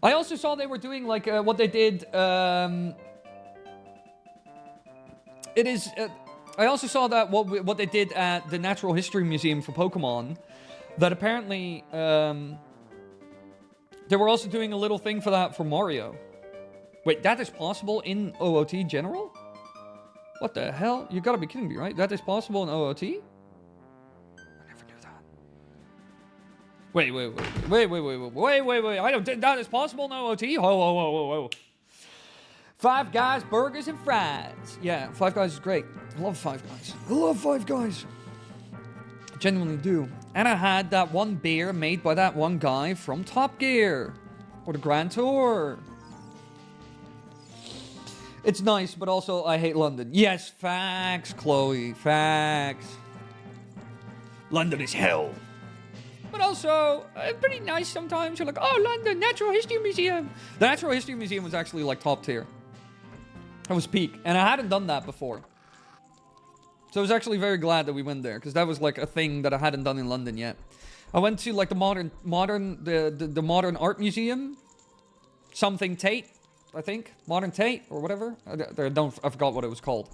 I also saw they were doing, like, what they did, I also saw that what they did at the Natural History Museum for Pokemon, that apparently, they were also doing a little thing for that for Mario. Wait, that is possible in OOT General? What the hell? You gotta be kidding me, right? That is possible in OOT? I never knew that. Wait. I don't think that is possible in OOT? Whoa. 5 Guys, burgers and fries. Yeah, 5 Guys is great. I love 5 Guys. I love 5 Guys. I genuinely do. And I had that one beer made by that one guy from Top Gear. Or the Grand Tour. It's nice, but also I hate London. Yes, facts, Chloe. Facts. London is hell. But also, pretty nice sometimes. You're like, oh, London, Natural History Museum. The Natural History Museum was actually like top tier. It was peak. And I hadn't done that before. So I was actually very glad that we went there. Because that was like a thing that I hadn't done in London yet. I went to like the modern art museum. Something Tate. I think. Modern Tate or whatever. I forgot what it was called.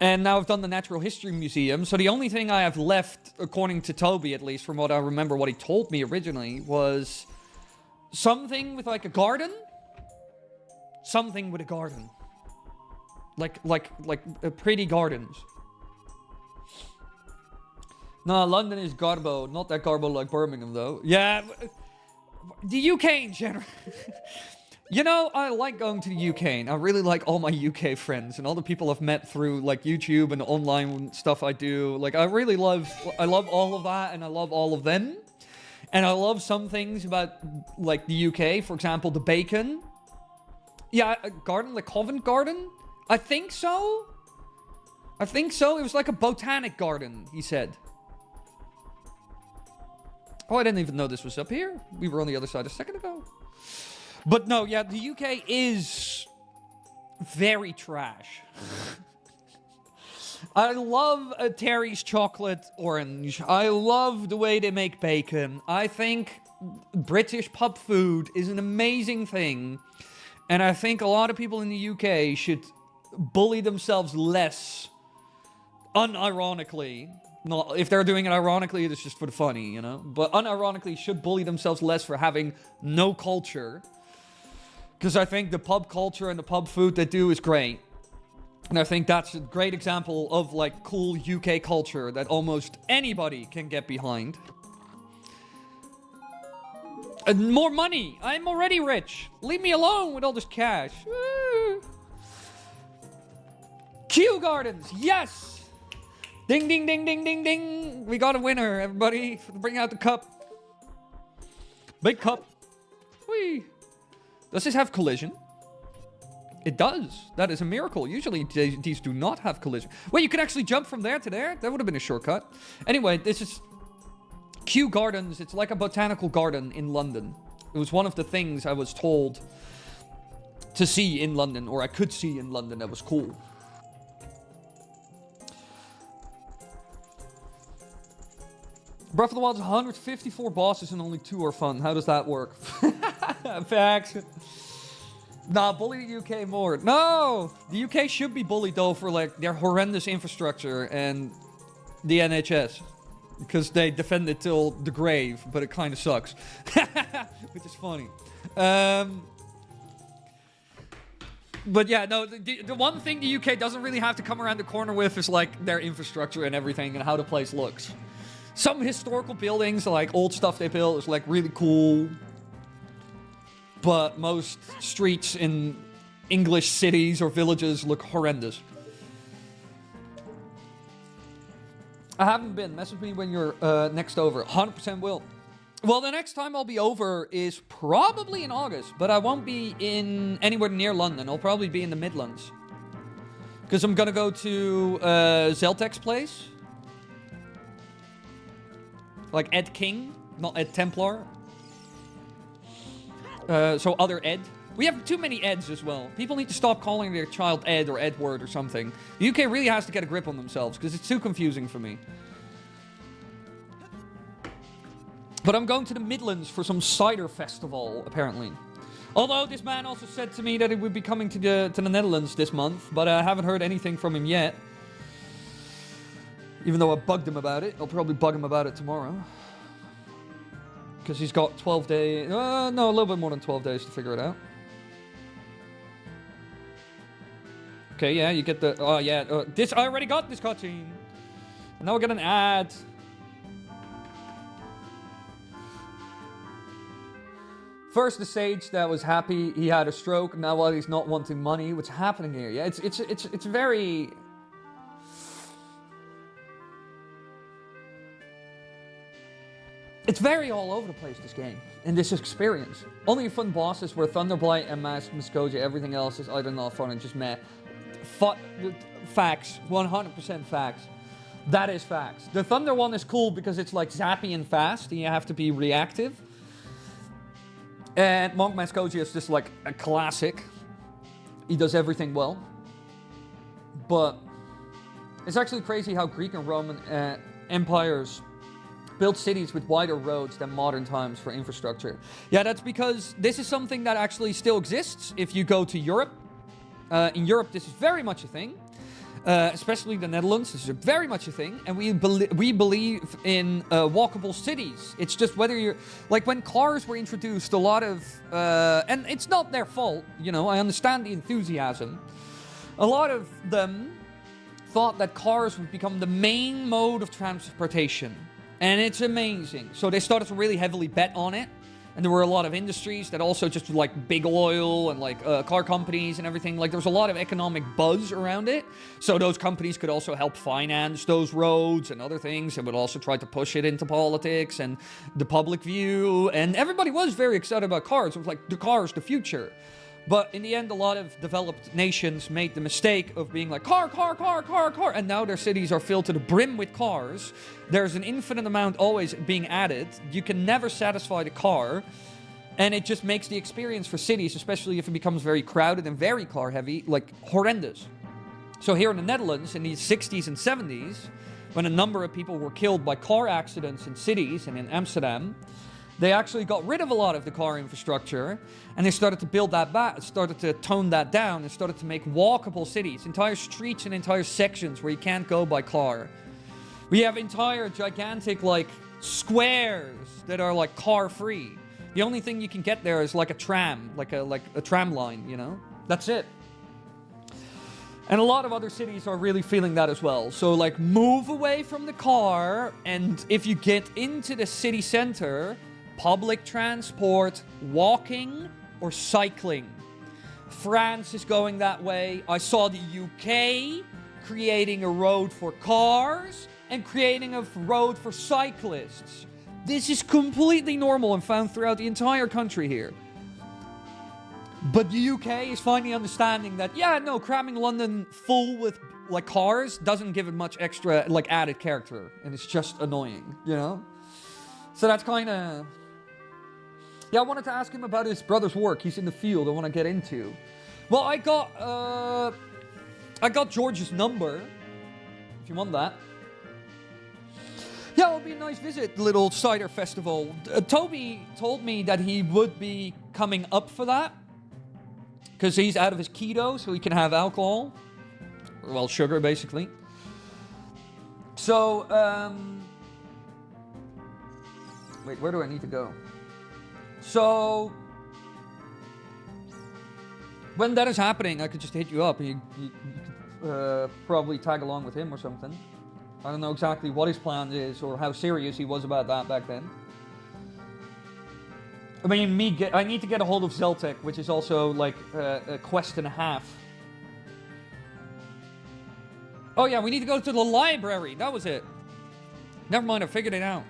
And now I've done the Natural History Museum. So the only thing I have left, according to Toby at least, from what I remember what he told me originally, was something with like a garden. Something with a garden. Like pretty gardens. No, London is garbo. Not that garbo like Birmingham though. Yeah. The UK in general. You know, I like going to the UK, and I really like all my UK friends and all the people I've met through, like, YouTube and online stuff I do. Like, I love all of that, and I love all of them. And I love some things about, like, the UK. For example, the bacon. Yeah, a garden, the Covent Garden? I think so. It was like a botanic garden, he said. Oh, I didn't even know this was up here. We were on the other side a second ago. But no, yeah, the UK is very trash. I love Terry's chocolate orange. I love the way they make bacon. I think British pub food is an amazing thing. And I think a lot of people in the UK should bully themselves less, unironically. Not, if they're doing it ironically, it's just for the funny, you know? But unironically should bully themselves less for having no culture. Because I think the pub culture and the pub food they do is great. And I think that's a great example of, like, cool UK culture that almost anybody can get behind. And more money! I'm already rich! Leave me alone with all this cash! Kew Gardens! Yes! Ding, ding, ding, ding, ding, ding! We got a winner, everybody! Bring out the cup. Big cup. Whee! Does this have collision? It does. That is a miracle. Usually these do not have collision. Wait, you could actually jump from there to there? That would have been a shortcut. Anyway, this is Kew Gardens. It's like a botanical garden in London. It was one of the things I was told to see in London, or I could see in London, that was cool. Breath of the Wild has 154 bosses and only 2 are fun. How does that work? Facts. Nah, bully the UK more. No! The UK should be bullied, though, for, like, their horrendous infrastructure and the NHS. Because they defend it till the grave, but it kind of sucks. Which is funny. But yeah, no, the one thing the UK doesn't really have to come around the corner with is, like, their infrastructure and everything and how the place looks. Some historical buildings, like old stuff they built, is like really cool. But most streets in English cities or villages look horrendous. I haven't been. Message me when you're next over. 100% will. Well, the next time I'll be over is probably in August, but I won't be in anywhere near London. I'll probably be in the Midlands. Because I'm going to go to Zeltek's place. Like Ed King, not Ed Templar. So other Ed. We have too many Eds as well. People need to stop calling their child Ed or Edward or something. The UK really has to get a grip on themselves because it's too confusing for me. But I'm going to the Midlands for some cider festival, apparently. Although this man also said to me that he would be coming to the Netherlands this month, but I haven't heard anything from him yet. Even though I bugged him about it. I'll probably bug him about it tomorrow. Because he's got 12 days... no, a little bit more than 12 days to figure it out. Okay, yeah, you get the... Oh, yeah. I already got this cutscene. Now I get an ad. First, the sage that was happy he had a stroke. Now, while he's not wanting money, what's happening here? Yeah, it's very... It's very all over the place, this game, in this experience. Only fun bosses were Thunderblight and Muskoja. Everything else is either not fun or just meh. Facts. 100% facts. That is facts. The Thunder one is cool because it's like zappy and fast, and you have to be reactive. And Monk Muskoja is just like a classic. He does everything well. But it's actually crazy how Greek and Roman empires built cities with wider roads than modern times for infrastructure. Yeah, that's because this is something that actually still exists if you go to Europe. In Europe, this is very much a thing. Especially the Netherlands, this is very much a thing. And we believe in walkable cities. It's just whether you're... Like, when cars were introduced, a lot of... and it's not their fault, you know, I understand the enthusiasm. A lot of them thought that cars would become the main mode of transportation. And it's amazing. So they started to really heavily bet on it. And there were a lot of industries that also just like big oil and like car companies and everything. Like there was a lot of economic buzz around it. So those companies could also help finance those roads and other things. And would also try to push it into politics and the public view. And everybody was very excited about cars. It was like, the car's the future. But in the end, a lot of developed nations made the mistake of being like, car. And now their cities are filled to the brim with cars. There's an infinite amount always being added. You can never satisfy the car. And it just makes the experience for cities, especially if it becomes very crowded and very car heavy, like horrendous. So here in the Netherlands, in the 60s and 70s, when a number of people were killed by car accidents in cities and in Amsterdam, they actually got rid of a lot of the car infrastructure, and they started to build that back, started to tone that down, and started to make walkable cities, entire streets and entire sections where you can't go by car. We have entire gigantic, like, squares that are, like, car-free. The only thing you can get there is, like, a tram, like a tram line, you know? That's it. And a lot of other cities are really feeling that as well. So, like, move away from the car, and if you get into the city center... Public transport, walking, or cycling. France is going that way. I saw the UK creating a road for cars and creating a road for cyclists. This is completely normal and found throughout the entire country here. But the UK is finally understanding that, yeah, no, cramming London full with, like, cars doesn't give it much extra, like, added character. And it's just annoying, you know? So that's kind of... Yeah, I wanted to ask him about his brother's work. He's in the field I want to get into. Well, I got George's number, if you want that. Yeah, it would be a nice visit, the little cider festival. Toby told me that he would be coming up for that. Because he's out of his keto, so he can have alcohol. Well, sugar, basically. So, wait, where do I need to go? So, when that is happening, I could just hit you up and you could probably tag along with him or something. I don't know exactly what his plan is or how serious he was about that back then. I mean, I need to get a hold of Zeltec, which is also like a quest and a half. Oh yeah, we need to go to the library. That was it. Never mind, I figured it out.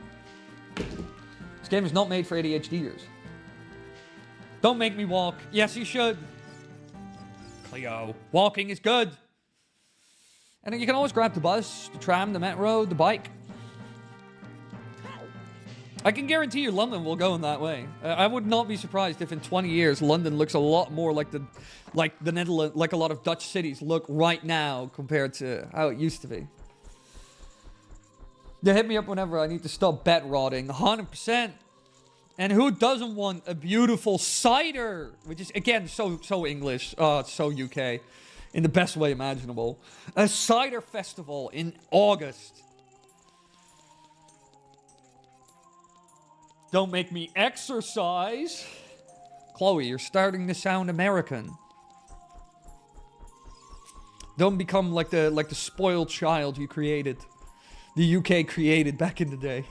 This game is not made for ADHDers. Don't make me walk. Yes, you should. Cleo, walking is good. And you can always grab the bus, the tram, the metro, the bike. I can guarantee you London will go in that way. I would not be surprised if in 20 years London looks a lot more like the Netherlands, like a lot of Dutch cities look right now compared to how it used to be. They hit me up whenever I need to stop bet rotting, 100%. And who doesn't want a beautiful cider? Which is, again, so English, so UK, in the best way imaginable. A cider festival in August. Don't make me exercise. Chloe, you're starting to sound American. Don't become like the spoiled child you created. The UK created back in the day.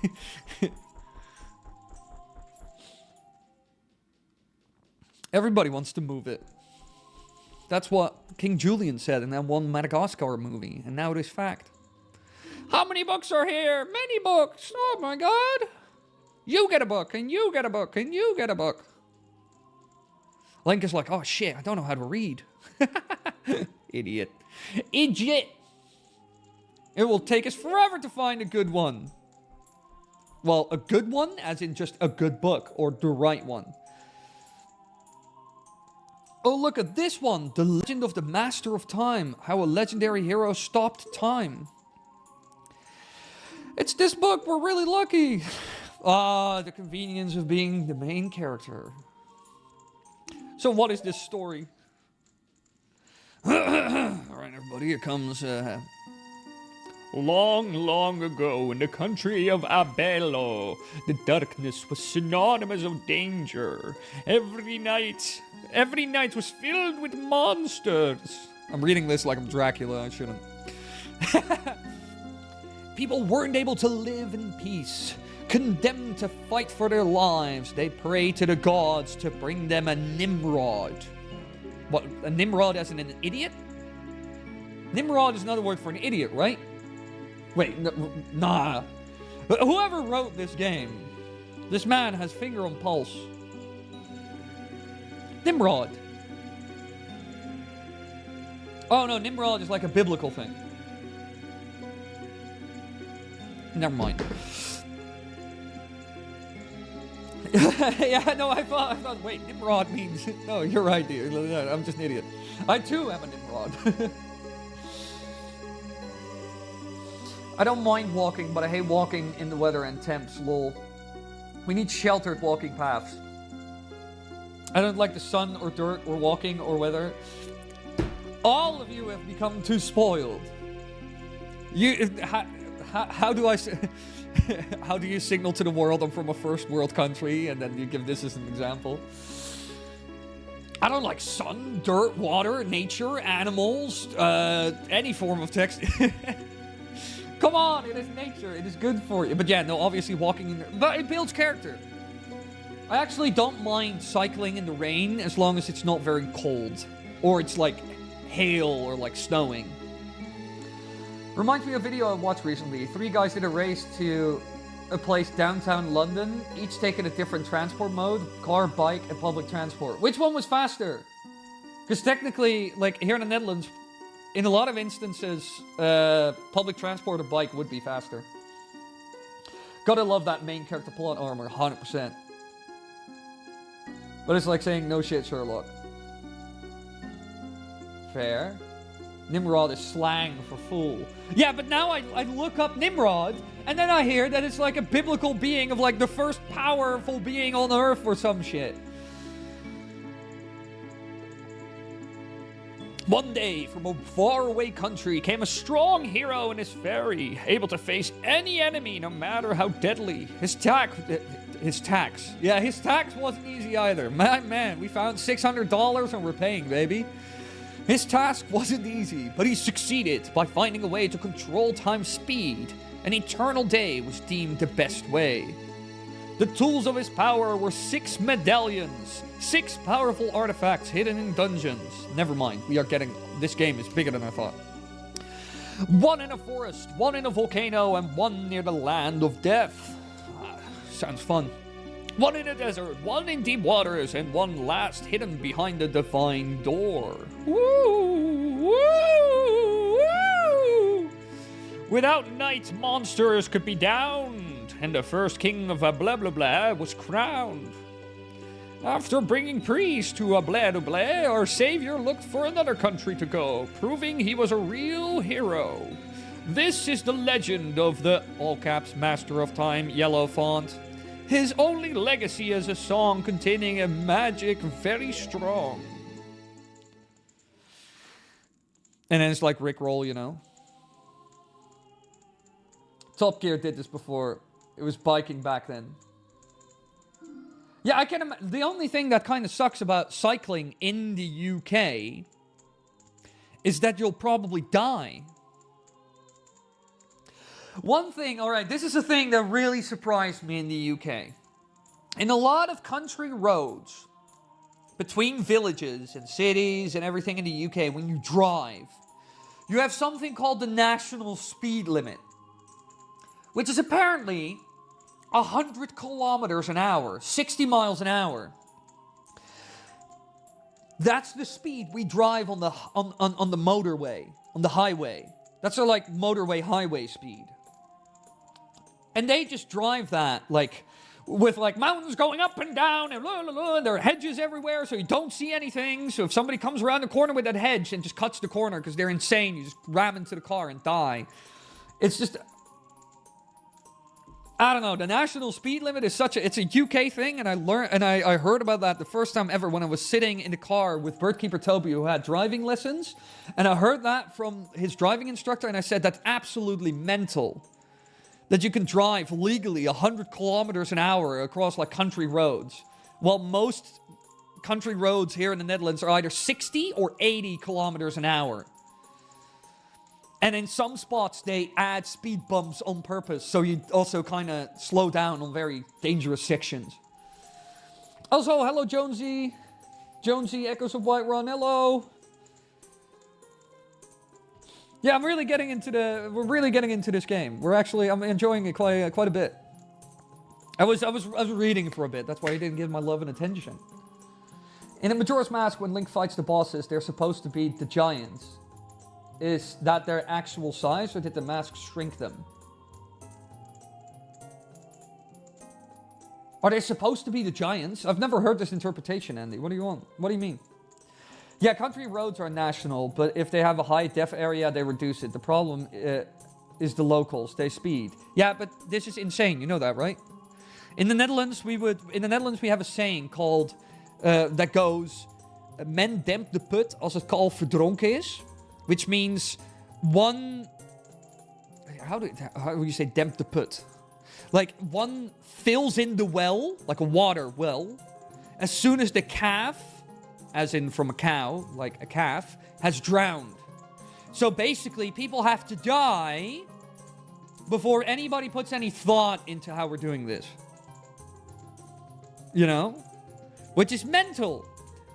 Everybody wants to move it. That's what King Julian said in that one Madagascar movie, and now it is fact. How many books are here? Many books. Oh my god. You get a book, and you get a book, and you get a book. Link is like, oh shit, I don't know how to read. Idiot. Idiot. It will take us forever to find a good one. Well, a good one, as in just a good book, or the right one. Oh, look at this one. The Legend of the Master of Time. How a legendary hero stopped time. It's this book. We're really lucky. Ah, the convenience of being the main character. So what is this story? Alright, everybody, here comes... Long, long ago, in the country of Abelo, the darkness was synonymous of danger. Every night was filled with monsters. I'm reading this like I'm Dracula, I shouldn't. People weren't able to live in peace. Condemned to fight for their lives, they prayed to the gods to bring them a Nimrod. What, a Nimrod as in an idiot? Nimrod is another word for an idiot, right? Wait, nah. Whoever wrote this game, this man has finger on pulse. Nimrod. Oh no, Nimrod is like a biblical thing. Never mind. Yeah, no, I thought, wait, Nimrod means... No, you're right, dude. I'm just an idiot. I too am a Nimrod. I don't mind walking, but I hate walking in the weather and temps, lol. We need sheltered walking paths. I don't like the sun or dirt or walking or weather. All of you have become too spoiled. How do I... How do you signal to the world I'm from a first world country and then you give this as an example? I don't like sun, dirt, water, nature, animals, any form of text. Come on, it is nature. It is good for you. But yeah, no, obviously walking in there. But it builds character. I actually don't mind cycling in the rain as long as it's not very cold. Or it's like hail or like snowing. Reminds me of a video I watched recently. 3 guys did a race to a place downtown London, each taking a different transport mode, car, bike, and public transport. Which one was faster? Because technically, like here in the Netherlands, in a lot of instances, public transport or bike would be faster. Gotta love that main character plot armor, 100%. But it's like saying, no shit, Sherlock. Fair. Nimrod is slang for fool. Yeah, but now I look up Nimrod, and then I hear that it's like a biblical being of like the first powerful being on Earth or some shit. One day, from a faraway country, came a strong hero and his fairy, able to face any enemy, no matter how deadly. His tax wasn't easy either. Man, we found $600 and we're paying, baby. His task wasn't easy, but he succeeded by finding a way to control time's speed. An eternal day was deemed the best way. The tools of his power were 6 medallions, 6 powerful artifacts hidden in dungeons. Never mind, this game is bigger than I thought. 1 in a forest, 1 in a volcano, and 1 near the land of death. Sounds fun. 1 in a desert, 1 in deep waters, and 1 last hidden behind the divine door. Woo! Woo! Woo! Without night, monsters could be downed, and the first king of a blah blah blah was crowned. After bringing peace to a blah blah blah, our savior looked for another country to go, proving he was a real hero. This is the legend of the, all caps, Master of Time, yellow font. His only legacy is a song containing a magic very strong. And then it's like Rickroll, you know. Top Gear did this before. It was biking back then. Yeah, I can imagine. The only thing that kind of sucks about cycling in the UK is that you'll probably die. One thing, alright, this is a thing that really surprised me in the UK. In a lot of country roads, between villages and cities and everything in the UK, when you drive, you have something called the national speed limit, which is apparently 100 kilometers an hour, 60 miles an hour. That's the speed we drive on the motorway, on the highway. That's our like motorway highway speed. And they just drive that like with like mountains going up and down and blah, blah, blah, and there are hedges everywhere so you don't see anything. So if somebody comes around the corner with that hedge and just cuts the corner because they're insane, you just ram into the car and die. It's just, I don't know. The national speed limit is it's a UK thing, and I heard about that the first time ever when I was sitting in the car with Birdkeeper Toby, who had driving lessons, and I heard that from his driving instructor, and I said, that's absolutely mental. That you can drive legally 100 kilometers an hour across like country roads, while most country roads here in the Netherlands are either 60 or 80 kilometers an hour. And in some spots, they add speed bumps on purpose, so you also kind of slow down on very dangerous sections. Also, hello, Jonesy. Jonesy, Echoes of Whiterun, hello. Yeah, we're really getting into this game. I'm enjoying it quite a bit. I was reading for a bit, that's why I didn't give my love and attention. In a Majora's Mask, when Link fights the bosses, they're supposed to be the giants. Is that their actual size, or did the mask shrink them? Are they supposed to be the giants? I've never heard this interpretation, Andy. What do you want? What do you mean? Yeah, country roads are national, but if they have a high def area, they reduce it. The problem is the locals. They speed. Yeah, but this is insane. You know that, right? In the Netherlands, we have a saying called that goes, "Men dempt de put als het kalf verdronken is." Which means one... How do you say demp the put? Like, one fills in the well, like a water well, as soon as the calf, as in from a cow, like a calf, has drowned. So basically, people have to die before anybody puts any thought into how we're doing this. You know? Which is mental.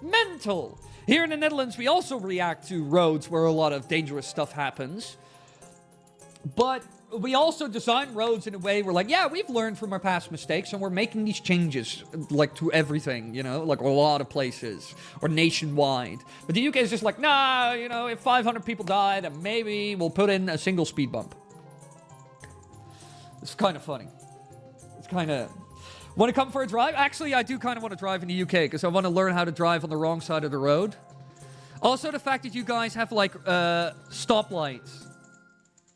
Mental! Here in the Netherlands, we also react to roads where a lot of dangerous stuff happens. But we also design roads in a way we're like, yeah, we've learned from our past mistakes and we're making these changes, like, to everything, you know, like a lot of places or nationwide. But the UK is just like, nah, you know, if 500 people die, then maybe we'll put in a single speed bump. It's kind of funny. It's kind of... Want to come for a drive? Actually, I do kind of want to drive in the UK because I want to learn how to drive on the wrong side of the road. Also, the fact that you guys have, like, stoplights.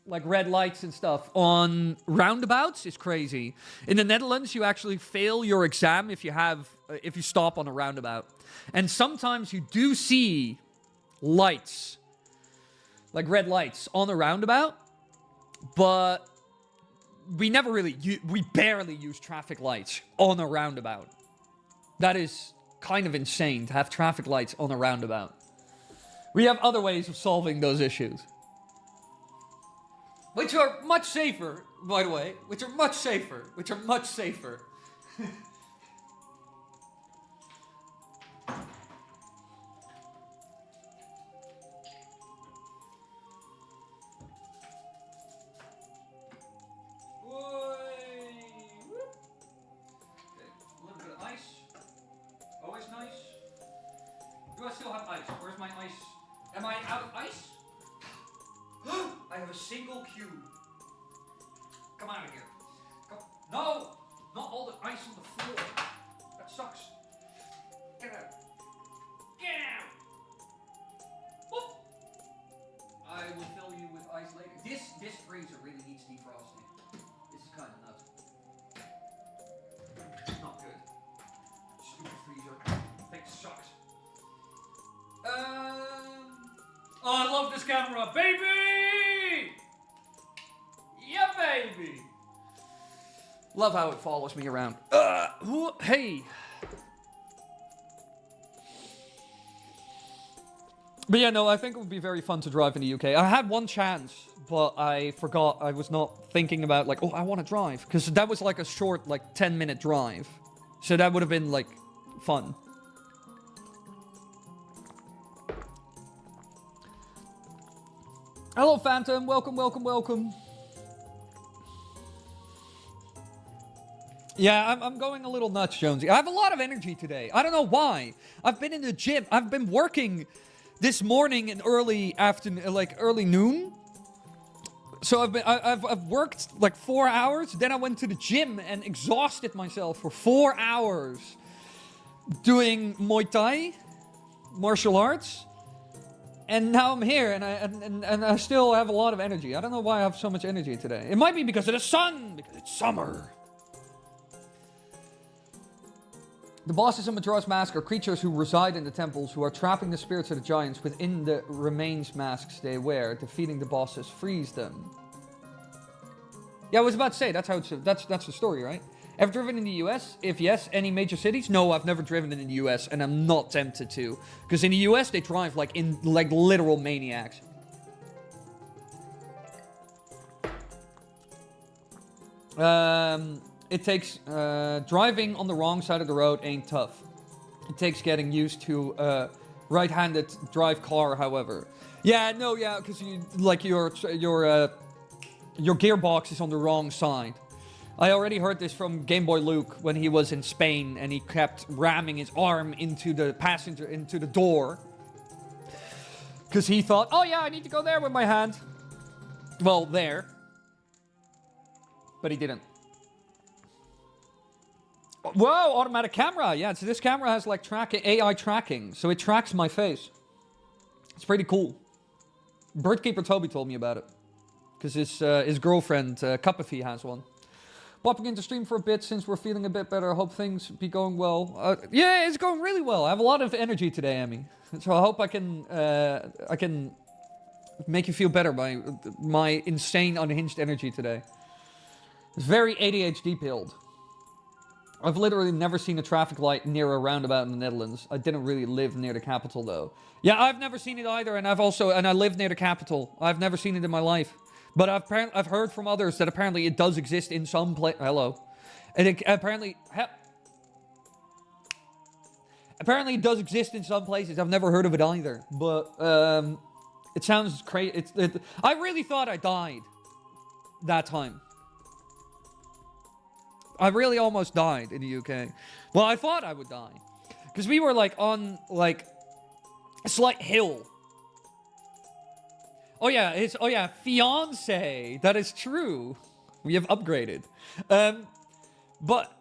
Like red lights and stuff on roundabouts is crazy. In the Netherlands, you actually fail your exam if you stop on a roundabout. And sometimes you do see lights, like red lights on a roundabout, but we barely use traffic lights on a roundabout. That is kind of insane to have traffic lights on a roundabout. We have other ways of solving those issues. Which are much safer, by the way. Which are much safer. Do I still have ice? Where's my ice? Am I out of ice? I have a single cube. Come out of here. Come. No! Not all the ice on the floor. That sucks. Get out. Get out! Whoop. I will fill you with ice later. This freezer really needs defrosting. This is kind of nuts. Not good. Stupid freezer. Thing sucks. Oh, I love this camera, baby! Yeah, baby! Love how it follows me around. Hey! But yeah, no, I think it would be very fun to drive in the UK. I had one chance, but I forgot. I was not thinking about, like, oh, I want to drive. Because that was like a short, like, 10-minute drive. So that would have been, like, fun. Hello, Phantom. Welcome, welcome, welcome. Yeah, I'm going a little nuts, Jonesy. I have a lot of energy today. I don't know why. I've been in the gym. I've been working this morning in early afternoon, like early noon. So I've worked like 4 hours. Then I went to the gym and exhausted myself for 4 hours doing Muay Thai, martial arts. And now I'm here, and I still have a lot of energy. I don't know why I have so much energy today. It might be because of the sun, because it's summer. The bosses in Majora's Mask are creatures who reside in the temples, who are trapping the spirits of the giants within the remains masks they wear. Defeating the bosses frees them. Yeah, I was about to say, that's the story, right? Ever driven in the US? If yes, any major cities? No, I've never driven in the US, and I'm not tempted to. Because in the US, they drive like literal maniacs. It takes... driving on the wrong side of the road ain't tough. It takes getting used to right-handed drive car, however. Yeah, no, yeah, because your gearbox is on the wrong side. I already heard this from Game Boy Luke when he was in Spain and he kept ramming his arm into the door. Because he thought, oh yeah, I need to go there with my hand. Well, there. But he didn't. Whoa, automatic camera. Yeah, so this camera has like AI tracking. So it tracks my face. It's pretty cool. Birdkeeper Toby told me about it. Because his girlfriend, Cuppathy, has one. Popping into stream for a bit since we're feeling a bit better. I hope things be going well. Yeah, it's going really well. I have a lot of energy today, Emmy. So I hope I can make you feel better by my insane, unhinged energy today. It's very ADHD pilled. I've literally never seen a traffic light near a roundabout in the Netherlands. I didn't really live near the capital, though. Yeah, I've never seen it either, and I live near the capital. I've never seen it in my life. But I've heard from others that apparently it does exist in some place. Hello. And it apparently it does exist in some places. I've never heard of it either. But it sounds crazy. I really thought I died. that time. I really almost died in the UK. Well, I thought I would die. Because we were, like, on, like, a slight hill. Oh, yeah, fiancé. That is true. We have upgraded. But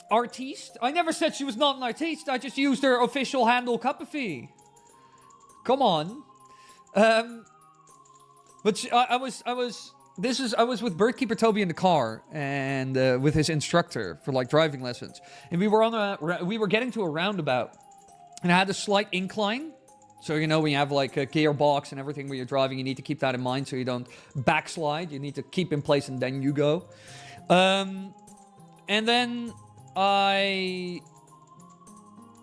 artiste? I never said she was not an artiste. I just used her official handle Cuppafee. Come on. But I was with Birdkeeper Toby in the car and with his instructor for like driving lessons, and we were getting to a roundabout, and I had a slight incline. So you know when you have like a gearbox and everything when you're driving, you need to keep that in mind so you don't backslide. You need to keep in place and then you go. And then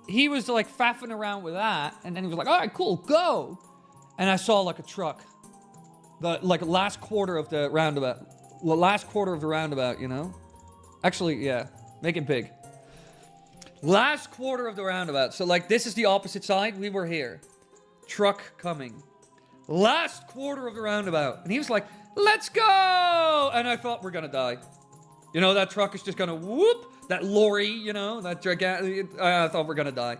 he was like faffing around with that, and then he was like, "All right, cool, go." And I saw like a truck. The last quarter of the roundabout. The last quarter of the roundabout, you know? Actually, yeah. Make it big. Last quarter of the roundabout. So, like, this is the opposite side. We were here. Truck coming. Last quarter of the roundabout. And he was like, "Let's go!" And I thought, we're gonna die. You know, that truck is just gonna whoop. That lorry, you know, that gigantic... I thought we're gonna die.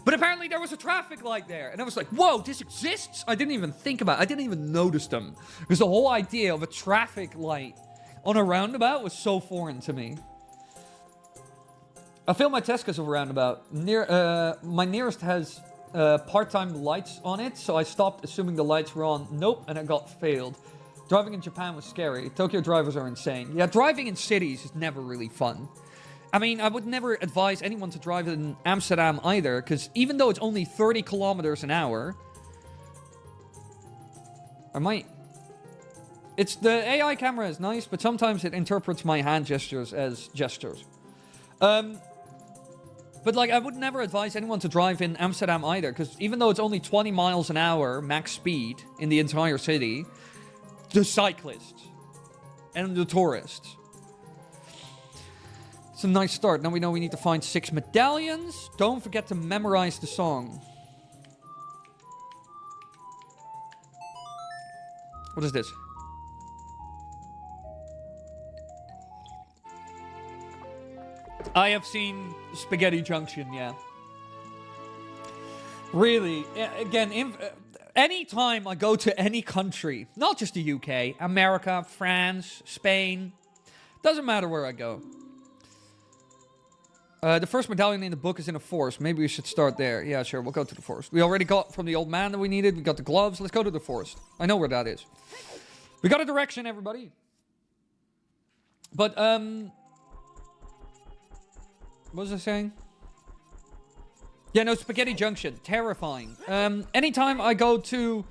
But apparently there was a traffic light there. And I was like, whoa, this exists? I didn't even think about it. I didn't even notice them. Because the whole idea of a traffic light on a roundabout was so foreign to me. I failed my test because of a roundabout. My nearest has part-time lights on it, so I stopped assuming the lights were on. Nope, and it got failed. Driving in Japan was scary. Tokyo drivers are insane. Yeah, driving in cities is never really fun. I mean, I would never advise anyone to drive in Amsterdam either, because even though it's only 30 kilometers an hour, the AI camera is nice, but sometimes it interprets my hand gestures as gestures. But like, I would never advise anyone to drive in Amsterdam either, because even though it's only 20 miles an hour max speed in the entire city, the cyclists and the tourists. It's a nice start. Now we know we need to find 6 medallions. Don't forget to memorize the song. What is this? I have seen Spaghetti Junction, yeah. Really, again, anytime I go to any country, not just the UK, America, France, Spain, doesn't matter where I go. The first medallion in the book is in a forest. Maybe we should start there. Yeah, sure. We'll go to the forest. We already got from the old man that we needed. We got the gloves. Let's go to the forest. I know where that is. We got a direction, everybody. But, what was I saying? Yeah, no, Spaghetti Junction. Terrifying. Anytime I go to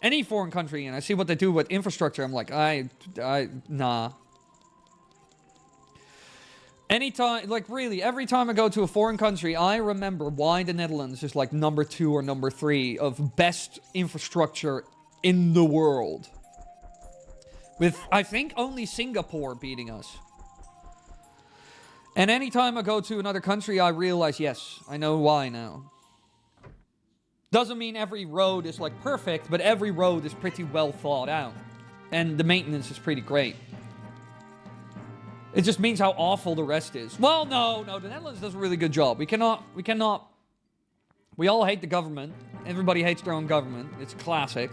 any foreign country and I see what they do with infrastructure, I'm like, nah. Anytime, like really, every time I go to a foreign country, I remember why the Netherlands is like number 2 or number 3 of best infrastructure in the world. With, I think, only Singapore beating us. And anytime I go to another country, I realize, yes, I know why now. Doesn't mean every road is like perfect, but every road is pretty well thought out. And the maintenance is pretty great. It just means how awful the rest is. Well, no, the Netherlands does a really good job. We all hate the government. Everybody hates their own government. It's classic.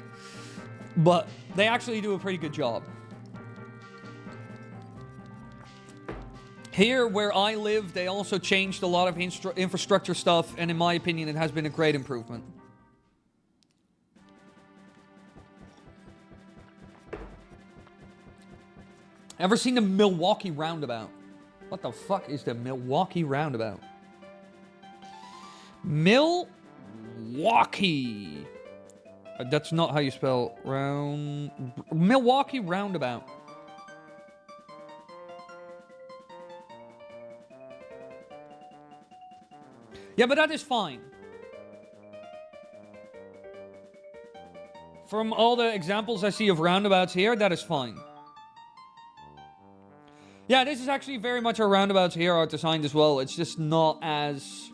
But they actually do a pretty good job. Here, where I live, they also changed a lot of infrastructure stuff, and in my opinion, it has been a great improvement. Ever seen the Milwaukee Roundabout? What the fuck is the Milwaukee Roundabout? Milwaukee. That's not how you spell Milwaukee Roundabout. Yeah, but that is fine. From all the examples I see of roundabouts here, that is fine. Yeah, this is actually very much how roundabouts here are designed as well. It's just not as...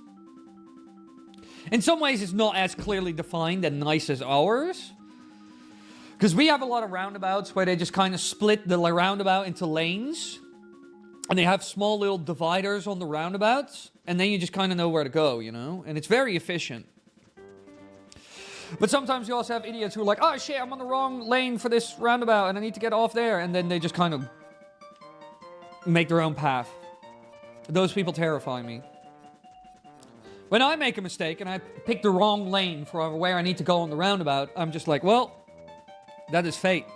In some ways, it's not as clearly defined and nice as ours. Because we have a lot of roundabouts where they just kind of split the roundabout into lanes. And they have small little dividers on the roundabouts. And then you just kind of know where to go, you know? And it's very efficient. But sometimes you also have idiots who are like, oh shit, I'm on the wrong lane for this roundabout and I need to get off there. And then they just kind of make their own path. Those people terrify me. When I make a mistake and I pick the wrong lane for where I need to go on the roundabout, I'm just like, well, that is fate.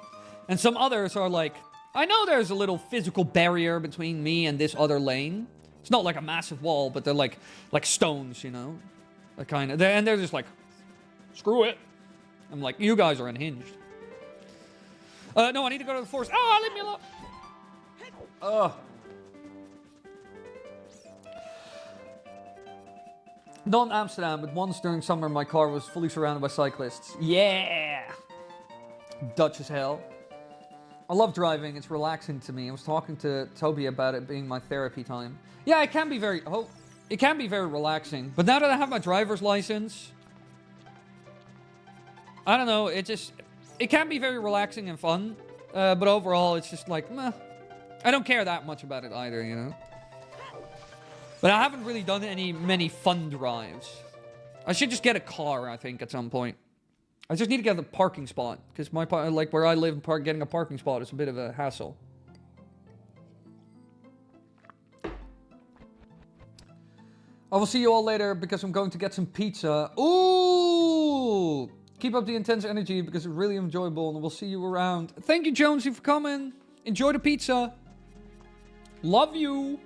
And some others are like, I know there's a little physical barrier between me and this other lane. It's not like a massive wall, but they're like stones, you know? And they're just like, screw it. I'm like, you guys are unhinged. No, I need to go to the forest. Oh, leave me alone. Ugh. Not in Amsterdam, but once during summer, my car was fully surrounded by cyclists. Yeah! Dutch as hell. I love driving. It's relaxing to me. I was talking to Toby about it being my therapy time. Yeah, it can be very relaxing. But now that I have my driver's license, I don't know, it can be very relaxing and fun. But overall, it's just like, meh. I don't care that much about it either, you know? But I haven't really done many fun drives. I should just get a car, I think, at some point. I just need to get a parking spot. Because like where I live, getting a parking spot is a bit of a hassle. I will see you all later because I'm going to get some pizza. Ooh! Keep up the intense energy because it's really enjoyable and we'll see you around. Thank you, Jonesy, for coming. Enjoy the pizza. Love you.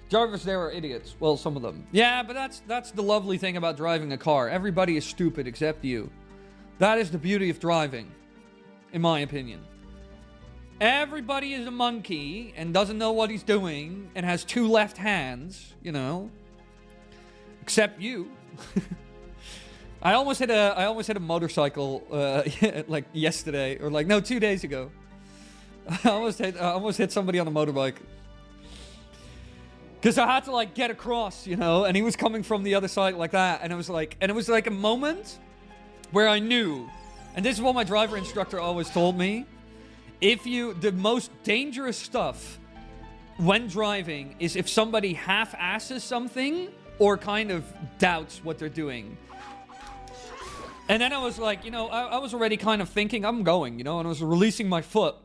Drivers there are idiots. Well, some of them. Yeah, but that's the lovely thing about driving a car. Everybody is stupid except you. That is the beauty of driving, in my opinion. Everybody is a monkey and doesn't know what he's doing and has two left hands, you know. Except you. I almost hit a motorcycle like yesterday or like no 2 days ago. I almost hit somebody on a motorbike. Because I had to like get across, you know, and he was coming from the other side like that, and it was like a moment where I knew, and this is what my driver instructor always told me, the most dangerous stuff when driving is if somebody half-asses something or kind of doubts what they're doing. And then I was like, you know, I was already kind of thinking, I'm going, you know, and I was releasing my foot.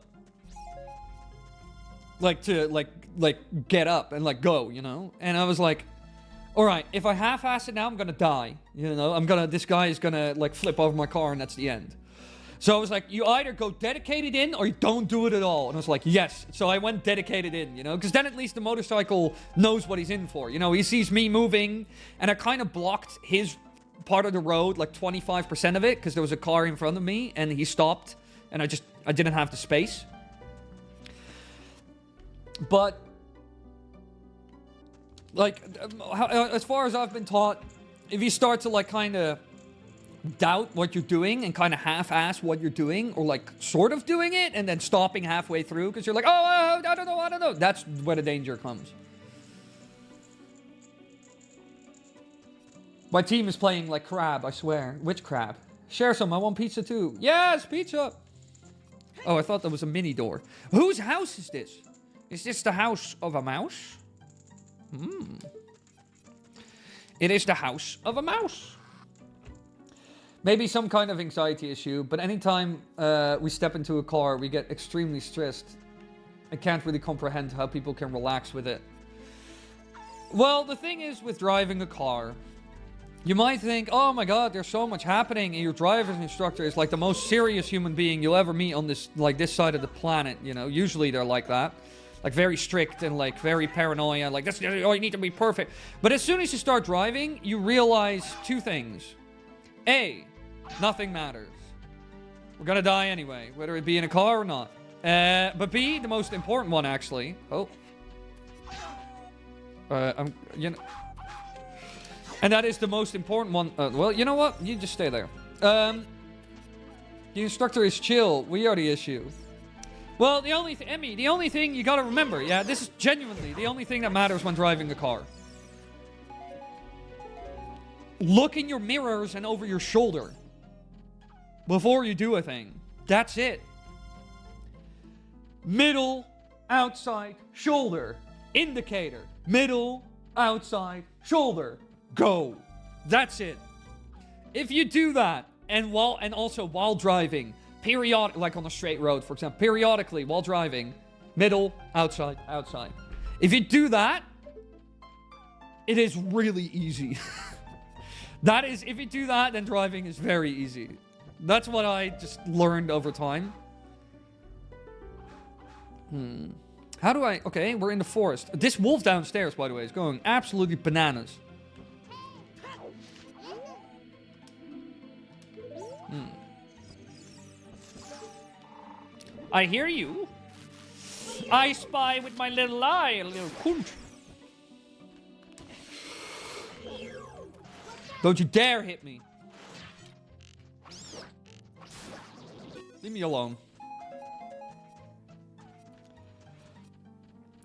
Like to, like get up and, like, go, you know? And I was like, all right, if I half-ass it now, I'm gonna die. You know, this guy is gonna, like, flip over my car and that's the end. So I was like, you either go dedicated in or you don't do it at all. And I was like, yes. So I went dedicated in, you know? Because then at least the motorcycle knows what he's in for. You know, he sees me moving and I kind of blocked his part of the road, like 25% of it, because there was a car in front of me and he stopped and I didn't have the space. But, like, as far as I've been taught, if you start to, like, kind of doubt what you're doing and kind of half-ass what you're doing, or, like, sort of doing it, and then stopping halfway through because you're like, oh, I don't know, that's where the danger comes. My team is playing like crab, I swear. Which crab? Share some, I want pizza too. Yes, pizza! Oh, I thought that was a mini door. Whose house is this? Is this the house of a mouse? It is the house of a mouse. Maybe some kind of anxiety issue, but anytime we step into a car, we get extremely stressed. I can't really comprehend how people can relax with it. Well, the thing is with driving a car, you might think, oh my god, there's so much happening, and your driver's instructor is like the most serious human being you'll ever meet on this side of the planet, you know. Usually they're like that. Like very strict and like very paranoia, like this, oh, you need to be perfect. But as soon as you start driving, you realize two things. A, nothing matters. We're gonna die anyway, whether it be in a car or not. But B, the most important one actually. Oh. You know. And that is the most important one. Well, you know what? You just stay there. The instructor is chill. We are the issue. Well, Emmy, the only thing you gotta remember, yeah, this is genuinely the only thing that matters when driving a car. Look in your mirrors and over your shoulder before you do a thing. That's it. Middle, outside, shoulder. Indicator. Middle, outside, shoulder. Go. That's it. If you do that, and also while driving, like on a straight road, for example, periodically while driving, middle, outside, outside. If you do that, it is really easy. If you do that, then driving is very easy. That's what I just learned over time. How do I... Okay, we're in the forest. This wolf downstairs, by the way, is going absolutely bananas. I hear you. I spy with my little eye, a little cunt. Don't you dare hit me. Leave me alone.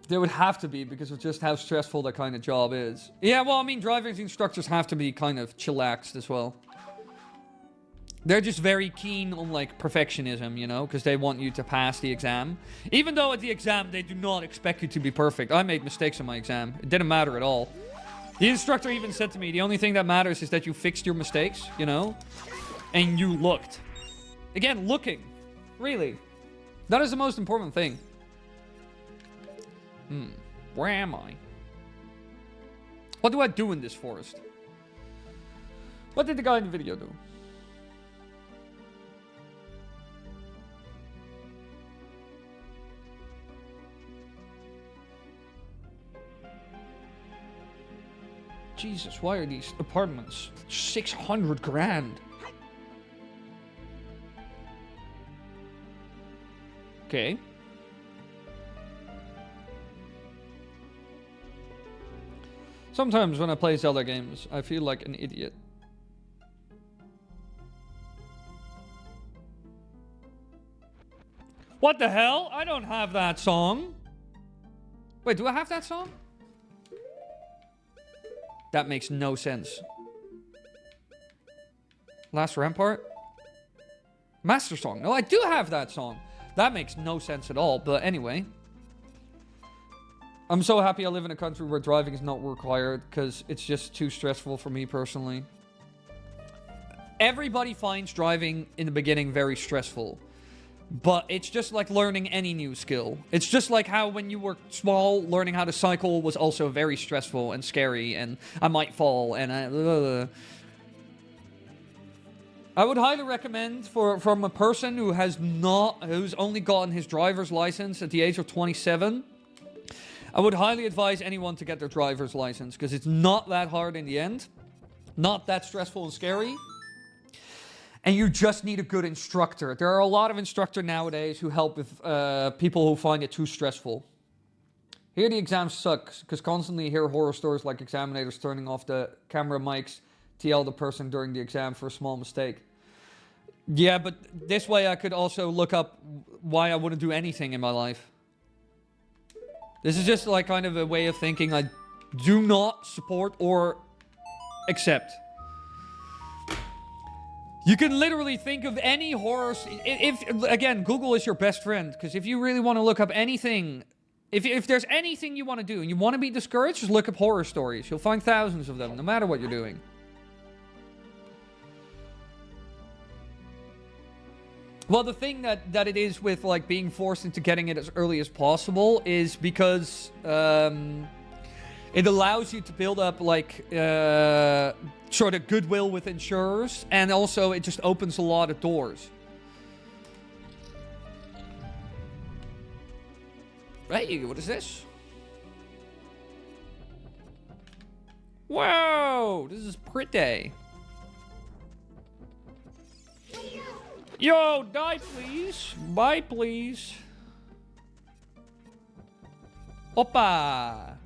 There would have to be, because of just how stressful that kind of job is. Yeah, well, I mean, driving instructors have to be kind of chillaxed as well. They're just very keen on, like, perfectionism, you know? Because they want you to pass the exam. Even though at the exam, they do not expect you to be perfect. I made mistakes in my exam. It didn't matter at all. The instructor even said to me, the only thing that matters is that you fixed your mistakes, you know? And you looked. Again, looking. Really. That is the most important thing. Where am I? What do I do in this forest? What did the guy in the video do? Jesus, why are these apartments 600 grand? Okay. Sometimes when I play Zelda games, I feel like an idiot. What the hell? I don't have that song. Wait, do I have that song? That makes no sense. Last Rampart? Master Song. No, I do have that song. That makes no sense at all. But anyway. I'm so happy I live in a country where driving is not required, because it's just too stressful for me personally. Everybody finds driving in the beginning very stressful. But it's just like learning any new skill. It's just like how when you were small, learning how to cycle was also very stressful and scary, and I might fall, and I would highly recommend from a person who's only gotten his driver's license at the age of 27. I would highly advise anyone to get their driver's license, because it's not that hard in the end. Not that stressful and scary. And you just need a good instructor. There are a lot of instructors nowadays who help with people who find it too stressful. Here the exam sucks, because constantly hear horror stories like examinators turning off the camera mics to yell at the person during the exam for a small mistake. Yeah, but this way I could also look up why I wouldn't do anything in my life. This is just like kind of a way of thinking I do not support or accept. You can literally think of any horror... Again, Google is your best friend. Because if you really want to look up anything... If there's anything you want to do and you want to be discouraged, just look up horror stories. You'll find thousands of them, no matter what you're doing. Well, the thing that it is with, like, being forced into getting it as early as possible is because... it allows you to build up, like, sort of goodwill with insurers. And also, it just opens a lot of doors. Hey, what is this? Whoa, this is pretty. Yo, die, please. Bye, please. Oppa.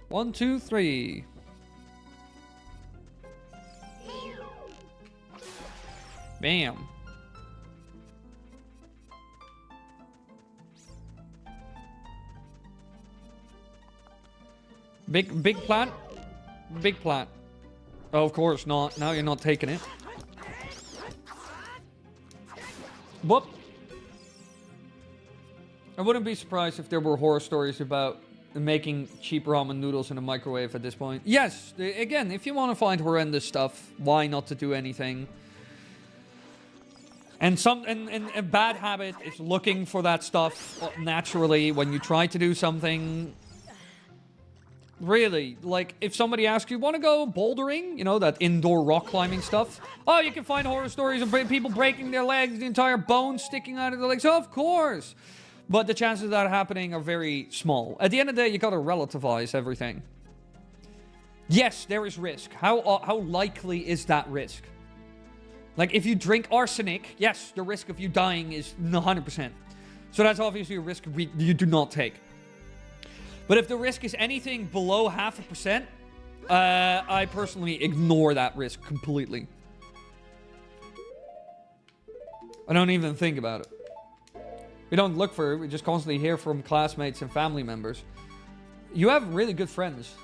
1, 2, 3. Bam. Big plant? Big plant. Oh, of course not. Now you're not taking it. Whoop. I wouldn't be surprised if there were horror stories about making cheap ramen noodles in a microwave at this point. Yes, again, if you want to find horrendous stuff, why not to do anything? And a bad habit is looking for that stuff naturally when you try to do something. Really, like, if somebody asks you, want to go bouldering? You know, that indoor rock climbing stuff? Oh, you can find horror stories of people breaking their legs, the entire bone sticking out of their legs. Oh, of course. But the chances of that happening are very small. At the end of the day, you gotta relativize everything. Yes, there is risk. How likely is that risk? Like, if you drink arsenic, yes, the risk of you dying is 100%. So that's obviously a risk you do not take. But if the risk is anything below 0.5%, I personally ignore that risk completely. I don't even think about it. We don't look for it. We just constantly hear from classmates and family members. You have really good friends.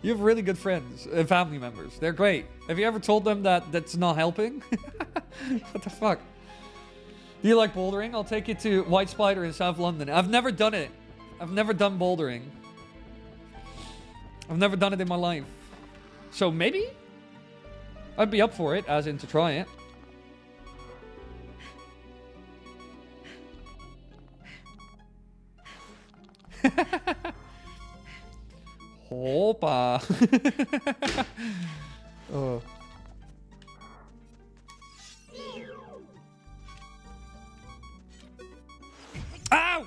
You have really good friends and family members. They're great. Have you ever told them that that's not helping? What the fuck? Do you like bouldering? I'll take you to White Spider in South London. I've never done it. I've never done bouldering. I've never done it in my life. So maybe? I'd be up for it, as in to try it. Hoppa. Oh. Ow!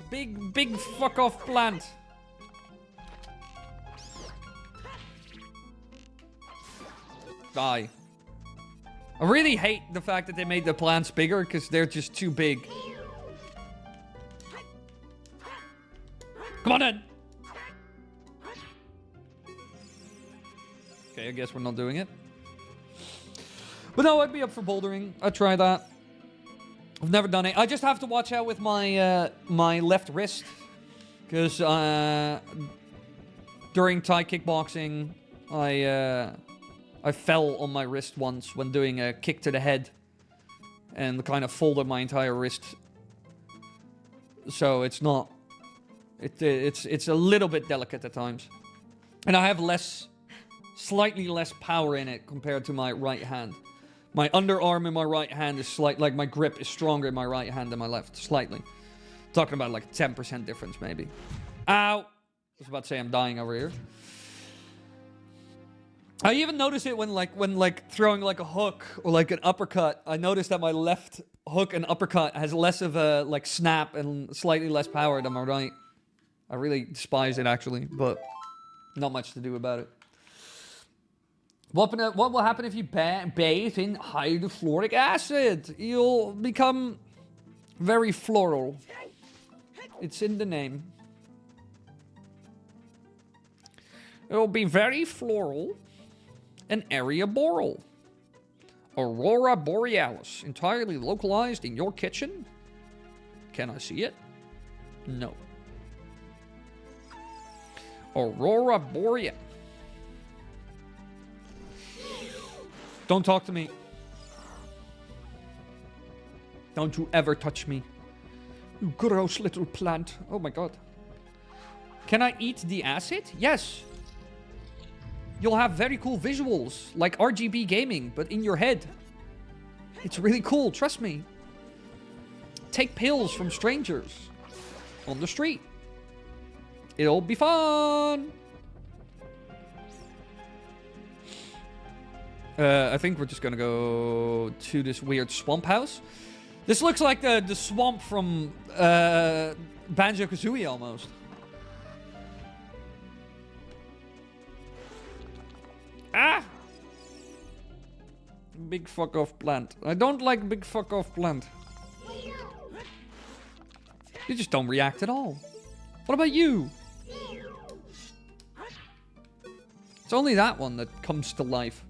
Big fuck off plant. Die. I really hate the fact that they made the plants bigger because they're just too big. Come on in! Okay, I guess we're not doing it. But no, I'd be up for bouldering. I'd try that. I've never done it. I just have to watch out with my my left wrist. Because during Thai kickboxing, I fell on my wrist once when doing a kick to the head. And kind of folded my entire wrist. So it's not... It's a little bit delicate at times. And I have slightly less power in it compared to my right hand. My underarm in my right hand is like my grip is stronger in my right hand than my left, slightly. Talking about like 10% difference maybe. Ow! I was about to say I'm dying over here. I even notice it when throwing like a hook or like an uppercut. I notice that my left hook and uppercut has less of a like snap and slightly less power than my right. I really despise it, actually, but not much to do about it. What will happen if you bathe in hydrofluoric acid? You'll become very floral. It's in the name. It'll be very floral and area boreal. Aurora borealis, entirely localized in your kitchen. Can I see it? No. Aurora borealis. Don't talk to me. Don't you ever touch me. You gross little plant. Oh my god. Can I eat the acid? Yes. You'll have very cool visuals, like RGB gaming, but in your head. It's really cool, trust me. Take pills from strangers on the street. It'll be fun. I think we're just gonna go to this weird swamp house. This looks like the swamp from Banjo-Kazooie almost. Ah! Big fuck off plant. I don't like big fuck off plant. You just don't react at all. What about you? It's only that one that comes to life.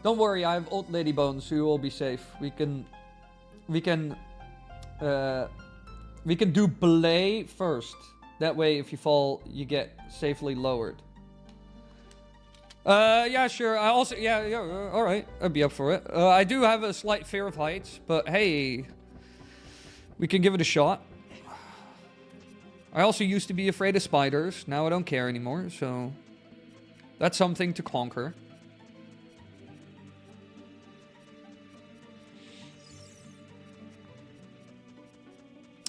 Don't worry, I have old lady bones, so you will be safe. We can do belay first. That way, if you fall, you get safely lowered. Yeah, sure. I also, yeah, all right. I'd be up for it. I do have a slight fear of heights, but hey, we can give it a shot. I also used to be afraid of spiders. Now I don't care anymore, so that's something to conquer.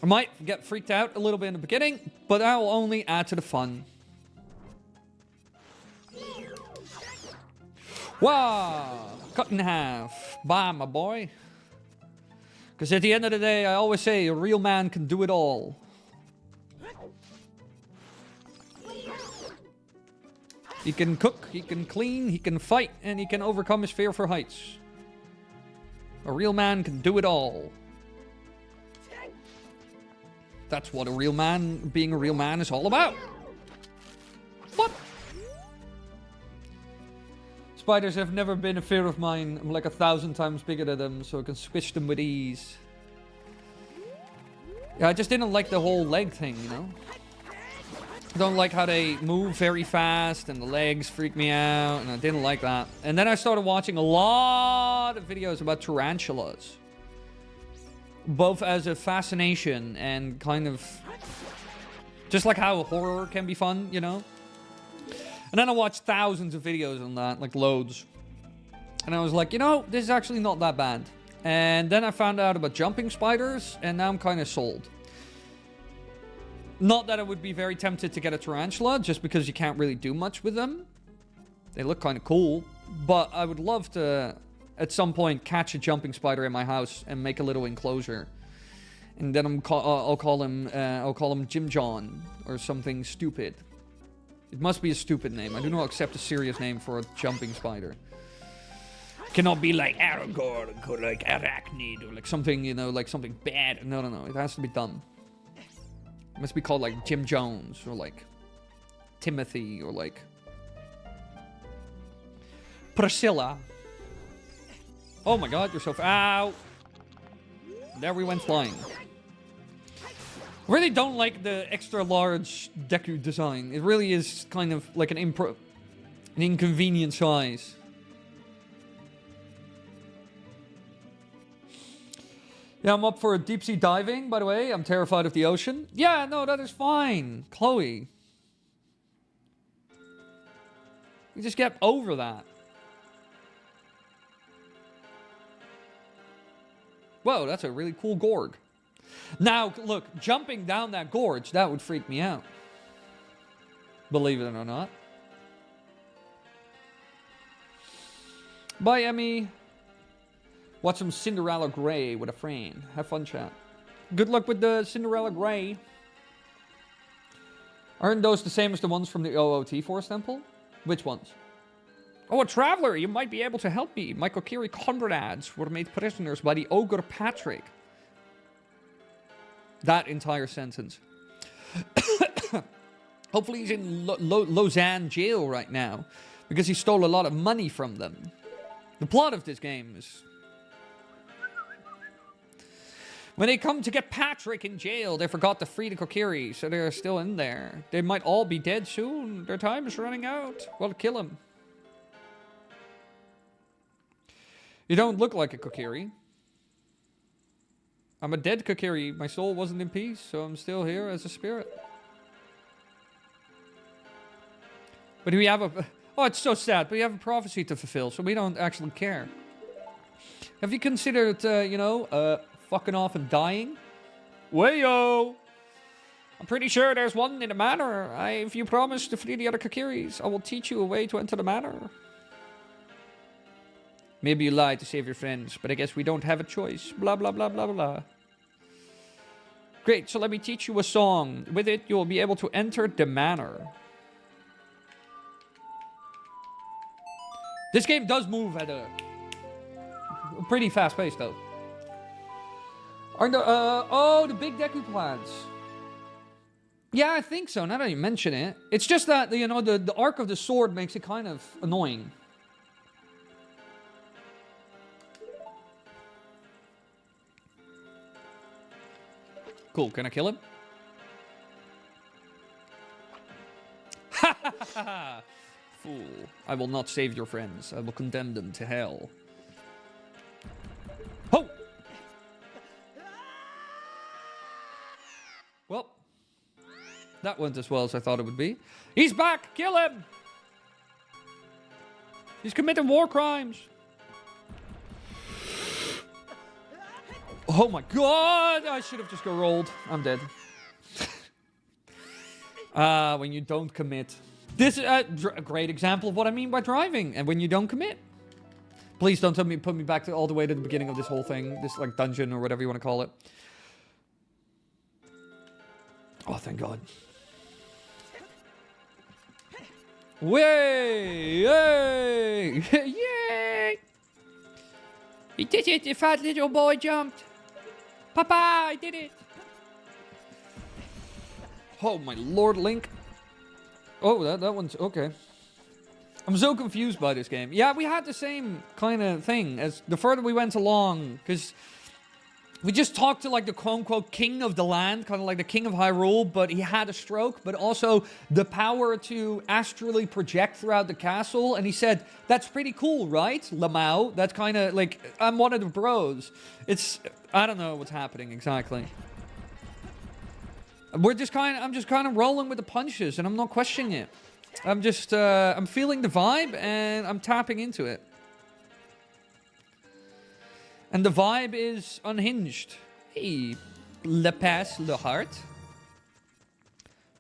I might get freaked out a little bit in the beginning, but that will only add to the fun. Wow! Cut in half. Bye, my boy. Because at the end of the day, I always say a real man can do it all. He can cook, he can clean, he can fight, and he can overcome his fear for heights. A real man can do it all. That's what a real man, being a real man, is all about. What? Spiders have never been a fear of mine. I'm like 1,000 times bigger than them, so I can squish them with ease. Yeah, I just didn't like the whole leg thing, you know? I don't like how they move very fast, and the legs freak me out, and I didn't like that. And then I started watching a lot of videos about tarantulas. Both as a fascination and kind of just like how horror can be fun, you know? And then I watched thousands of videos on that, like loads. And I was like, you know, this is actually not that bad. And then I found out about jumping spiders, and now I'm kind of sold. Not that I would be very tempted to get a tarantula, just because you can't really do much with them. They look kind of cool. But I would love to, at some point, catch a jumping spider in my house and make a little enclosure. And then I'll call him Jim John or something stupid. It must be a stupid name. I do not accept a serious name for a jumping spider. It cannot be like Aragorn or like Arachnid or like something, you know, like something bad. No, no, no. It has to be dumb. It must be called like Jim Jones or like Timothy or like Priscilla. Oh my god, you're so ow! There we went flying. I really don't like the extra large Deku design. It really is kind of like an inconvenient size. Yeah, I'm up for deep sea diving, by the way. I'm terrified of the ocean. Yeah, no, that is fine. Chloe. You just get over that. Whoa, that's a really cool gorg. Now, look, jumping down that gorge, that would freak me out. Believe it or not. Bye, Emmy. Watch some Cinderella Grey with a friend. Have fun, chat. Good luck with the Cinderella Grey. Aren't those the same as the ones from the OOT Forest Temple? Which ones? Oh, a traveler! You might be able to help me. My Kokiri comrades were made prisoners by the Ogre Patrick. That entire sentence. Hopefully he's in Lausanne jail right now, because he stole a lot of money from them. The plot of this game is... when they come to get Patrick in jail, they forgot to free the Kokiri, so they're still in there. They might all be dead soon. Their time is running out. Well, kill him. You don't look like a Kokiri. I'm a dead Kokiri. My soul wasn't in peace, so I'm still here as a spirit. But we have a... oh, it's so sad, but we have a prophecy to fulfill, so we don't actually care. Have you considered, you know, fucking off and dying? Wayo! I'm pretty sure there's one in the manor. If you promise to free the other Kokiris, I will teach you a way to enter the manor. Maybe you lied to save your friends, but I guess we don't have a choice. Blah, blah, blah, blah, blah. Great, so let me teach you a song. With it, you'll be able to enter the manor. This game does move at a pretty fast pace, though. Aren't there, oh, the big Deku plants. Yeah, I think so, now that you mention it. It's just that, you know, the arc of the sword makes it kind of annoying. Cool, can I kill him? Ha ha ha ha! Fool. I will not save your friends. I will condemn them to hell. Oh! Well, that went as well as I thought it would be. He's back! Kill him! He's committing war crimes. Oh my god! I should have just go rolled. I'm dead. When you don't commit. This is a great example of what I mean by driving. And when you don't commit. Please don't put me back to all the way to the beginning of this whole thing. This like dungeon or whatever you want to call it. Oh, thank God. Way! Yay! Yay! He did it! The fat little boy jumped! Papa, I did it! Oh, my Lord, Link. Oh, that one's... Okay. I'm so confused by this game. Yeah, we had the same kind of thing as the further we went along, because we just talked to, like, the quote-unquote king of the land, kind of like the king of Hyrule, but he had a stroke, but also the power to astrally project throughout the castle, and he said, that's pretty cool, right, Lamau? That's kind of, like, I'm one of the bros. It's... I don't know what's happening exactly. I'm just kind of rolling with the punches, and I'm not questioning it. I'm just, I'm feeling the vibe, and I'm tapping into it. And the vibe is unhinged. Hey, Le Pass, Le Heart.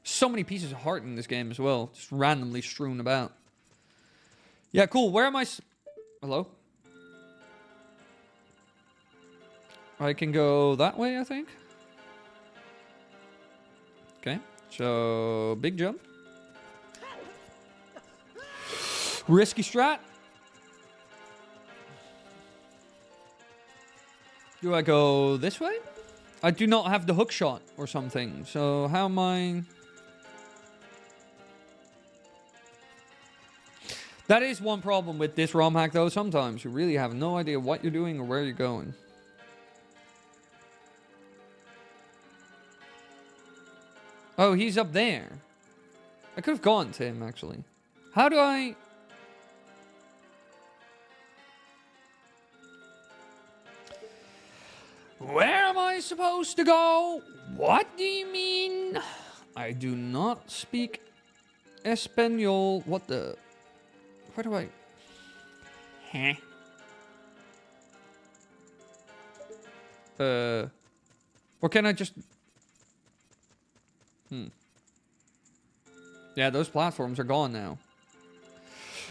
So many pieces of heart in this game as well. Just randomly strewn about. Yeah, cool. Where am I? Hello? I can go that way, I think. Okay. So, big jump. Risky strat. Do I go this way? I do not have the hook shot or something. So how am I... That is one problem with this ROM hack though. Sometimes you really have no idea what you're doing or where you're going. Oh, he's up there. I could have gone to him actually. How do I... Where am I supposed to go? What do you mean? I do not speak Espanol. What the? Where do I? Huh? Or can I just... Yeah, those platforms are gone now.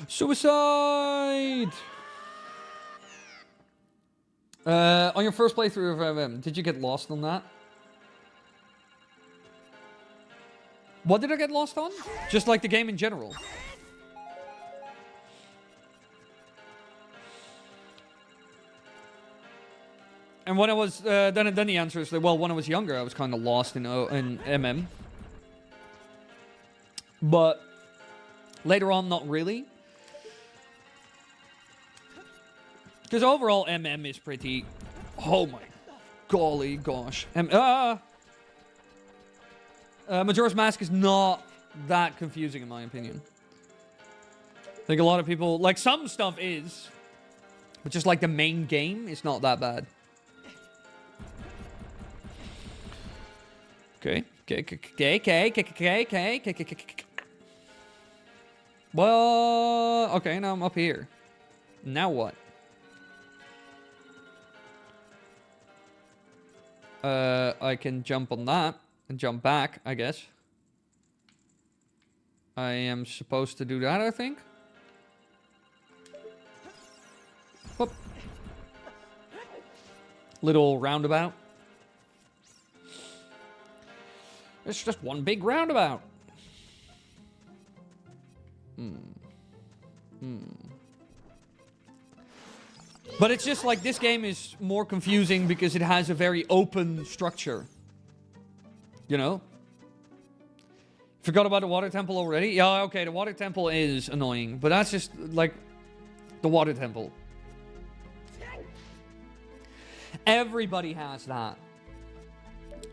Suicide! On your first playthrough of MM, did you get lost on that? What did I get lost on? Just like the game in general. And when I was, then the answer is that, well, when I was younger, I was kind of lost in MM. But later on, not really. Because overall, MM is pretty... Oh my golly gosh. Majora's Mask is not that confusing in my opinion. I think a lot of people... Like, some stuff is. But just like the main game, it's not that bad. Okay. Well... Okay, now I'm up here. Now what? I can jump on that and jump back, I guess. I am supposed to do that, I think. Whoop. Little roundabout. It's just one big roundabout. But it's just like this game is more confusing because it has a very open structure. You know? Forgot about the water temple already? Yeah, okay, the water temple is annoying. But that's just like the water temple. Everybody has that.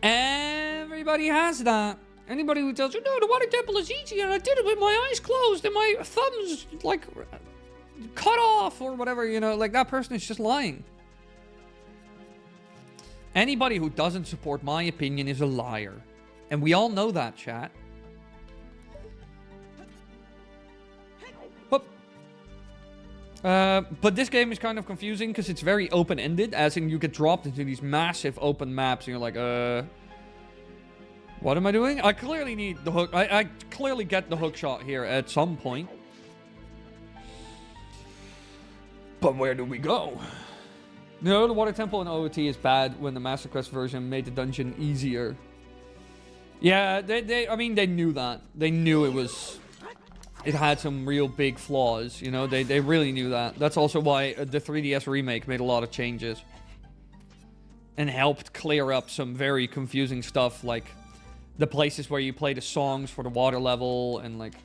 Everybody has that. Anybody who tells you, no, the water temple is easy and I did it with my eyes closed and my thumbs, like, cut off or whatever, you know, like, that person is just lying. Anybody who doesn't support my opinion is a liar. And we all know that, chat. But this game is kind of confusing because it's very open-ended, as in you get dropped into these massive open maps and you're like, what am I doing? I clearly need the hook. I clearly get the hook shot here at some point. But where do we go? No, the water temple in OOT is bad when the Master Quest version made the dungeon easier. Yeah, I mean, they knew that. They knew it had some real big flaws, you know? They really knew that. That's also why the 3DS remake made a lot of changes. And helped clear up some very confusing stuff, like the places where you play the songs for the water level, and like...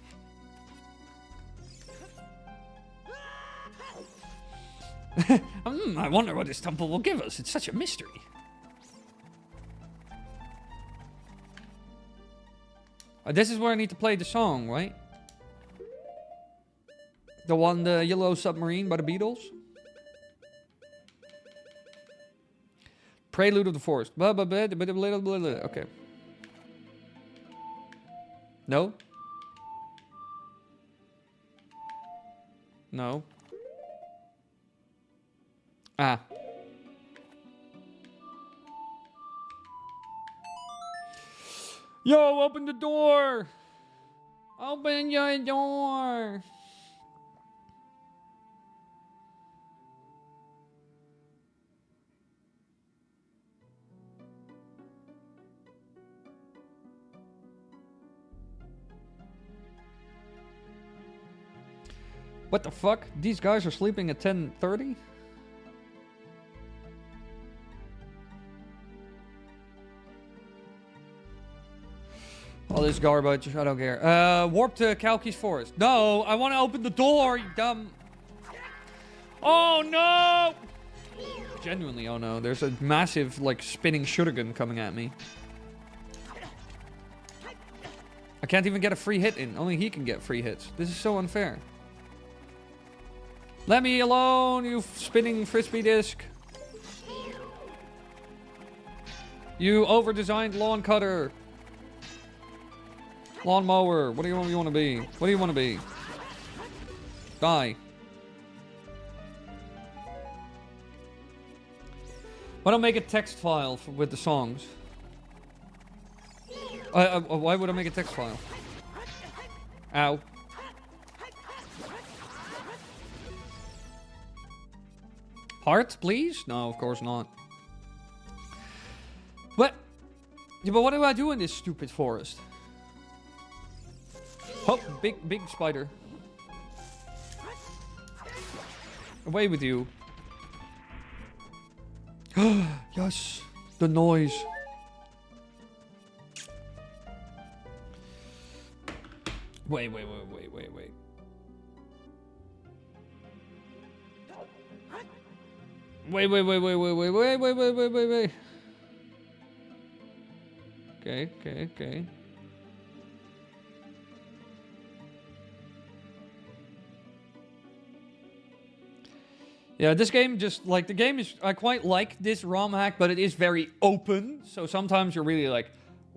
I wonder what this temple will give us. It's such a mystery. This is where I need to play the song, right? The one, the Yellow Submarine by the Beatles? Prelude of the Forest. Okay. No? No. Ah. Yo, open the door! Open your door! What the fuck? These guys are sleeping at 10:30? All this garbage, I don't care. Warp to Kalki's Forest. No, I want to open the door, you dumb... Oh no! Genuinely, oh no. There's a massive, like, spinning shuriken coming at me. I can't even get a free hit in. Only he can get free hits. This is so unfair. Let me alone, you spinning frisbee disc. You over-designed lawn cutter. Lawn mower. What do you want to be? What do you want to be? Die. Why don't make a text file with the songs? Why would I make a text file? Ow. Heart, please? No, of course not. What? Yeah, but what do I do in this stupid forest? Oh, big spider. Away with you. Yes, the noise. Wait. Wait. Okay. Yeah, this game just, like, the game is, I quite like this ROM hack, but it is very open. So sometimes you're really like,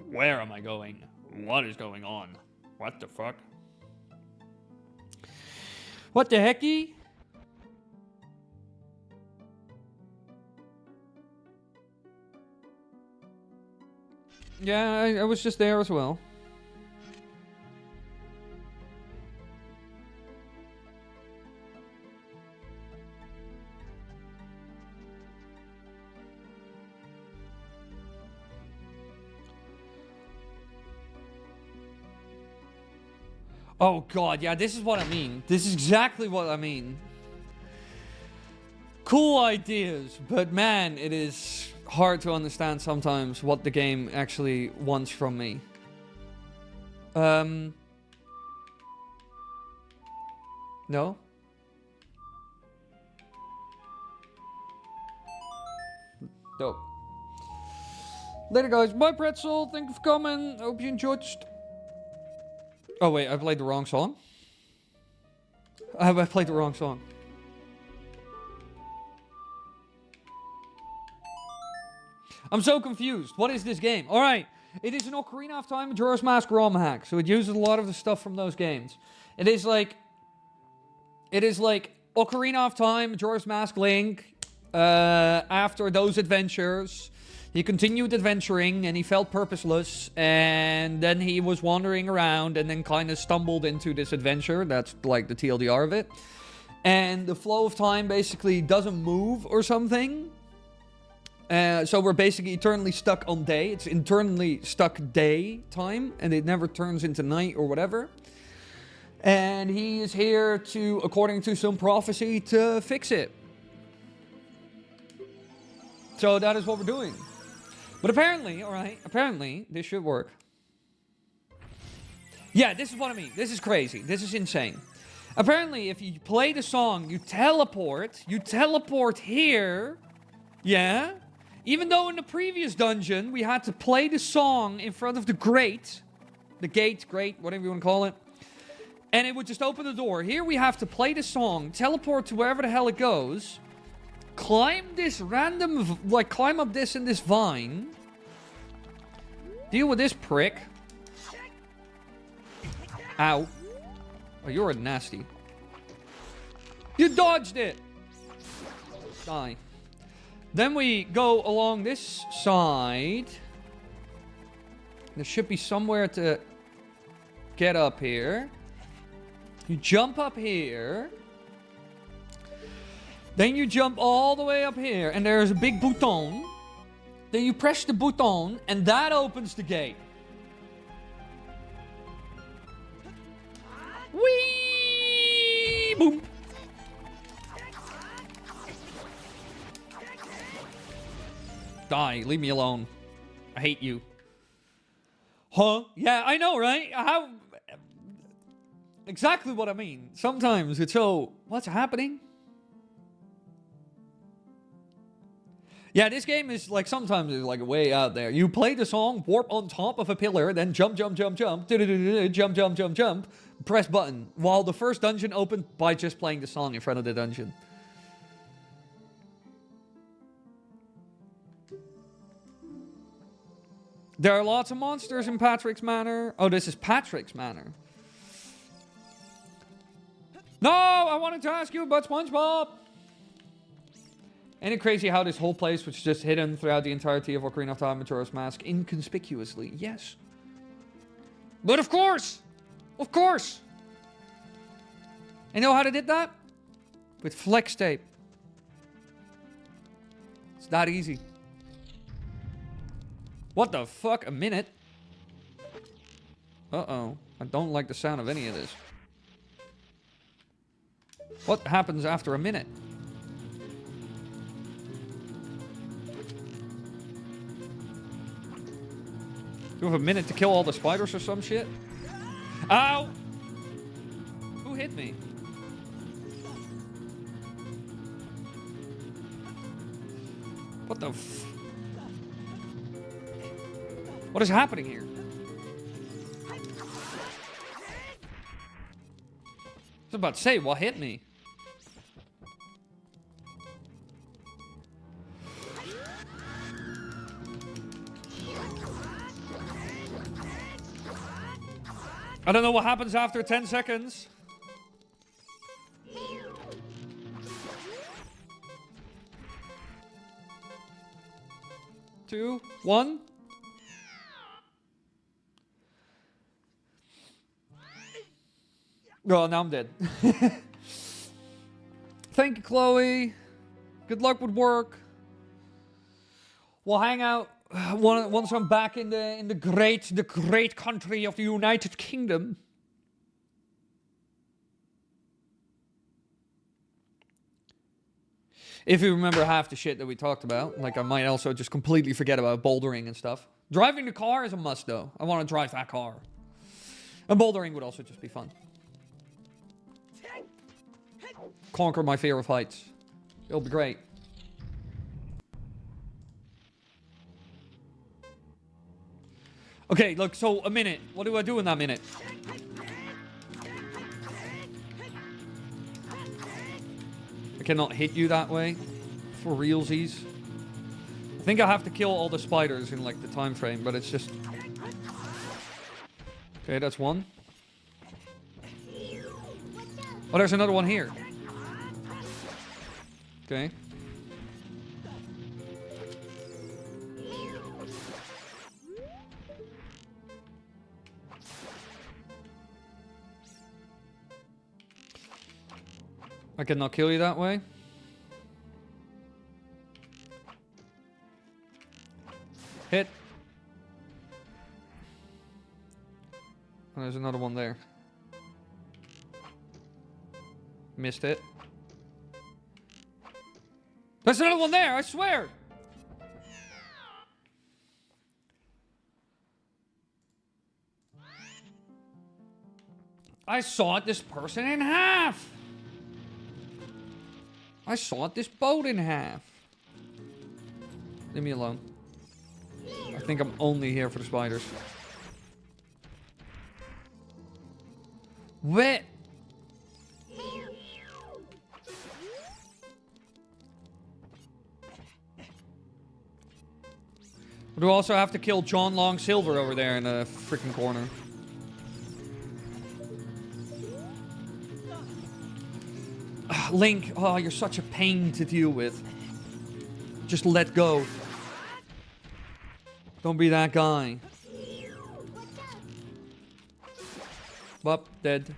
where am I going? What is going on? What the fuck? What the hecky? Yeah, I was just there as well. Oh god, yeah, this is what I mean. This is exactly what I mean. Cool ideas, but man, it is hard to understand sometimes what the game actually wants from me. No? Dope. Later, guys. Bye, Pretzel. Thank you for coming. Hope you enjoyed. Oh, wait. I played the wrong song. I played the wrong song. I'm so confused. What is this game? All right. It is an Ocarina of Time Majora's Mask ROM hack. So it uses a lot of the stuff from those games. It is like Ocarina of Time, Majora's Mask, Link. After those adventures, he continued adventuring and he felt purposeless. And then he was wandering around and then kind of stumbled into this adventure. That's like the TLDR of it. And the flow of time basically doesn't move or something. So we're basically eternally stuck on day. It's internally stuck day time. And it never turns into night or whatever. And he is here to, according to some prophecy, to fix it. So that is what we're doing. But apparently, alright, apparently, this should work. Yeah, this is what I mean. This is crazy. This is insane. Apparently, if you play the song, you teleport here. Yeah. Even though in the previous dungeon, we had to play the song in front of the grate. The gate, grate, whatever you want to call it. And it would just open the door. Here we have to play the song, teleport to wherever the hell it goes. Climb this random, like climb up this and this vine. Deal with this prick. Ow. Oh, you're nasty. You dodged it. Die. Then we go along this side. There should be somewhere to get up here. You jump up here. Then you jump all the way up here. And there's a big button. Then you press the button. And that opens the gate. Whee! Boom. Die. Leave me alone. I hate you. Huh? Yeah, I know, right? How... Exactly what I mean. Sometimes it's so... What's happening? Yeah, this game is like... Sometimes it's like way out there. You play the song, warp on top of a pillar, then jump, jump, jump, jump, jump, jump, jump, jump, press button. While the first dungeon opened by just playing the song in front of the dungeon. There are lots of monsters in Patrick's Manor. Oh, this is Patrick's Manor. No, I wanted to ask you about SpongeBob. Ain't it crazy how this whole place was just hidden throughout the entirety of Ocarina of Time Majora's Mask inconspicuously? Yes. But of course. Of course. You know how they did that? With flex tape. It's that easy. What the fuck? A minute? Uh-oh. I don't like the sound of any of this. What happens after a minute? Do you have a minute to kill all the spiders or some shit? Ow! Who hit me? What the f... What is happening here? I was about to say, what hit me? I don't know what happens after 10 seconds. 2, 1. Oh, now I'm dead. Thank you, Chloe. Good luck with work. We'll hang out once I'm back in the great country of the United Kingdom. If you remember half the shit that we talked about, like I might also just completely forget about bouldering and stuff. Driving the car is a must, though. I want to drive that car. And bouldering would also just be fun. Conquer my fear of heights. It'll be great. Okay, look, so a minute. What do I do in that minute? I cannot hit you that way. For realsies. I think I have to kill all the spiders in, like, the time frame, but it's just... Okay, that's one. Oh, there's another one here. Okay. I cannot kill you that way. Hit. Oh, there's another one there. Missed it. There's another one there, I swear! I sawed this person in half! I sawed this boat in half. Leave me alone. I think I'm only here for the spiders. Where? We also have to kill John Long Silver over there in the freaking corner. Link, oh, you're such a pain to deal with. Just let go. Don't be that guy. Well, dead.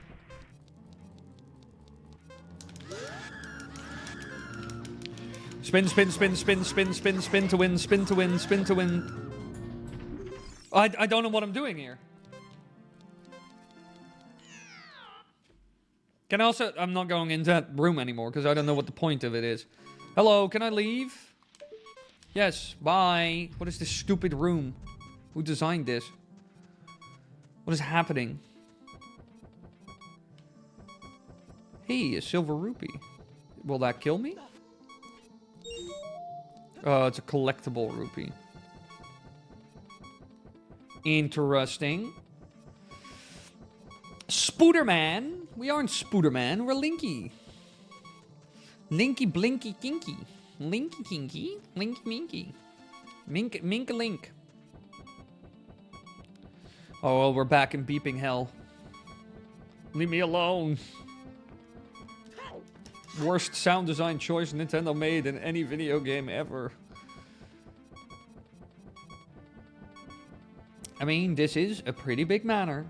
Spin, spin, spin, spin, spin, spin, spin to win, spin to win, spin to win. I don't know what I'm doing here. Can I also... I'm not going into that room anymore because I don't know what the point of it is. Hello, can I leave? Yes, bye. What is this stupid room? Who designed this? What is happening? Hey, a silver rupee. Will that kill me? Oh, it's a collectible rupee. Interesting. Spooderman. We aren't Spooderman, we're Linky. Linky Blinky Kinky. Linky Kinky. Linky Minky. Mink Link. Oh, well, we're back in beeping hell. Leave me alone. Worst sound design choice Nintendo made in any video game ever. I mean, this is a pretty big manor.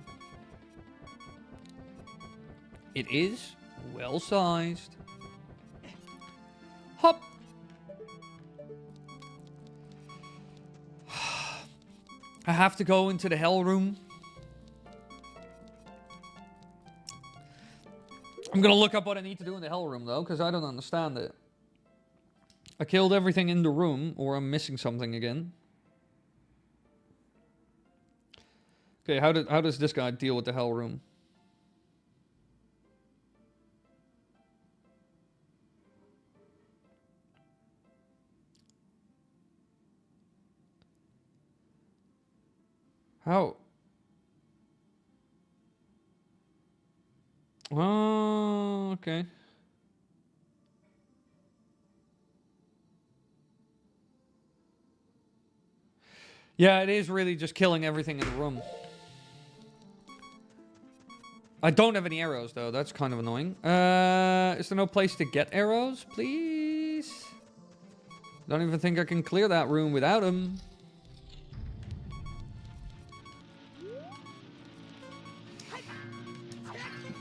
It is well sized. Hop. I have to go into the hell room. I'm gonna look up what I need to do in the hell room though, because I don't understand it. I killed everything in the room, or I'm missing something again. Okay, how does this guy deal with the hell room? How? Oh, okay. Yeah, it is really just killing everything in the room. I don't have any arrows, though. That's kind of annoying. Is there no place to get arrows, please? Don't even think I can clear that room without them.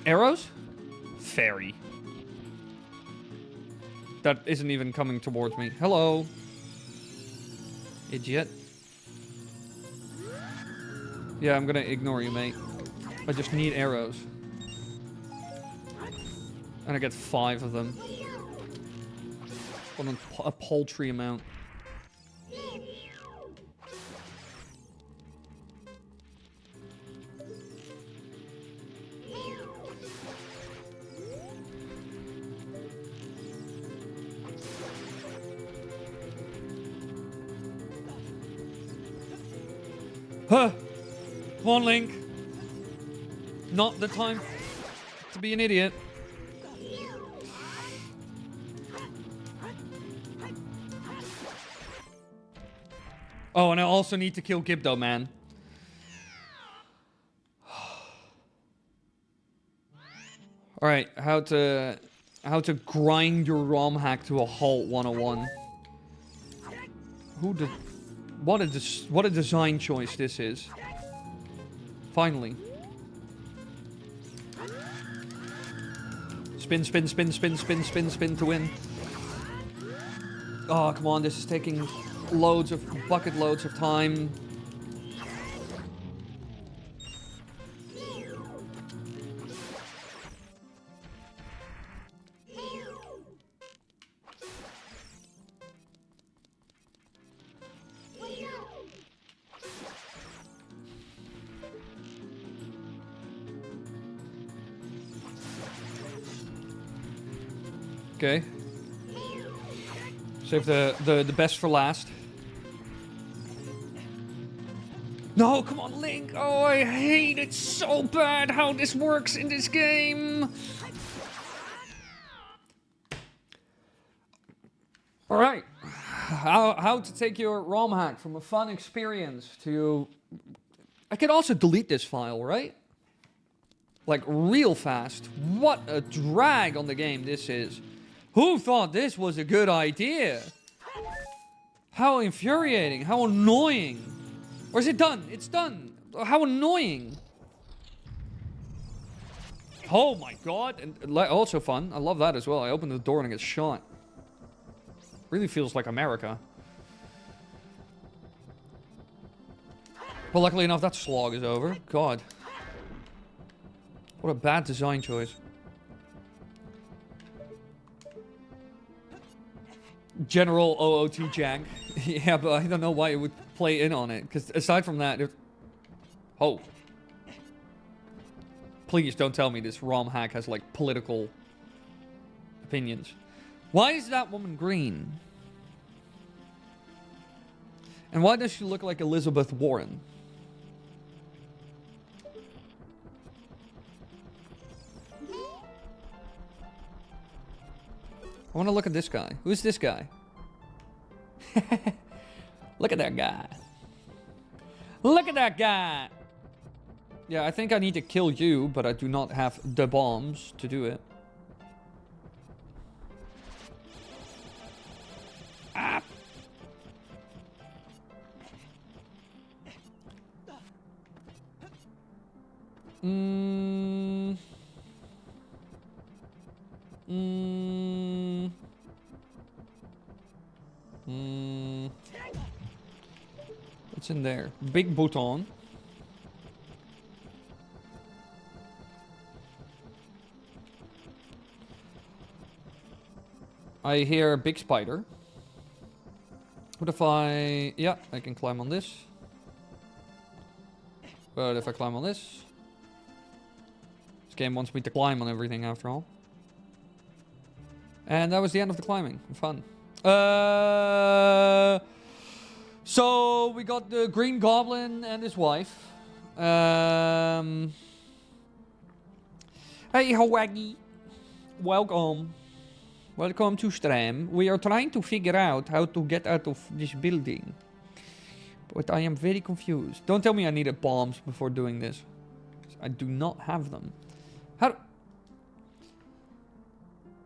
Arrows? Fairy. That isn't even coming towards me. Hello. Idiot. Yeah, I'm gonna ignore you, mate. I just need arrows. And I get 5 of them. What a paltry amount. Huh. Come on, Link. Not the time to be an idiot. Oh, and I also need to kill Gibdo, man. Alright, how to grind your ROM hack to a halt 101. What a design choice this is. Finally. Spin, spin, spin, spin, spin, spin, spin to win. Oh, come on, this is taking bucket loads of time. Okay. Save the best for last. No, come on, Link! Oh, I hate it so bad how this works in this game! Alright. How to take your ROM hack from a fun experience to... I could also delete this file, right? Like, real fast. What a drag on the game this is. Who thought this was a good idea? How infuriating. How annoying. Or is it done? It's done. How annoying. Oh my god. And also fun. I love that as well. I open the door and I get shot. Really feels like America. But luckily enough, that slog is over. God. What a bad design choice. General OOT jank. Yeah, but I don't know why it would play in on it. Because aside from that... Oh. Please don't tell me this ROM hack has, like, political opinions. Why is that woman green? And why does she look like Elizabeth Warren? I want to look at this guy. Who's this guy? Look at that guy. Look at that guy! Yeah, I think I need to kill you, but I do not have the bombs to do it. Ah! What's in there? Big button. I hear a big spider. What if I... Yeah, I can climb on this. But if I climb on this... This game wants me to climb on everything after all. And that was the end of the climbing. Fun. So we got the Green Goblin and his wife. Hey, Hawagi. Welcome. Welcome to stream. We are trying to figure out how to get out of this building. But I am very confused. Don't tell me I needed bombs before doing this. I do not have them. How...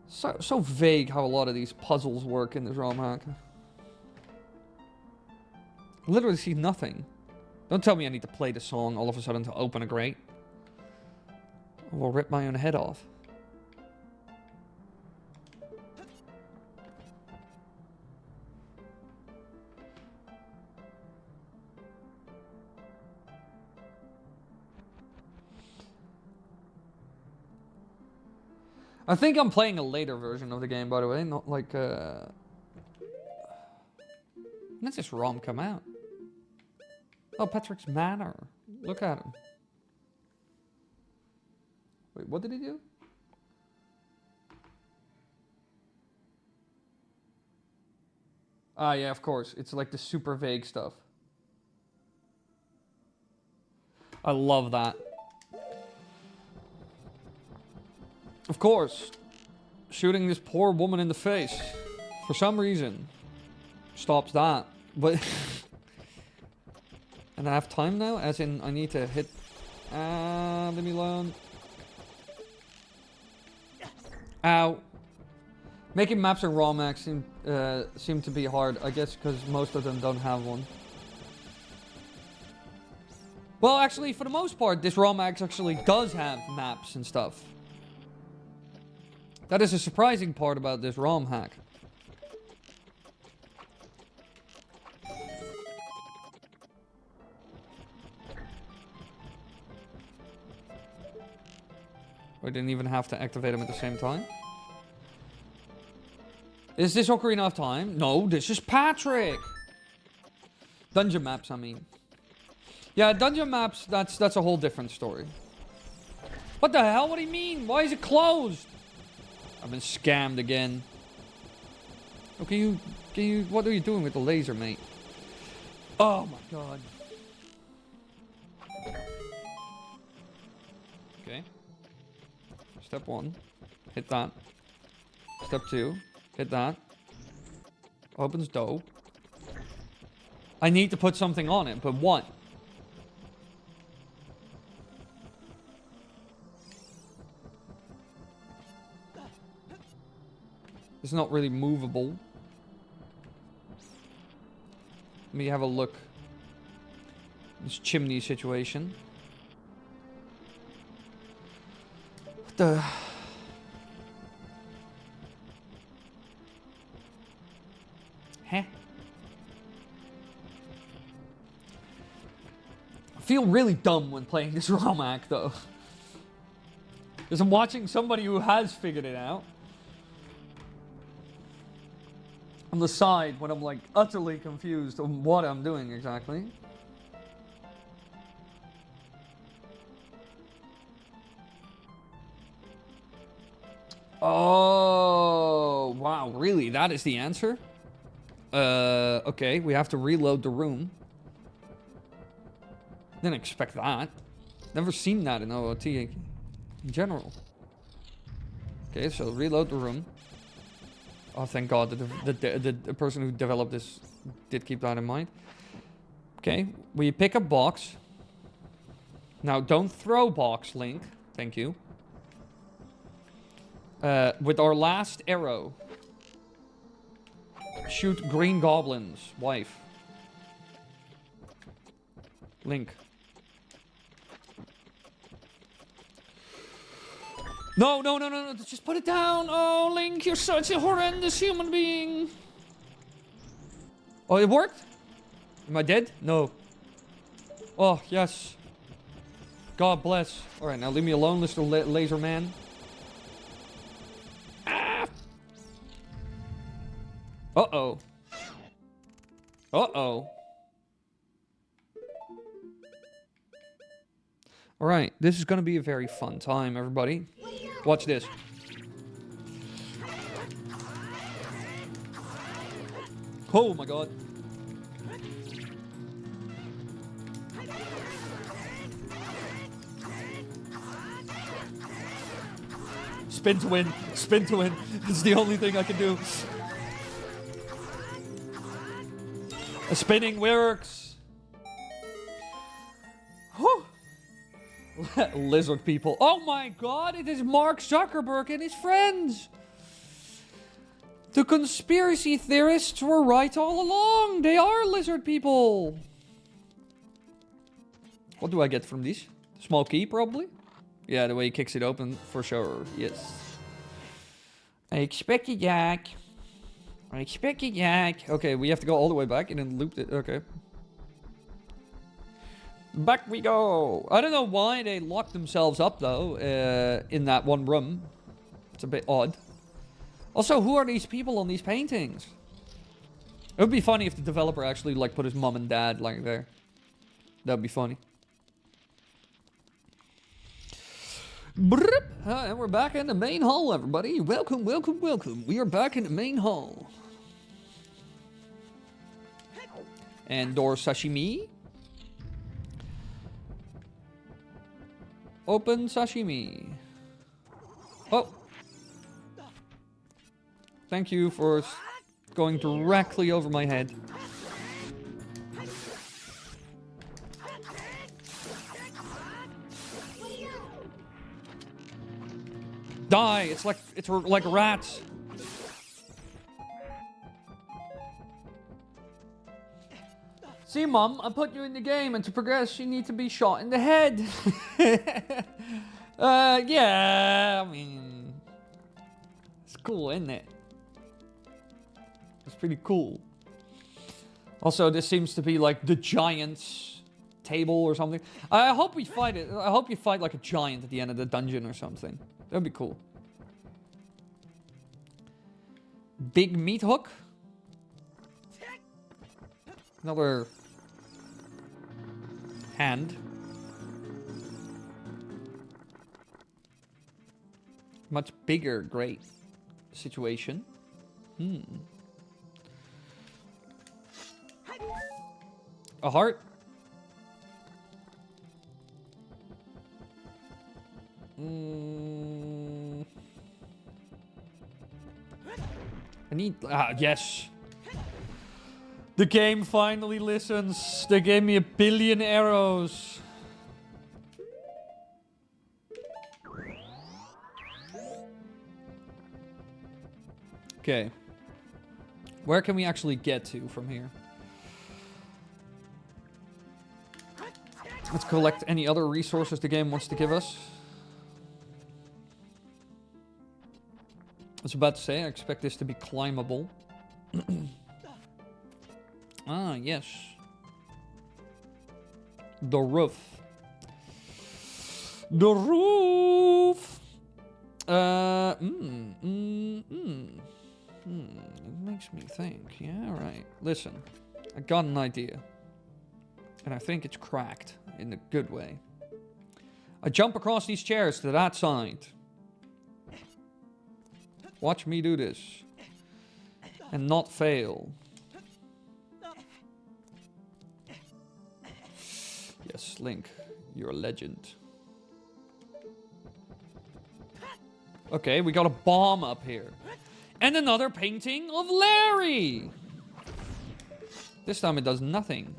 So vague how a lot of these puzzles work in this ROM hack. Literally see nothing. Don't tell me I need to play the song all of a sudden to open a grate. I will rip my own head off. I think I'm playing a later version of the game, by the way, not like, when did this ROM come out? Oh, Patrick's Manor. Look at him. Wait, what did he do? Ah, yeah, of course. It's like the super vague stuff. I love that. Of course, shooting this poor woman in the face, for some reason, stops that. But... And I have time now? As in, I need to hit... leave me alone. Ow. Making maps in ROM hacks seem to be hard, I guess, because most of them don't have one. Well, actually, for the most part, this ROM hack actually does have maps and stuff. That is a surprising part about this ROM hack. We didn't even have to activate them at the same time. Is this Ocarina of Time? No, this is Patrick. Dungeon maps, I mean. Yeah, dungeon maps, that's a whole different story. What the hell? What do you mean? Why is it closed? I've been scammed again. Oh, can you, what are you doing with the laser, mate? Oh my god. Okay. Step 1, hit that. Step 2, hit that. Opens dough. I need to put something on it, but what? It's not really movable. Let me have a look. This chimney situation. What the... Huh? I feel really dumb when playing this ROM hack, though. Because I'm watching somebody who has figured it out. On the side when I'm like utterly confused on what I'm doing exactly. Oh, wow, really? That is the answer? Okay, we have to reload the room. Didn't expect that. Never seen that in OOT in general. Okay, so reload the room. Oh, thank God the person who developed this did keep that in mind. Okay, we pick a box. Now, don't throw box, Link. Thank you. With our last arrow. Shoot Green Goblin's wife. Link. No, no, no, no, no, just put it down. Oh, Link, you're such a horrendous human being. Oh, it worked? Am I dead? No. Oh, yes. God bless. All right, now leave me alone, Mr. Laser Man. Ah! Uh-oh. Uh-oh. All right, this is going to be a very fun time, everybody. Watch this. Oh my God. Spin to win. Spin to win. It's the only thing I can do. Spinning works. Whew. Lizard people. Oh my God, it is Mark Zuckerberg and his friends. The conspiracy theorists were right all along. They are lizard people. What do I get from these? Small key, probably? Yeah, the way he kicks it open, for sure. Yes. I expected Jack. I expected Jack. Okay, we have to go all the way back and then loop it. Okay. Back we go. I don't know why they locked themselves up, though, in that one room. It's a bit odd. Also, who are these people on these paintings? It would be funny if the developer actually, like, put his mom and dad, like, there. That would be funny. And we're back in the main hall, everybody. Welcome, welcome, welcome. We are back in the main hall. Andor sashimi. Open sashimi. Oh. Thank you for going directly over my head. Die! It's like rats. See, Mom, I put you in the game, and to progress, you need to be shot in the head. Yeah, I mean, it's cool, isn't it? It's pretty cool. Also, this seems to be like the giant's table or something. I hope we fight it. I hope you fight like a giant at the end of the dungeon or something. That'd be cool. Big meat hook. Another hand. Much bigger, great situation. A heart. I need... yes. The game finally listens. They gave me 1 billion arrows. Okay. Where can we actually get to from here? Let's collect any other resources the game wants to give us. I was about to say, I expect this to be climbable. Ah, yes. The roof. The roof! It makes me think. Yeah, right. Listen, I got an idea. And I think it's cracked in a good way. I jump across these chairs to that side. Watch me do this. And not fail. Yes, Link, you're a legend. Okay, we got a bomb up here. And another painting of Larry! This time it does nothing.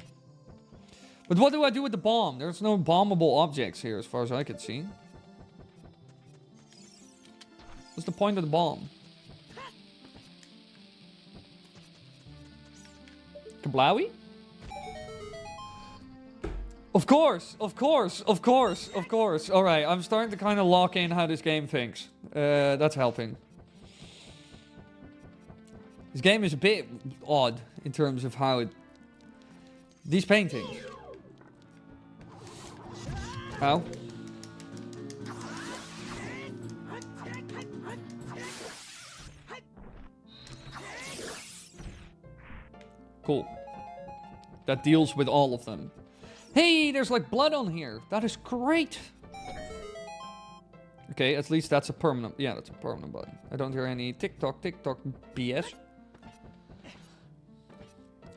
But what do I do with the bomb? There's no bombable objects here as far as I could see. What's the point of the bomb? Kablowie? Of course, of course, of course, of course. Alright, I'm starting to kind of lock in how this game thinks. That's helping. This game is a bit odd in terms of how it... These paintings. Ow. Cool. That deals with all of them. Hey, there's like blood on here. That is great. Okay, at least that's a permanent... Yeah, that's a permanent button. I don't hear any tick-tock BS.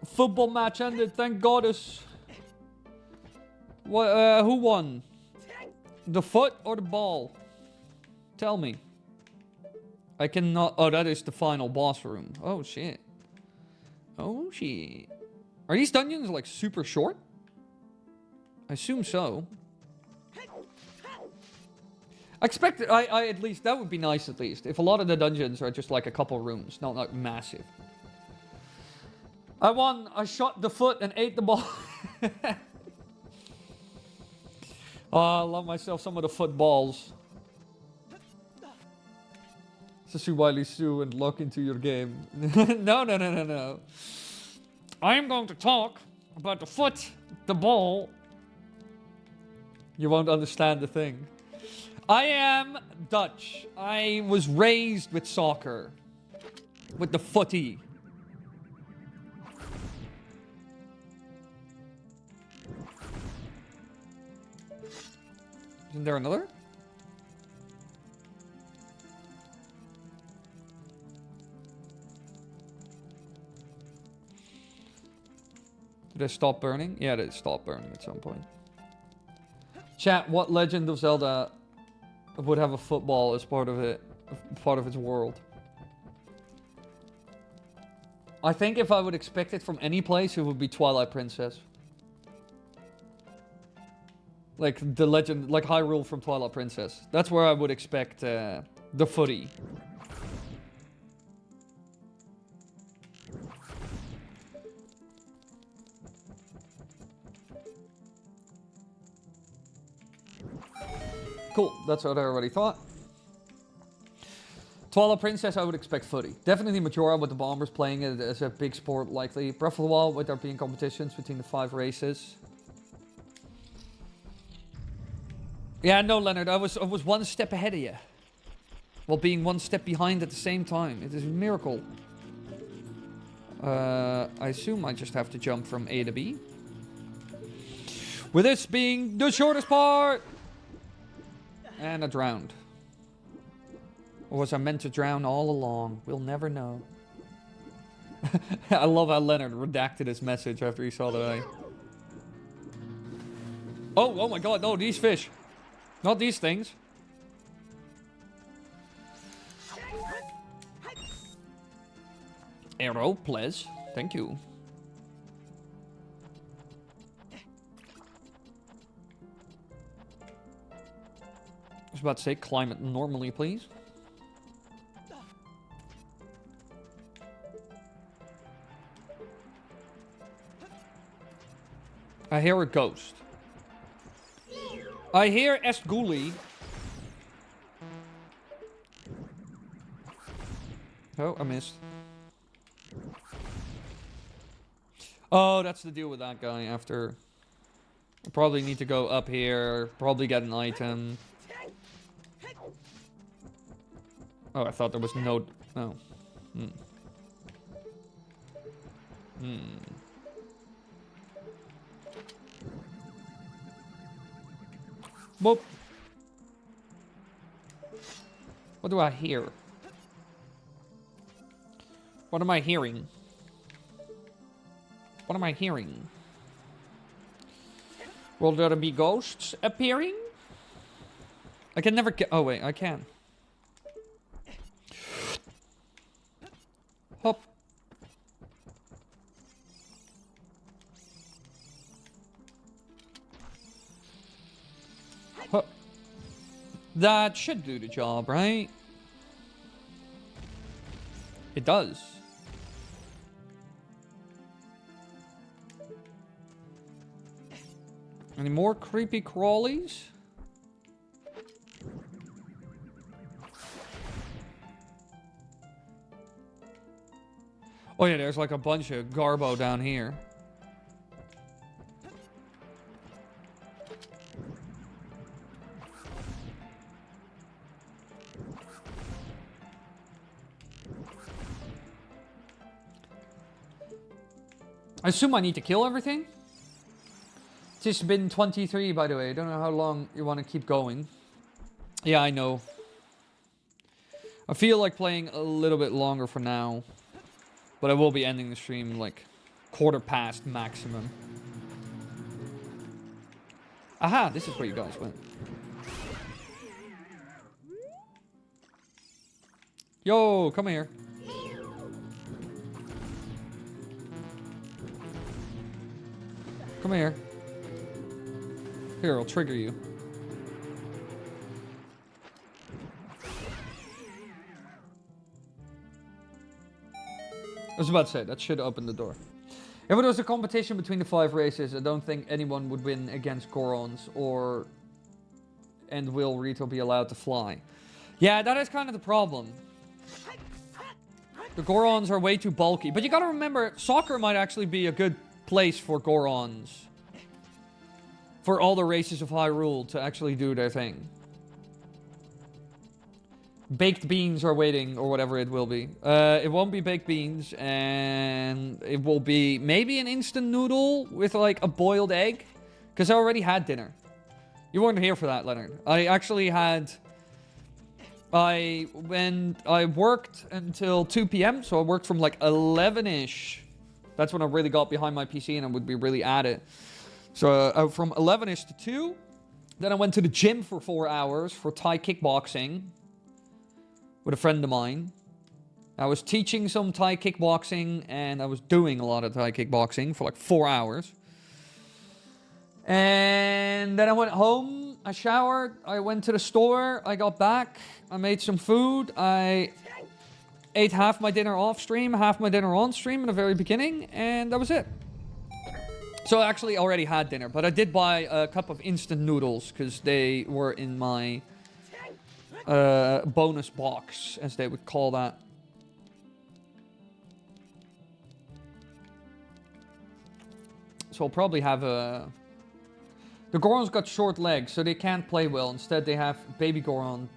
Football match ended, thank goddess. What, who won? The foot or the ball? Tell me. I cannot... Oh, that is the final boss room. Oh, shit. Oh, shit. Are these dungeons, like, super short? I assume so. I expect... I at least... That would be nice, at least. If a lot of the dungeons are just, like, a couple rooms. Not, like, massive. I won. I shot the foot and ate the ball. Oh, I love myself some of the footballs. Dr.Wily Sue and log into your game. No. I am going to talk about the foot, the ball. You won't understand the thing. I am Dutch. I was raised with soccer. With the footy. Isn't there another? Did I stop burning? Yeah, it stopped burning at some point. Chat, what Legend of Zelda would have a football as part of its world? I think if I would expect it from any place, it would be Twilight Princess. Like the legend, like Hyrule from Twilight Princess. That's where I would expect the footy. Cool, that's what I already thought. Twilight Princess, I would expect footy. Definitely Majora with the Bombers playing it as a big sport, likely. Breath of the Wild with there being competitions between the 5 races. Yeah, no, Leonard, I was one step ahead of you. While being one step behind at the same time. It is a miracle. I assume I just have to jump from A to B. With this being the shortest part! And I drowned. Or was I meant to drown all along? We'll never know. I love how Leonard redacted his message after he saw that I... Oh my god, no, these fish. Not these things. Arrow, please. Thank you. I was about to say, climb it normally, please. I hear a ghost. I hear Esguli. Oh, I missed. Oh, that's the deal with that guy after. I probably need to go up here. Probably get an item. Oh, I thought there was no... Oh. Boop. What do I hear? What am I hearing? What am I hearing? Will there be ghosts appearing? I can never get... Oh, wait, I can. Hop. Hop. That should do the job, right? It does. Any more creepy crawlies? Oh yeah, there's like a bunch of garbo down here. I assume I need to kill everything? It's been 23, by the way. I don't know how long you want to keep going. Yeah, I know. I feel like playing a little bit longer for now. But I will be ending the stream like 1/4 maximum. Aha, this is where you guys went. Yo, come here. Come here. Here, I'll trigger you. I was about to say, that should open the door. If it was a competition between the 5 races, I don't think anyone would win against Gorons and will Rito be allowed to fly? Yeah, that is kind of the problem. The Gorons are way too bulky. But you gotta remember, soccer might actually be a good place for Gorons. For all the races of Hyrule to actually do their thing. Baked beans are waiting, or whatever it will be. It won't be baked beans, and it will be maybe an instant noodle with like a boiled egg. Because I already had dinner. You weren't here for that, Leonard. I actually had... When I worked until 2 p.m., so I worked from like 11-ish. That's when I really got behind my PC and I would be really at it. So from 11-ish to 2, Then I went to the gym for 4 hours for Thai kickboxing with a friend of mine. I was teaching some Thai kickboxing and I was doing a lot of Thai kickboxing for like 4 hours. And then I went home, I showered, I went to the store, I got back, I made some food, I ate half my dinner off stream, half my dinner on stream in the very beginning, and that was it. So I actually already had dinner, but I did buy a cup of instant noodles because they were in my bonus box, as they would call that. So I'll probably have a... The Gorons got short legs, so they can't play well. Instead, they have Baby Goron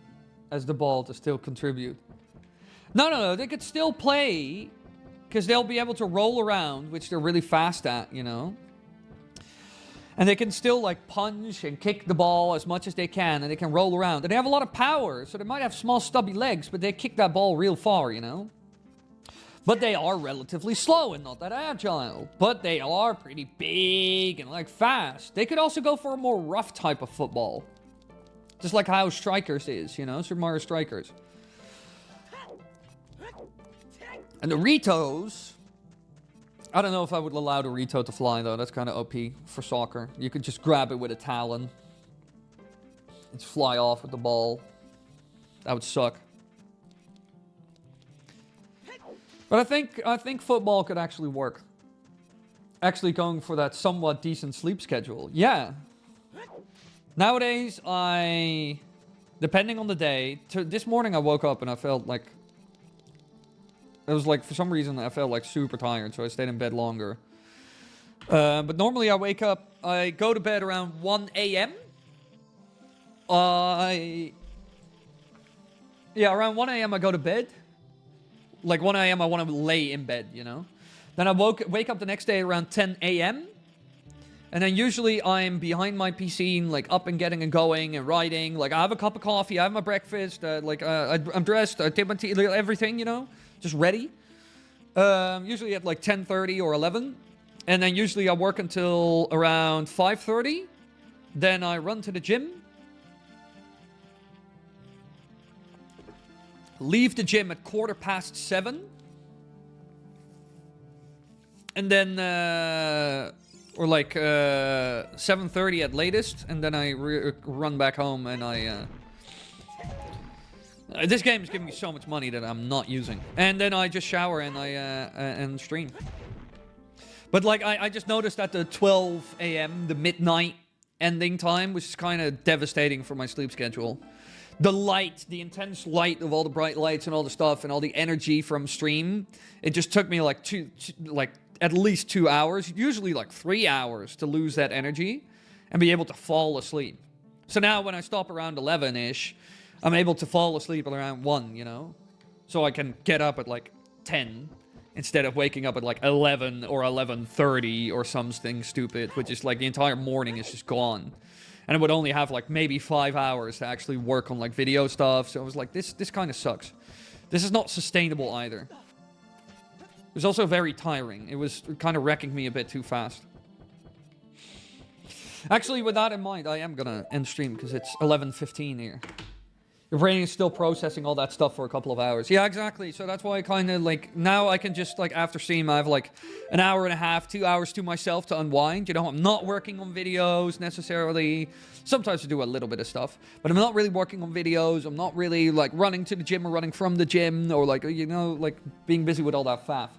as the ball to still contribute. No, they could still play, because they'll be able to roll around, which they're really fast at, you know. And they can still, like, punch and kick the ball as much as they can, and they can roll around. And they have a lot of power, so they might have small, stubby legs, but they kick that ball real far, you know. But they are relatively slow and not that agile. But they are pretty big and, like, fast. They could also go for a more rough type of football. Just like how Strikers is, you know, Super Mario Strikers. And the Ritos... I don't know if I would allow the Rito to fly, though. That's kind of OP for soccer. You could just grab it with a talon. And just fly off with the ball. That would suck. But I think football could actually work. Actually going for that somewhat decent sleep schedule. Yeah. Nowadays, depending on the day... This morning I woke up and I felt like... It was like, for some reason, I felt like super tired, so I stayed in bed longer. But normally I wake up, I go to bed around 1 a.m. Yeah, around 1 a.m. I go to bed. Like 1 a.m. I want to lay in bed, you know. Then I wake up the next day around 10 a.m. And then usually I'm behind my PC and like up and getting and going and writing. Like I have a cup of coffee, I have my breakfast, I'm dressed, I take my tea, everything, you know. Just ready. Usually at like 10:30 or 11. And then usually I work until around 5:30. Then I run to the gym. Leave the gym at 7:15. And then, or like 7:30 at latest. And then I run back home and this game is giving me so much money that I'm not using. And then I just shower and and stream. But like I just noticed at the 12 a.m., the midnight ending time, which is kind of devastating for my sleep schedule. The light, the intense light of all the bright lights and all the stuff and all the energy from stream, it just took me like at least 2 hours, usually like 3 hours to lose that energy and be able to fall asleep. So now when I stop around 11-ish, I'm able to fall asleep at around 1, you know? So I can get up at like 10 instead of waking up at like 11 or 11:30 or something stupid, which is like the entire morning is just gone. And I would only have like maybe 5 hours to actually work on like video stuff. So I was like, this kind of sucks. This is not sustainable either. It was also very tiring. It was kind of wrecking me a bit too fast. Actually, with that in mind, I am gonna end stream because it's 11:15 here. Your brain is still processing all that stuff for a couple of hours. Yeah, exactly. So that's why I kind of like, now I can just like after stream, I have like an hour and a half, 2 hours to myself to unwind. You know, I'm not working on videos necessarily. Sometimes I do a little bit of stuff, but I'm not really working on videos. I'm not really like running to the gym or running from the gym or like, you know, like being busy with all that faff.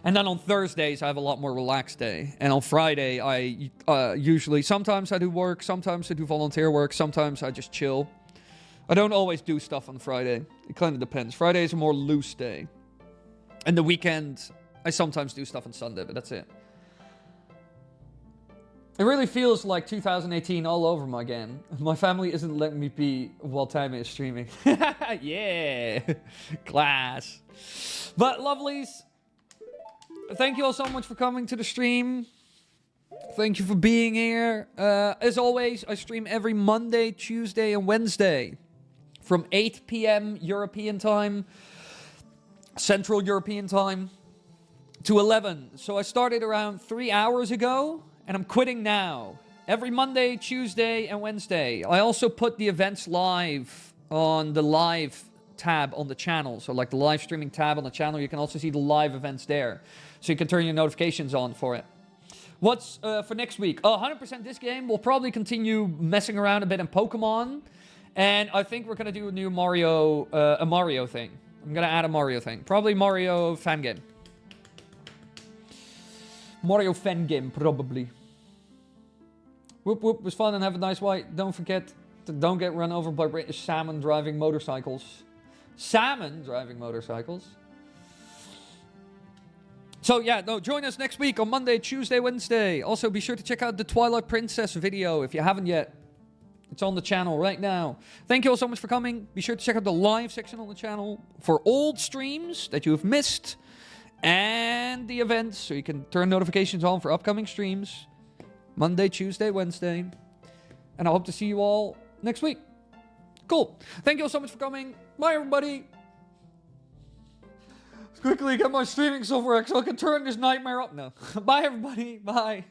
And then on Thursdays, I have a lot more relaxed day. And on Friday, I usually, sometimes I do work, sometimes I do volunteer work, sometimes I just chill. I don't always do stuff on Friday. It kind of depends. Friday is a more loose day. And the weekend, I sometimes do stuff on Sunday, but that's it. It really feels like 2018 all over again. My family isn't letting me be while Time is streaming. Yeah. Class. But lovelies, thank you all so much for coming to the stream. Thank you for being here. As always, I stream every Monday, Tuesday, and Wednesday. From 8 p.m. European time, Central European time, to 11. So I started around 3 hours ago, and I'm quitting now. Every Monday, Tuesday, and Wednesday. I also put the events live on the live tab on the channel. So like the live streaming tab on the channel, you can also see the live events there. So you can turn your notifications on for it. What's for next week? 100% this game. We'll probably continue messing around a bit in Pokemon. And I think we're going to do a new Mario, a Mario thing. I'm going to add a Mario thing. Probably Mario fan game. Mario fan game, probably. Whoop whoop, was fun and have a nice white. Don't forget to don't get run over by British salmon driving motorcycles. Salmon driving motorcycles. So yeah, no, join us next week on Monday, Tuesday, Wednesday. Also, be sure to check out the Twilight Princess video if you haven't yet. It's on the channel right now. Thank you all so much for coming. Be sure to check out the live section on the channel for old streams that you have missed and the events, so you can turn notifications on for upcoming streams. Monday, Tuesday, Wednesday. And I hope to see you all next week. Cool. Thank you all so much for coming. Bye, everybody. Let's quickly get my streaming software so I can turn this nightmare up now. Bye, everybody. Bye.